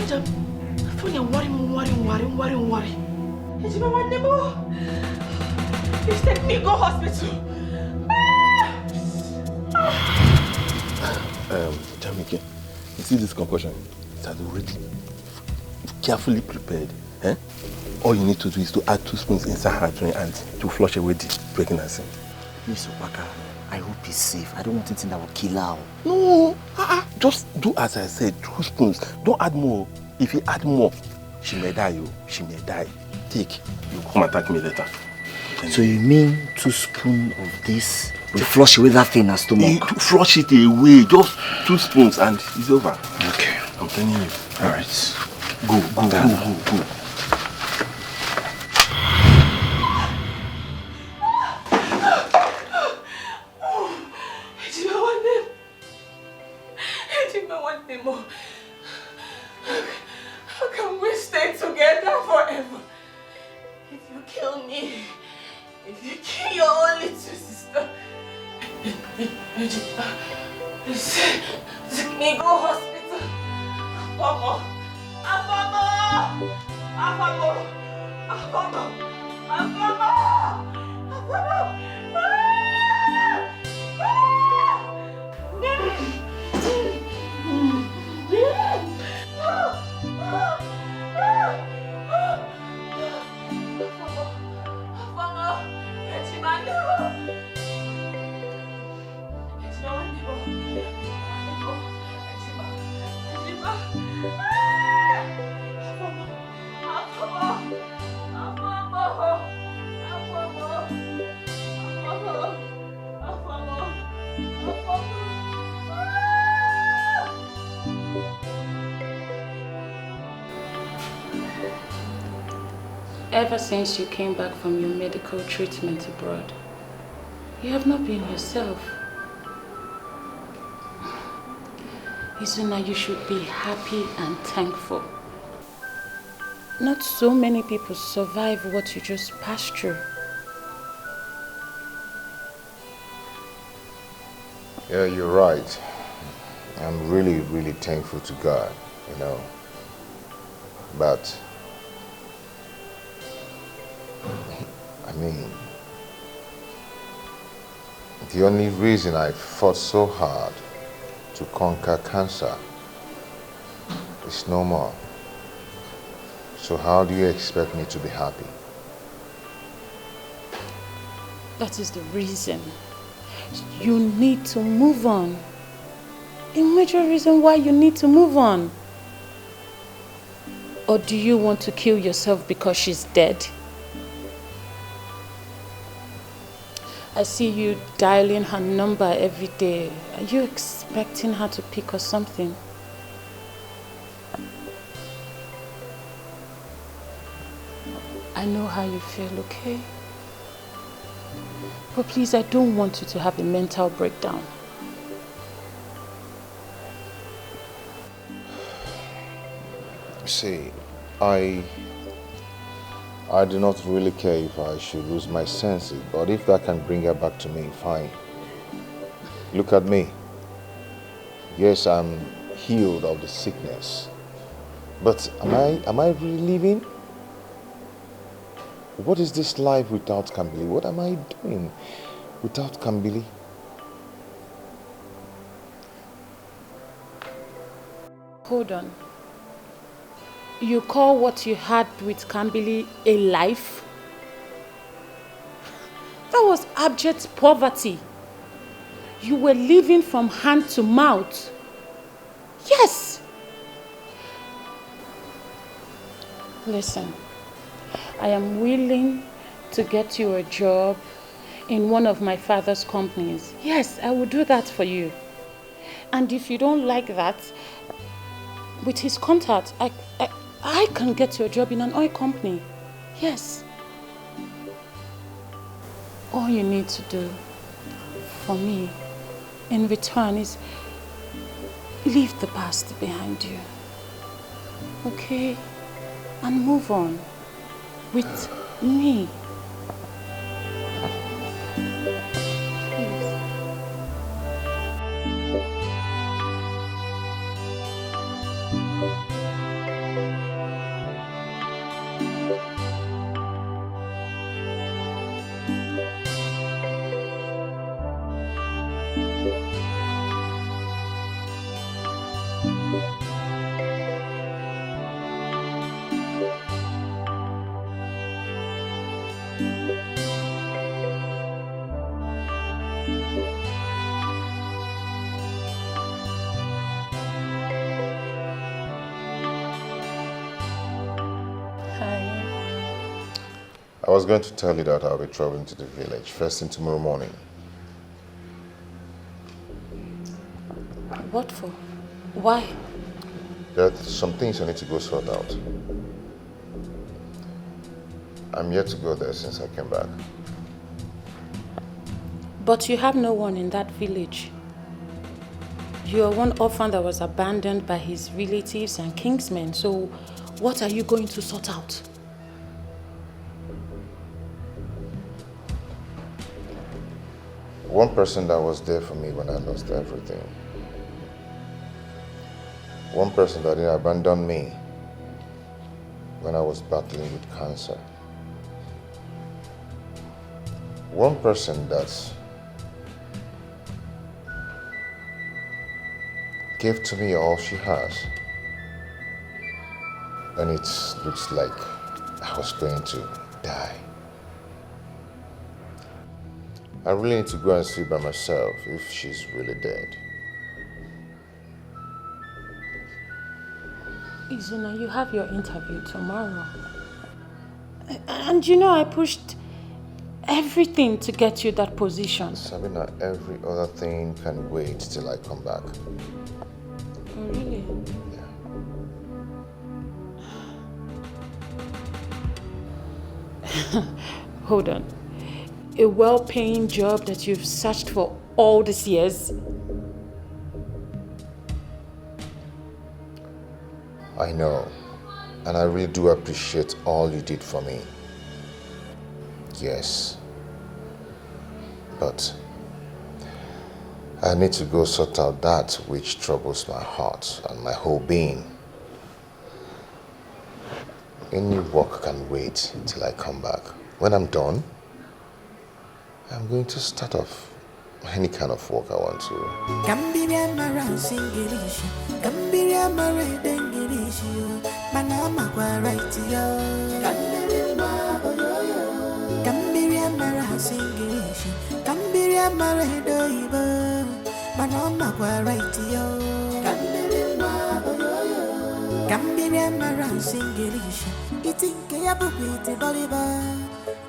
Jam, I thought you're worry. It's my one neighbor. Please take me go hospital. Jamike, you see this concussion? It has already carefully prepared. Eh? All you need to do is to add 2 spoons inside her drink and to flush away the pregnancy. Miss Opaka, I hope he's safe. I don't want anything that will kill her. No, just do as I said, 2 spoons. Don't add more. If you add more, she may die. She may die. Take. You come and thank me later. So you mean 2 spoons of this will flush away that thing in her stomach? Flush it away. Just 2 spoons and it's over. Okay. I'm telling you. Alright. Go. How can we stay together forever? If you kill me, if you kill your only 2 sisters, please take me go hospital. Ever since you came back from your medical treatment abroad, you have not been yourself. Izuna, you should be happy and thankful. Not so many people survive what you just passed through. Yeah, you're right. I'm really, really thankful to God, you know. But, I mean, the only reason I fought so hard to conquer cancer is no more. So how do you expect me to be happy? That is the reason. You need to move on. A major reason why you need to move on. Or do you want to kill yourself because she's dead? I see you dialing her number every day. Are you expecting her to pick or something? I know how you feel, okay? But please, I don't want you to have a mental breakdown. See, I do not really care if I should lose my senses, but if that can bring her back to me, fine. Look at me. Yes, I'm healed of the sickness. But am I really living? What is this life without Kambili? What am I doing without Kambili? Hold on. You call what you had with Kambili a life? That was abject poverty. You were living from hand to mouth. Yes. Listen, I am willing to get you a job in one of my father's companies. Yes, I will do that for you. And if you don't like that, with his contact, I can get you a job in an oil company. Yes. All you need to do for me in return is leave the past behind you. Okay? And move on with me. I was going to tell you that I'll be traveling to the village first thing tomorrow morning. What for? Why? There are some things I need to go sort out. I'm yet to go there since I came back. But you have no one in that village. You are one orphan that was abandoned by his relatives and kingsmen, so what are you going to sort out? One person that was there for me when I lost everything. One person that didn't abandon me when I was battling with cancer. One person that gave to me all she has. And it looks like I was going to die. I really need to go and see by myself if she's really dead. Izuna, you have your interview tomorrow. And you know I pushed everything to get you that position. Sabina, every other thing can wait till I come back. Oh, really? Yeah. Hold on. A well-paying job that you've searched for all these years? I know, and I really do appreciate all you did for me. Yes. But I need to go sort out that which troubles my heart and my whole being. Any work can wait till I come back. When I'm done, I'm going to start off any kind of work I want to.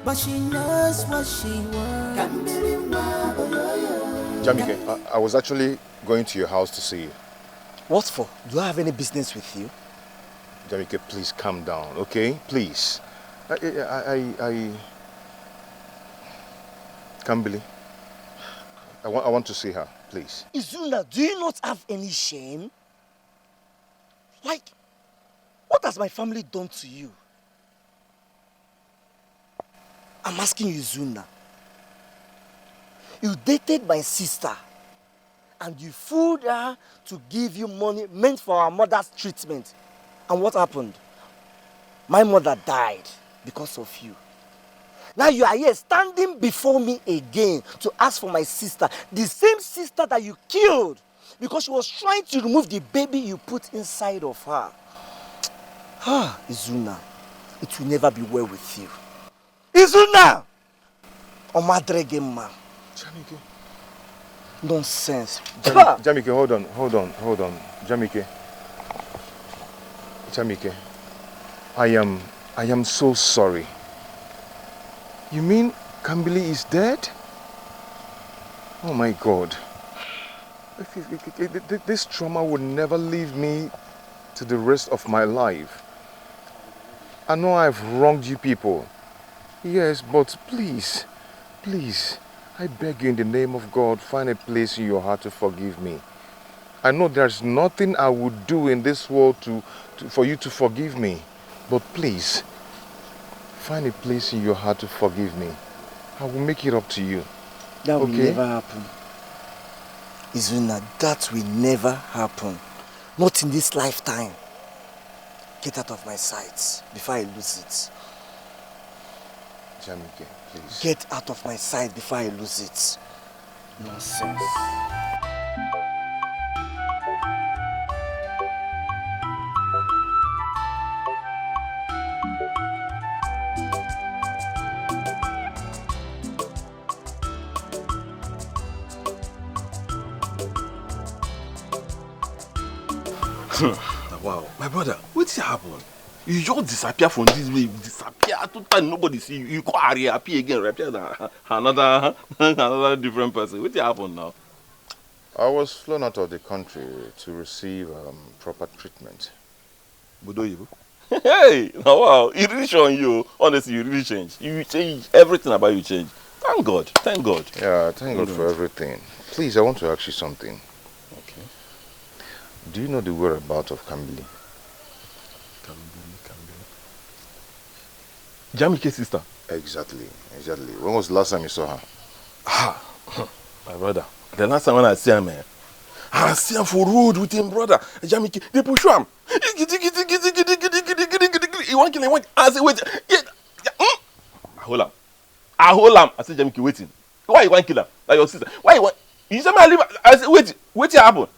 But she knows what she wants. Jamike, I was actually going to your house to see you. What for? Do I have any business with you? Jamike, please calm down, okay? Please. I Kambili, I want to see her, please. Izuna, do you not have any shame? Like, what has my family done to you? I'm asking you, Izuna. You dated my sister and you fooled her to give you money meant for our mother's treatment. And what happened? My mother died because of you. Now you are here standing before me again to ask for my sister, the same sister that you killed because she was trying to remove the baby you put inside of her. Ah, Izuna, it will never be well with you. Izuna! Omadregema. Jamike. Nonsense. Jamike, hold on. Jamike. I am so sorry. You mean Kambili is dead? Oh my God. This trauma would never leave me to the rest of my life. I know I've wronged you people. Yes, but please, I beg you in the name of God, find a place in your heart to forgive me. I know there's nothing I would do in this world for you to forgive me. But please, find a place in your heart to forgive me. I will make it up to you. That will never happen. Izuna, that will never happen. Not in this lifetime. Get out of my sight before I lose it. Jamike, please. Get out of my sight before I lose it. Nonsense. Wow, my brother, what's happened? You just disappear from this way, disappear totally, nobody see you. You go appear again, appear another different person. What happened now? I was flown out of the country to receive proper treatment. Budoyibo? Hey, wow, it really showing you. Honestly, you really changed. You changed, everything about you changed. Thank God, thank God. Yeah, thank God for everything. Please, I want to ask you something. Okay. Do you know the whereabouts of Kambili? Jamike's sister? Exactly. When was the last time you saw her? My brother, the last time when I see him, I see him for road with him, brother. Jamike, they push him. He won't kill him. I say, wait. I hold him. I say, Jamike, waiting. Why you want to kill him? Like your sister. Why you want? You say, man, leave. I say, wait. What happened?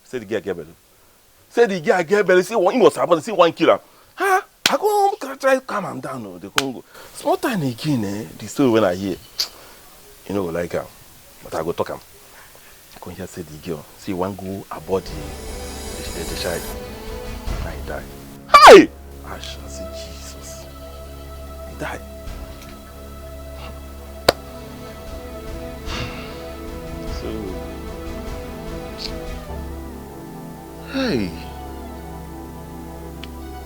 Say the girl get belly. Say he was supposed to say one killer. Huh? I go home, try to calm him down. No, they can't go. Small time again, the story when I hear, you know, like but I go talk him. I go hear say the girl, see one go aboard the child, and he die. Hi! I shall say Jesus. He died. Hey.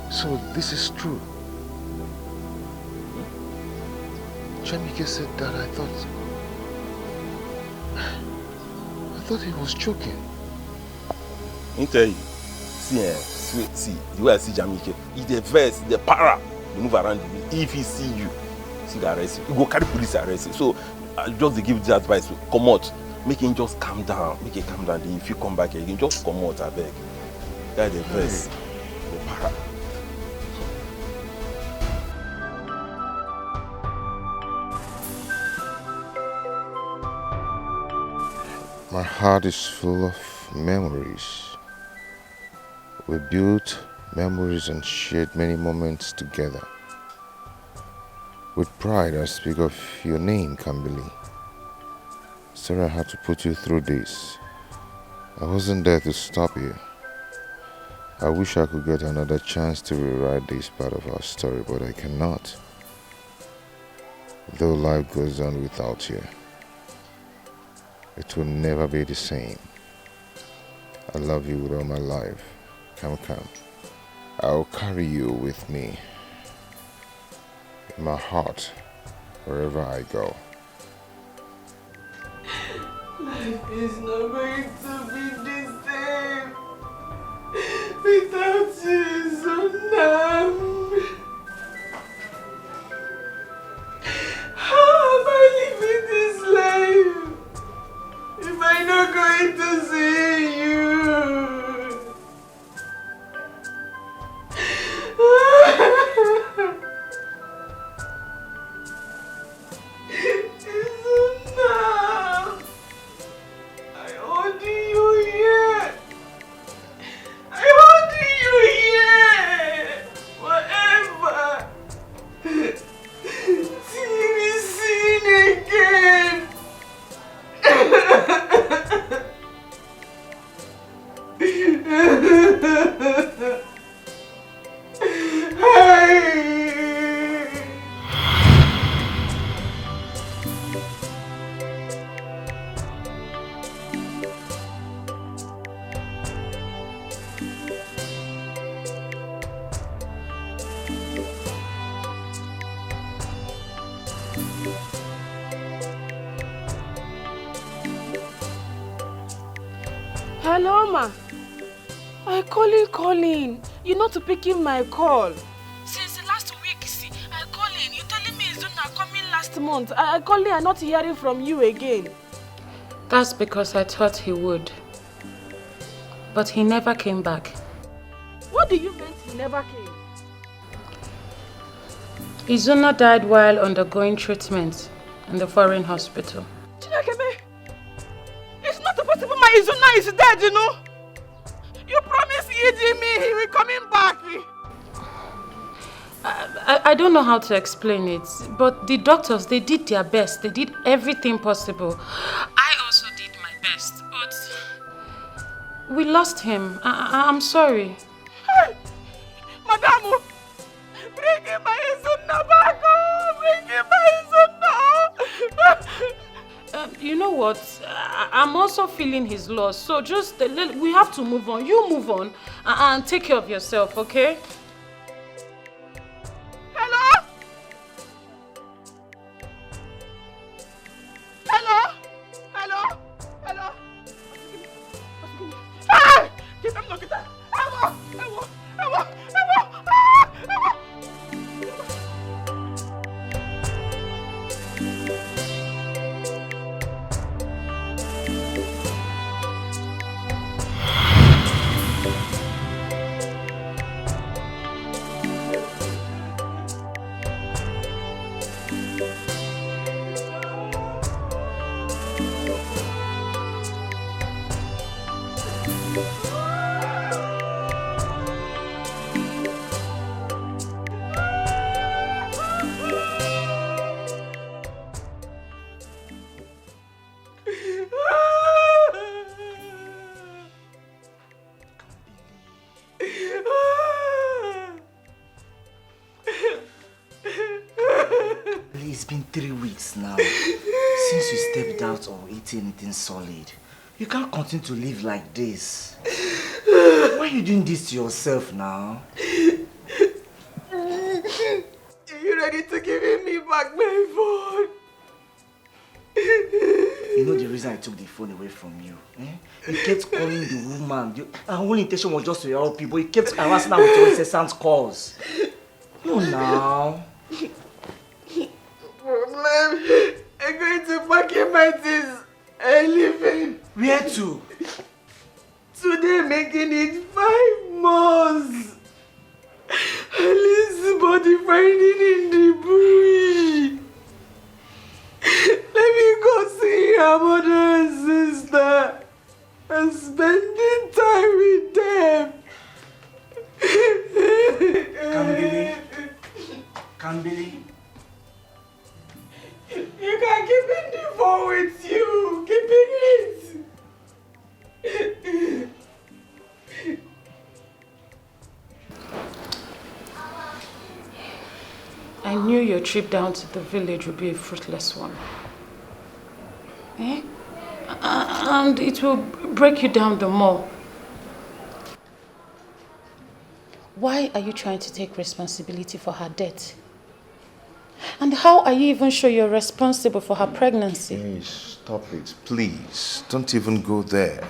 So this is true. Jamike said that, I thought he was joking. I tell you, see, the way I see Jamike, he's the verse, the para, they move around you. If he see you, see the arrest you. He go carry police arrest you. So I just give this advice, come out, make him just calm down, make him calm down. Then if you come back again, just come out, I beg. That's the verse, the para. My heart is full of memories. We built memories and shared many moments together. With pride, I speak of your name, Kambili. Sorry I had to put you through this. I wasn't there to stop you. I wish I could get another chance to rewrite this part of our story, but I cannot. Though life goes on without you, it will never be the same. I love you with all my life. Come. I'll carry you with me in my heart wherever I go. Life is not going to be the same without you, Zonam. How am I living this life if I'm not going to see you? Hello, Ma. I calling. You're not picking my call. Since last week, I calling. You telling me Zuna coming last month. I calling and not hearing from you again. That's because I thought he would. But he never came back. What do you mean he never came? Izuna died while undergoing treatment in the foreign hospital. Chinekeme, it's not possible my Izuna is dead, you know. You promised me he will coming back. I don't know how to explain it, but the doctors, they did their best. They did everything possible. I also did my best, but we lost him. I'm sorry. Hey, Madam, bring him my Izuna back. Bring him my Izuna. You know what? I'm also feeling his loss. So just, we have to move on. You move on and take care of yourself, okay? Hello? Hello? Hello? Hello? Hey! Get them, get them. Ewo! It's been 3 weeks now since you stepped out or eating anything solid. You can't continue to live like this. Why are you doing this to yourself now? Are you ready to give me back my voice? You know the reason I took the phone away from you? Eh? You kept calling the woman. Our whole intention was just to help you, but you kept harassing her with your incessant calls. No, now. Problem. I'm going to pack in my things and leaving. Where to? Today making it 5 months. Alice's body finding in the bush. Let me go see her mother and sister and spending time with them. Kambili. You can keep in the phone with you. Keeping it. I knew your trip down to the village would be a fruitless one. Eh? And it will break you down the more. Why are you trying to take responsibility for her death? And how are you even sure you're responsible for her pregnancy? Hey, stop it, please. Don't even go there.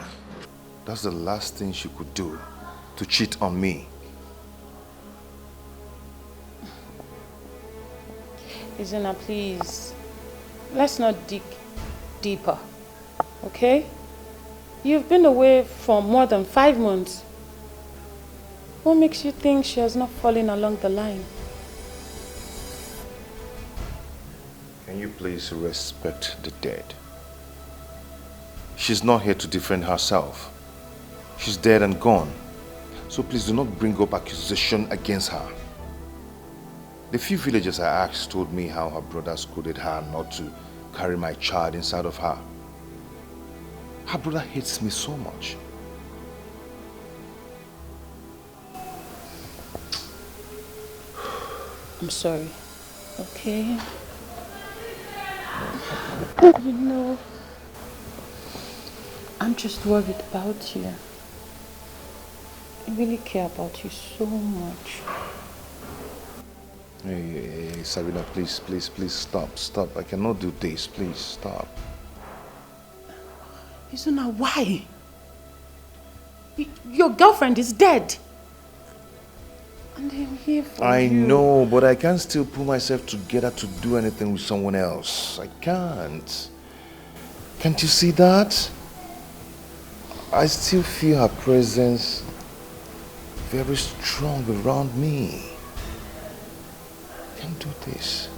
That's the last thing she could do, to cheat on me. Izuna, please. Let's not dig deeper, okay? You've been away for more than 5 months. What makes you think she has not fallen along the line? Can you please respect the dead? She's not here to defend herself. She's dead and gone. So please do not bring up accusation against her. The few villagers I asked told me how her brother scolded her not to carry my child inside of her. Her brother hates me so much. I'm sorry, okay? You know, I'm just worried about you. I really care about you so much. Hey, Sabina, please stop. I cannot do this. Please, stop. Izuna, why? Your girlfriend is dead. And I'm here for you. I know, but I can't still pull myself together to do anything with someone else. I can't. Can't you see that? I still feel her presence very strong around me. I can't do this.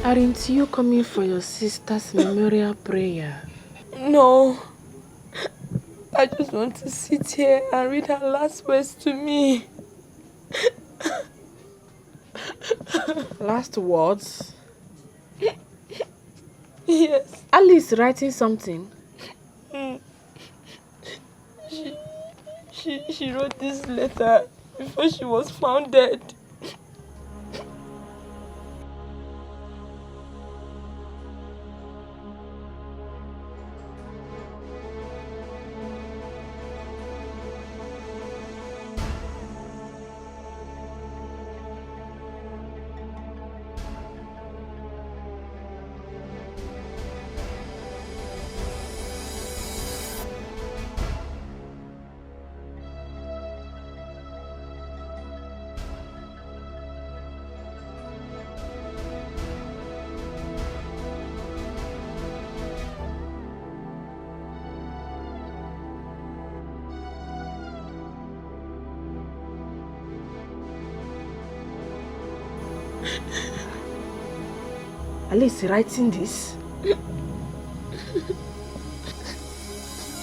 Aren't you coming for your sister's memorial prayer? No. I just want to sit here and read her last words to me. Last words? Yes. Alice writing something? She wrote this letter before she was found dead. Alice writing this?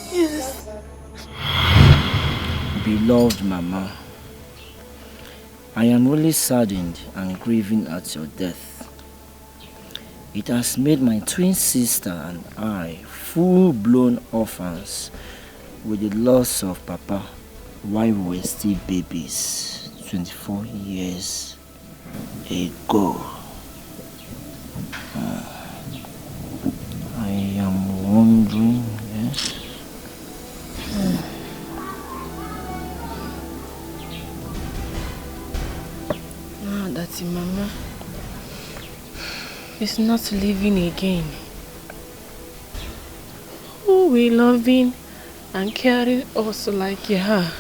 Yes. Beloved Mama, I am really saddened and grieving at your death. It has made my twin sister and I full-blown orphans with the loss of Papa while we were still babies 24 years ago. I am wondering, yes? Now that your mama is not living again, who will loving and carry us like her?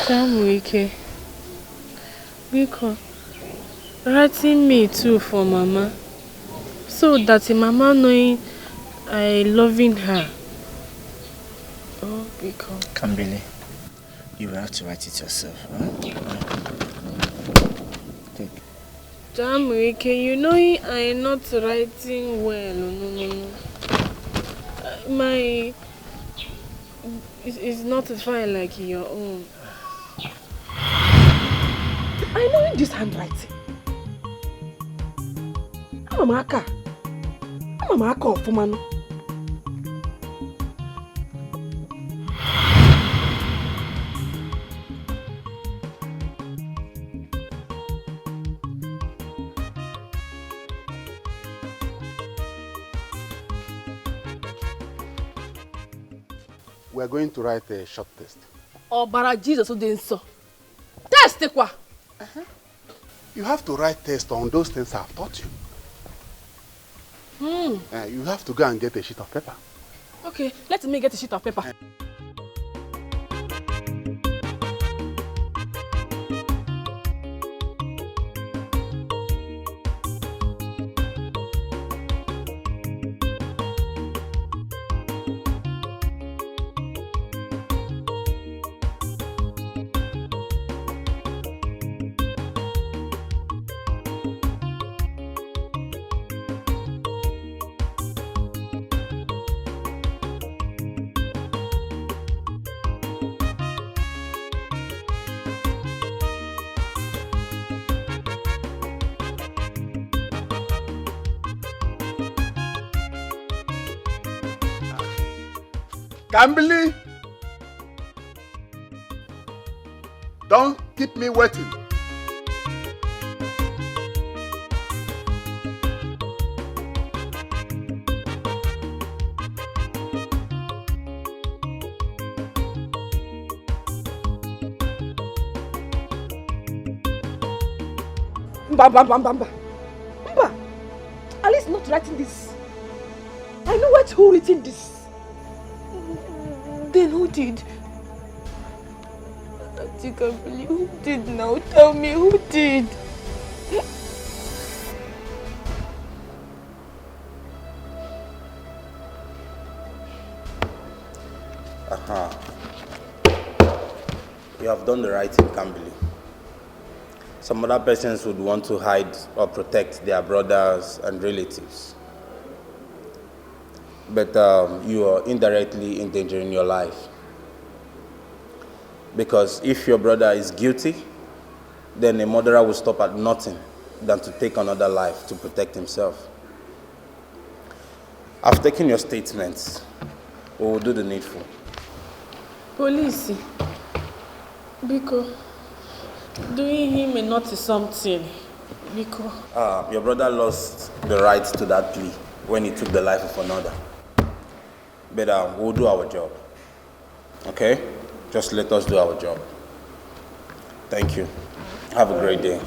Jamwike, because writing me too for mama, so that mama knowing I loving her. Oh, because Kambili, you will have to write it yourself, huh? Take. Jamwike, you know I not writing well. No. My it's not fine like your own. I know this handwriting. I'm a aka of woman. We are going to write a short test. Obara Jesus Odenso. Test kwa. You have to write test on those things I have taught you. You have to go and get a sheet of paper. Okay, let me get a sheet of paper. Kambili, don't keep me waiting. Mba. Alice not writing this. I know who written this. Then who did? I can't believe who did now. Tell me who did. You have done the right thing, Kambili. Some other persons would want to hide or protect their brothers and relatives. But you are indirectly endangering your life. Because if your brother is guilty, then a murderer will stop at nothing than to take another life to protect himself. I've taken your statements. We will do the needful. Police, because doing him a naughty something. Because your brother lost the right to that plea when he took the life of another. But we'll do our job. Okay? Just let us do our job. Thank you. Have a great day.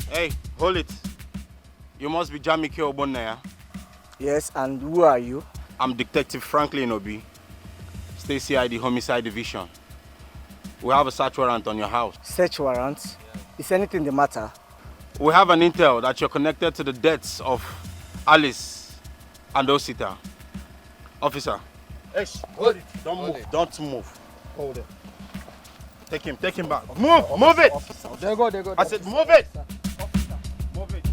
Hey, hold it. You must be Jamike Obonaya. Yes, and who are you? I'm Detective Franklin Obi, State CID Homicide Division. We have a search warrant on your house. Search warrant? Is anything the matter? We have an intel that you're connected to the deaths of Alice and Osita. Officer. Hey, hold it. Don't move. Don't move. Hold it. Take him back. Move it! Officer, there go. I said move it! Move it.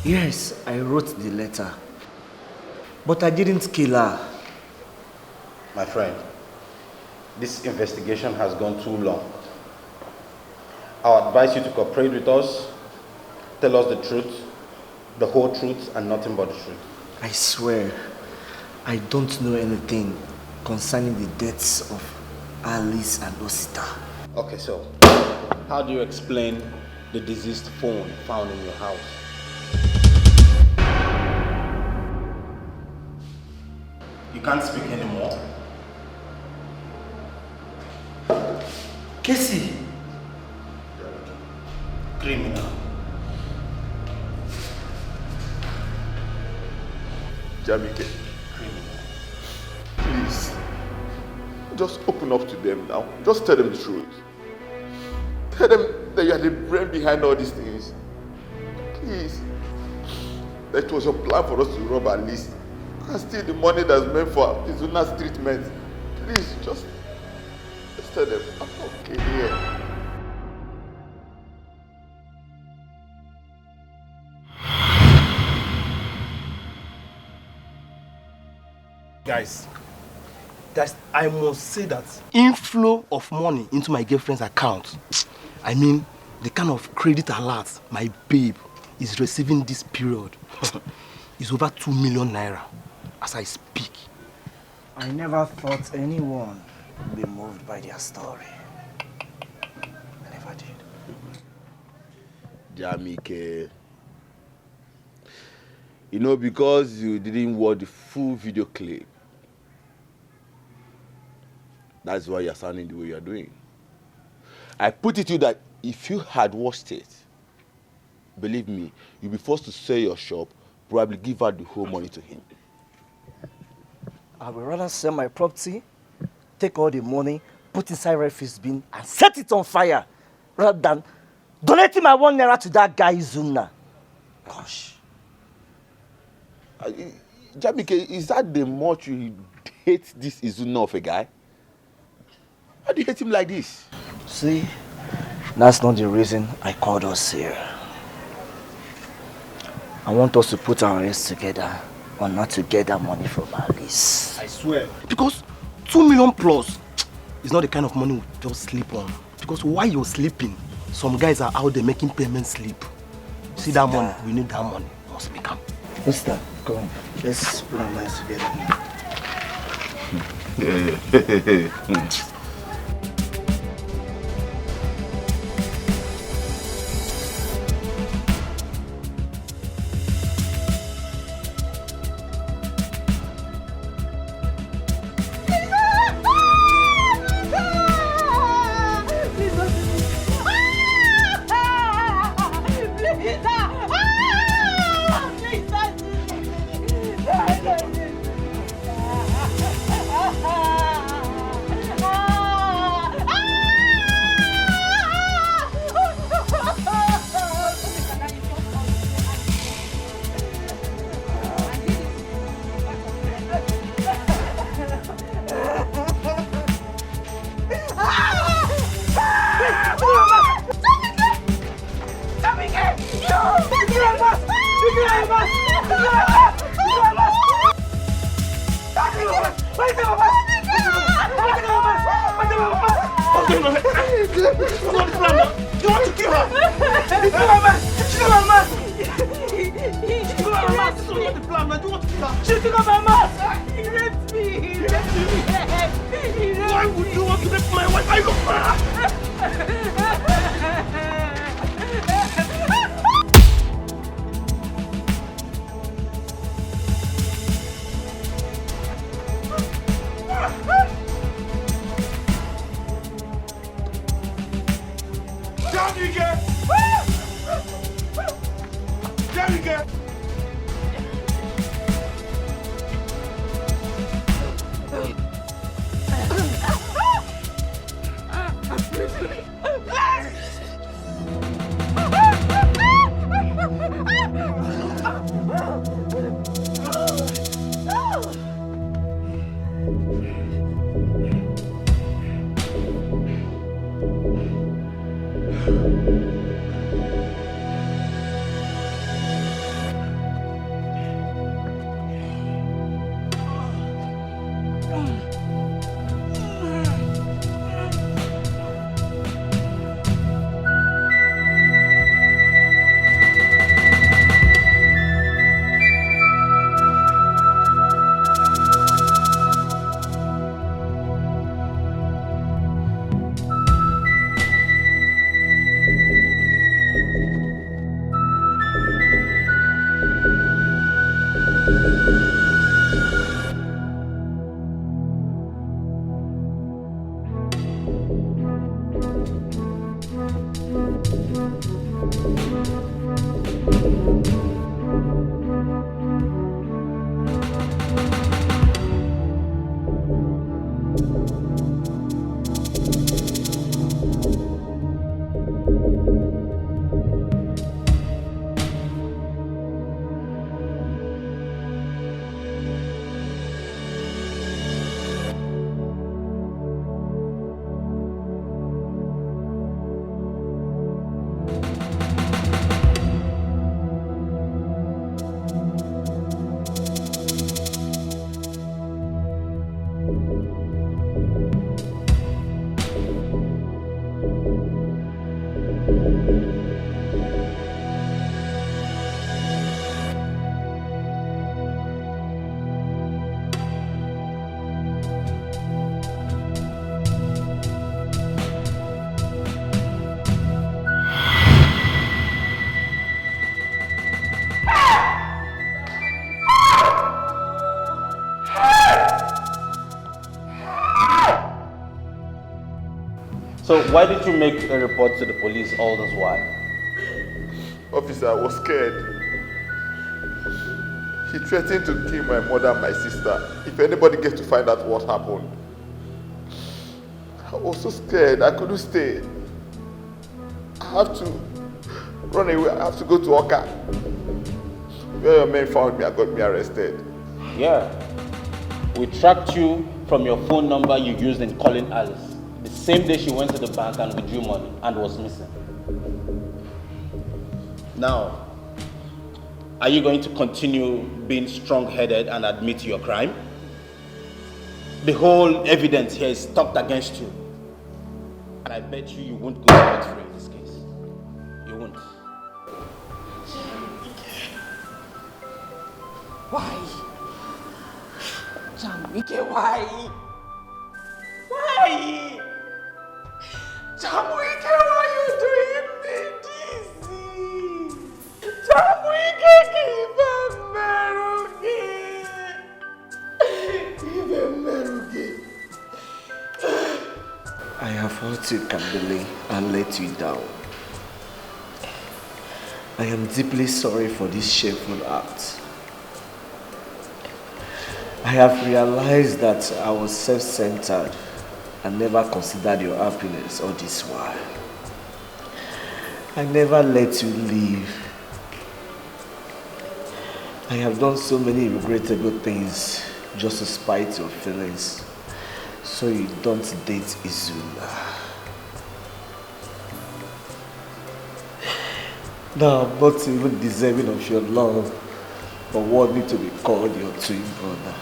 Yes, I wrote the letter. But I didn't kill her. My friend, this investigation has gone too long. I advise you to cooperate with us, tell us the truth, the whole truth, and nothing but the truth. I swear, I don't know anything concerning the deaths of Alice and Osita. Okay, so how do you explain the deceased phone found in your house? You can't speak anymore. Casey! Criminal. Jamike, please, just open up to them now. Just tell them the truth. Tell them that you are the brain behind all these things. Please. That it was your plan for us to rob Alice and steal the money that's meant for Izuna's treatment. Please, just tell them I'm okay here. Guys, I must say that inflow of money into my girlfriend's account, I mean, the kind of credit alert my babe is receiving this period is over 2 million naira as I speak. I never thought anyone would be moved by their story. I never did. Jamike, you know, because you didn't watch the full video clip, that's why you're sounding the way you're doing. I put it to you that if you had watched it, believe me, you'll be forced to sell your shop, probably give out the whole money to him. I would rather sell my property, take all the money, put inside refuse bin, and set it on fire, rather than donating my 1 naira to that guy Izuna. Gosh. Jamike, is that the much you hate this Izuna of a guy? Why do you hate him like this? See, that's not the reason I called us here. I want us to put our heads together on not to get that money from Alice. I swear. Because 2 million plus is not the kind of money we just sleep on. Because while you're sleeping, some guys are out there making payments slip. See that money? We need that money. We must make them. Mister, come on. Let's put our minds together. So why did you make a report to the police all this while? Officer, I was scared. He threatened to kill my mother and my sister if anybody gets to find out what happened. I was so scared, I couldn't stay. I have to run away, I have to go to Oka. Where your men found me and got me arrested. Yeah. We tracked you from your phone number you used in calling Alice. The same day she went to the bank and withdrew money and was missing. Now, are you going to continue being strong-headed and admit to your crime? The whole evidence here is stocked against you. And I bet you won't go scot-free in this case. You won't. Why? Jamike, why? Why? Jamike, why are you doing me this? Jamike, give him Merugi. Give him Merugi. I have hurt you, Kambili, and let you down. I am deeply sorry for this shameful act. I have realized that I was self-centered and never considered your happiness all this while. I never let you leave. I have done so many regrettable things just to spite your feelings, so you don't date Izuna. Now I'm not even deserving of your love, but want me to be called your twin brother.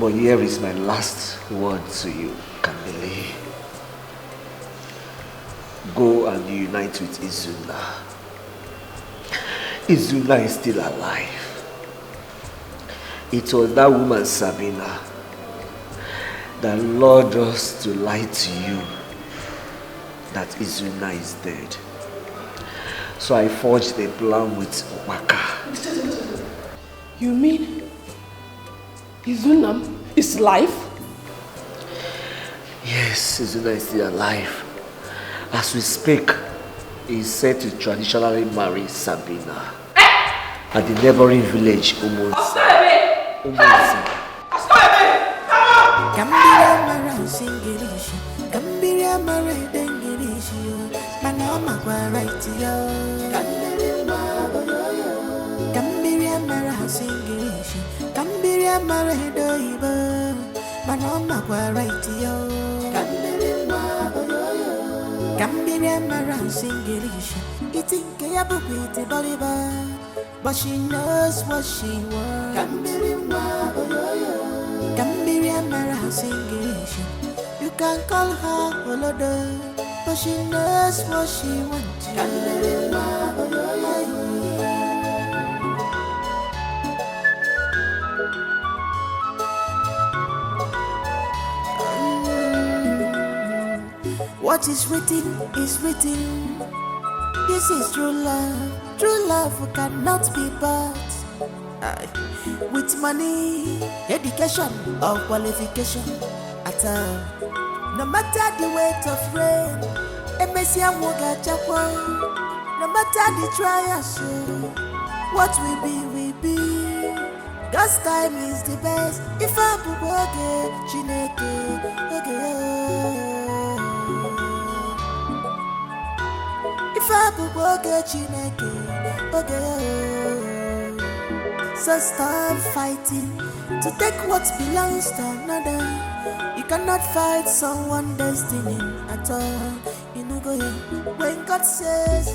But here is my last word to you, Kambili. Go and unite with Izuna. Izuna is still alive. It was that woman, Sabina, that lured us to lie to you that Izuna is dead. So I forged a plan with Waka. You mean Izuna is alive? Yes, Izuna is still alive. As we speak, he is set to traditionally marry Sabina at the neighboring village, Umunsi. singilishi. Kambiria mare dengilishi. Manoma kwa right yo. Kambiria mare singilishi. Kambiria mare doiba. Manoma kwa right yo. Kambiria mare singilishi. Itinke ya bubiti boliba. But she knows what she wants. Kambiria Mara English. You can call her Olodo, but she knows what she wants. What is written is written. This is true love. True love cannot be bought with money, education, or qualification at all. No matter the weight of rain, no matter the trials, what will be. God's time is the best. If I okay, Chineke, okay. If I okay, Chineke, okay. So stop fighting to take what belongs to another. You cannot fight someone's destiny at all. You know, go when God says.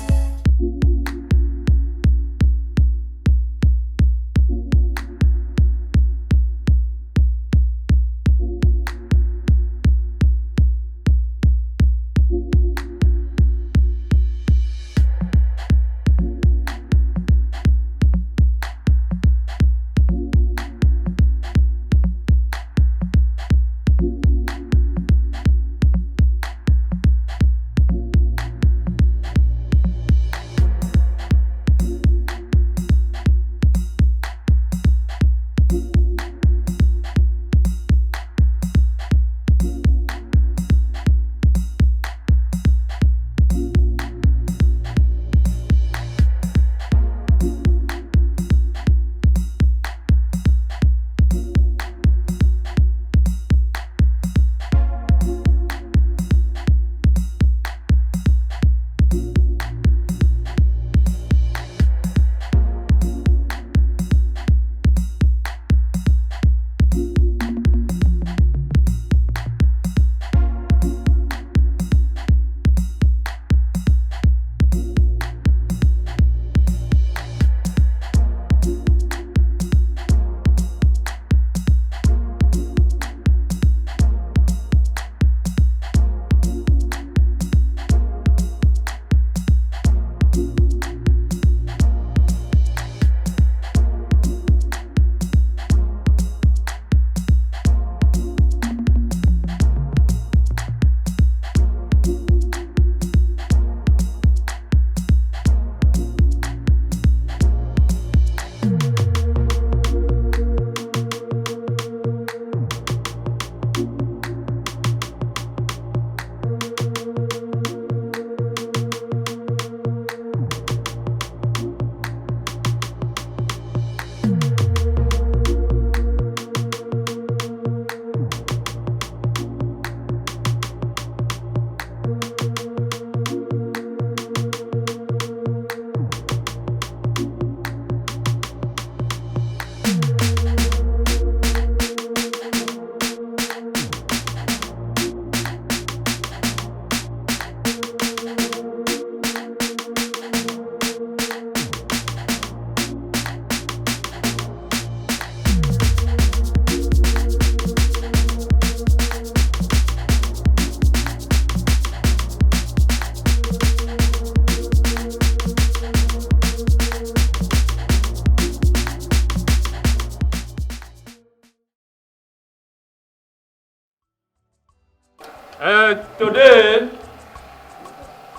Today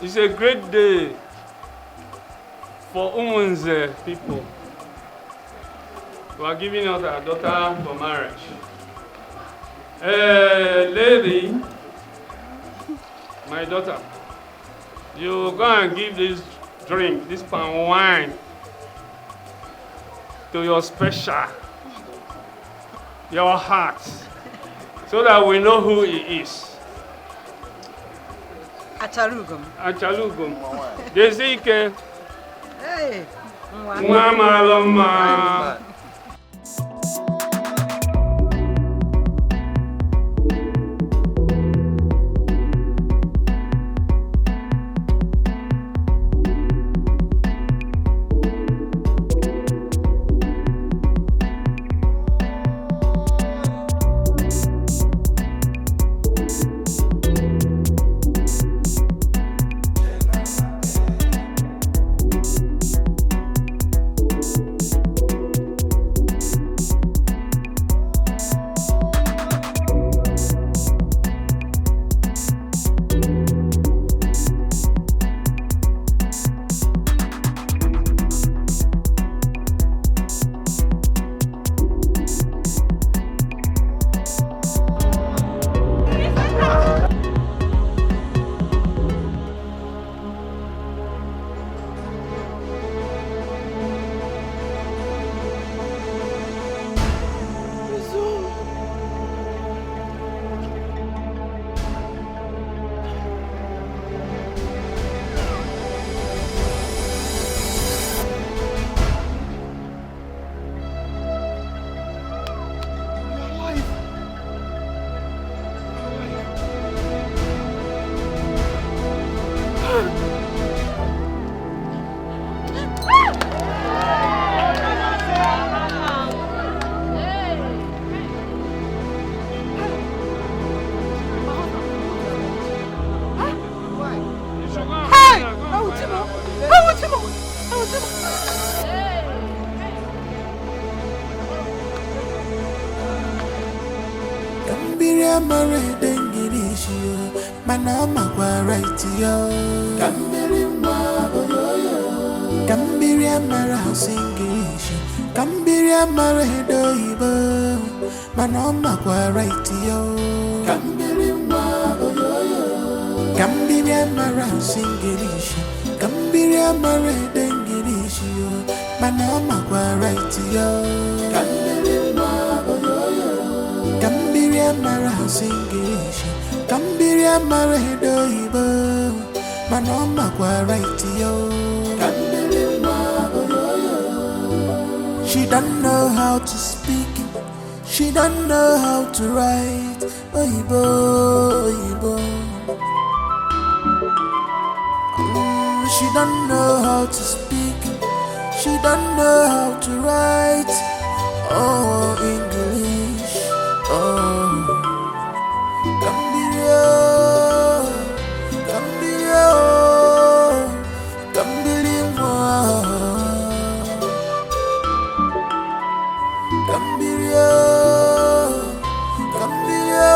is a great day for women's people. We are giving out our daughter for marriage. Lady, my daughter, you go and give this drink, this palm wine, to your special, your heart. so that we know who he is. Achalugum. Achalugum. Jessica. Hey. Mama Loma. She don't know how to speak, she don't know how to write. Oyibo, oyibo. She don't know how to speak, she don't know how to write. Oh, English, oh. Cambio, cambio, cambio. Cambio, cambio,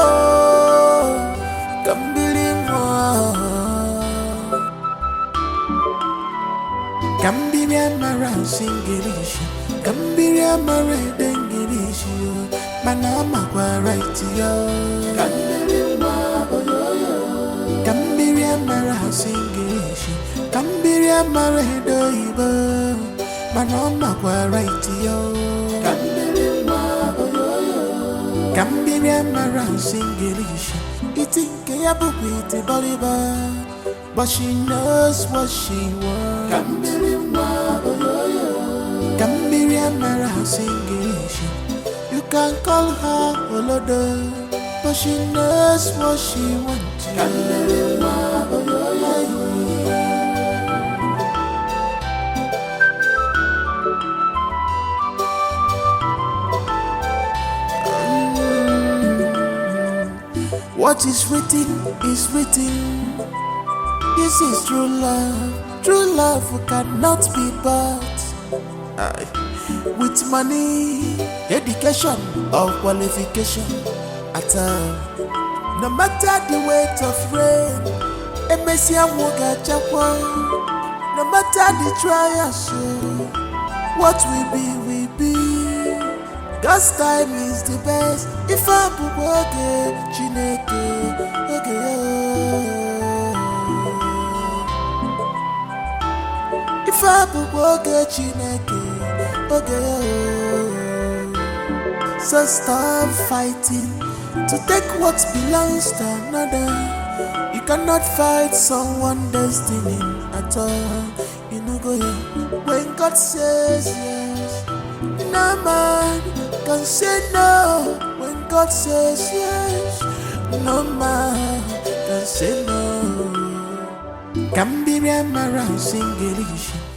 cambio. Cambia mara English, cambia mara English. Manama kwa right yo. Cambia mara English, cambia mara doibo. Manama kwa right yo. Cambia mara English, itinke ya buku iti boliba. But she knows what she wants. Cambia mara English. You can call her Olodo, but she knows what she wants. What is written is written. This is true love. True love cannot be bought with money, education, or qualification at all. No matter the weight of rain, a messiah will get a no matter the trials, what will be, will be. God's time is the best. If I work it, Chineke, if I work it, Chineke, so stop fighting to take what belongs to another. You cannot fight someone's destiny at all. You know, go when God says yes, no man can say no. When God says yes, no man can say no. Cambiria Mara Singerish.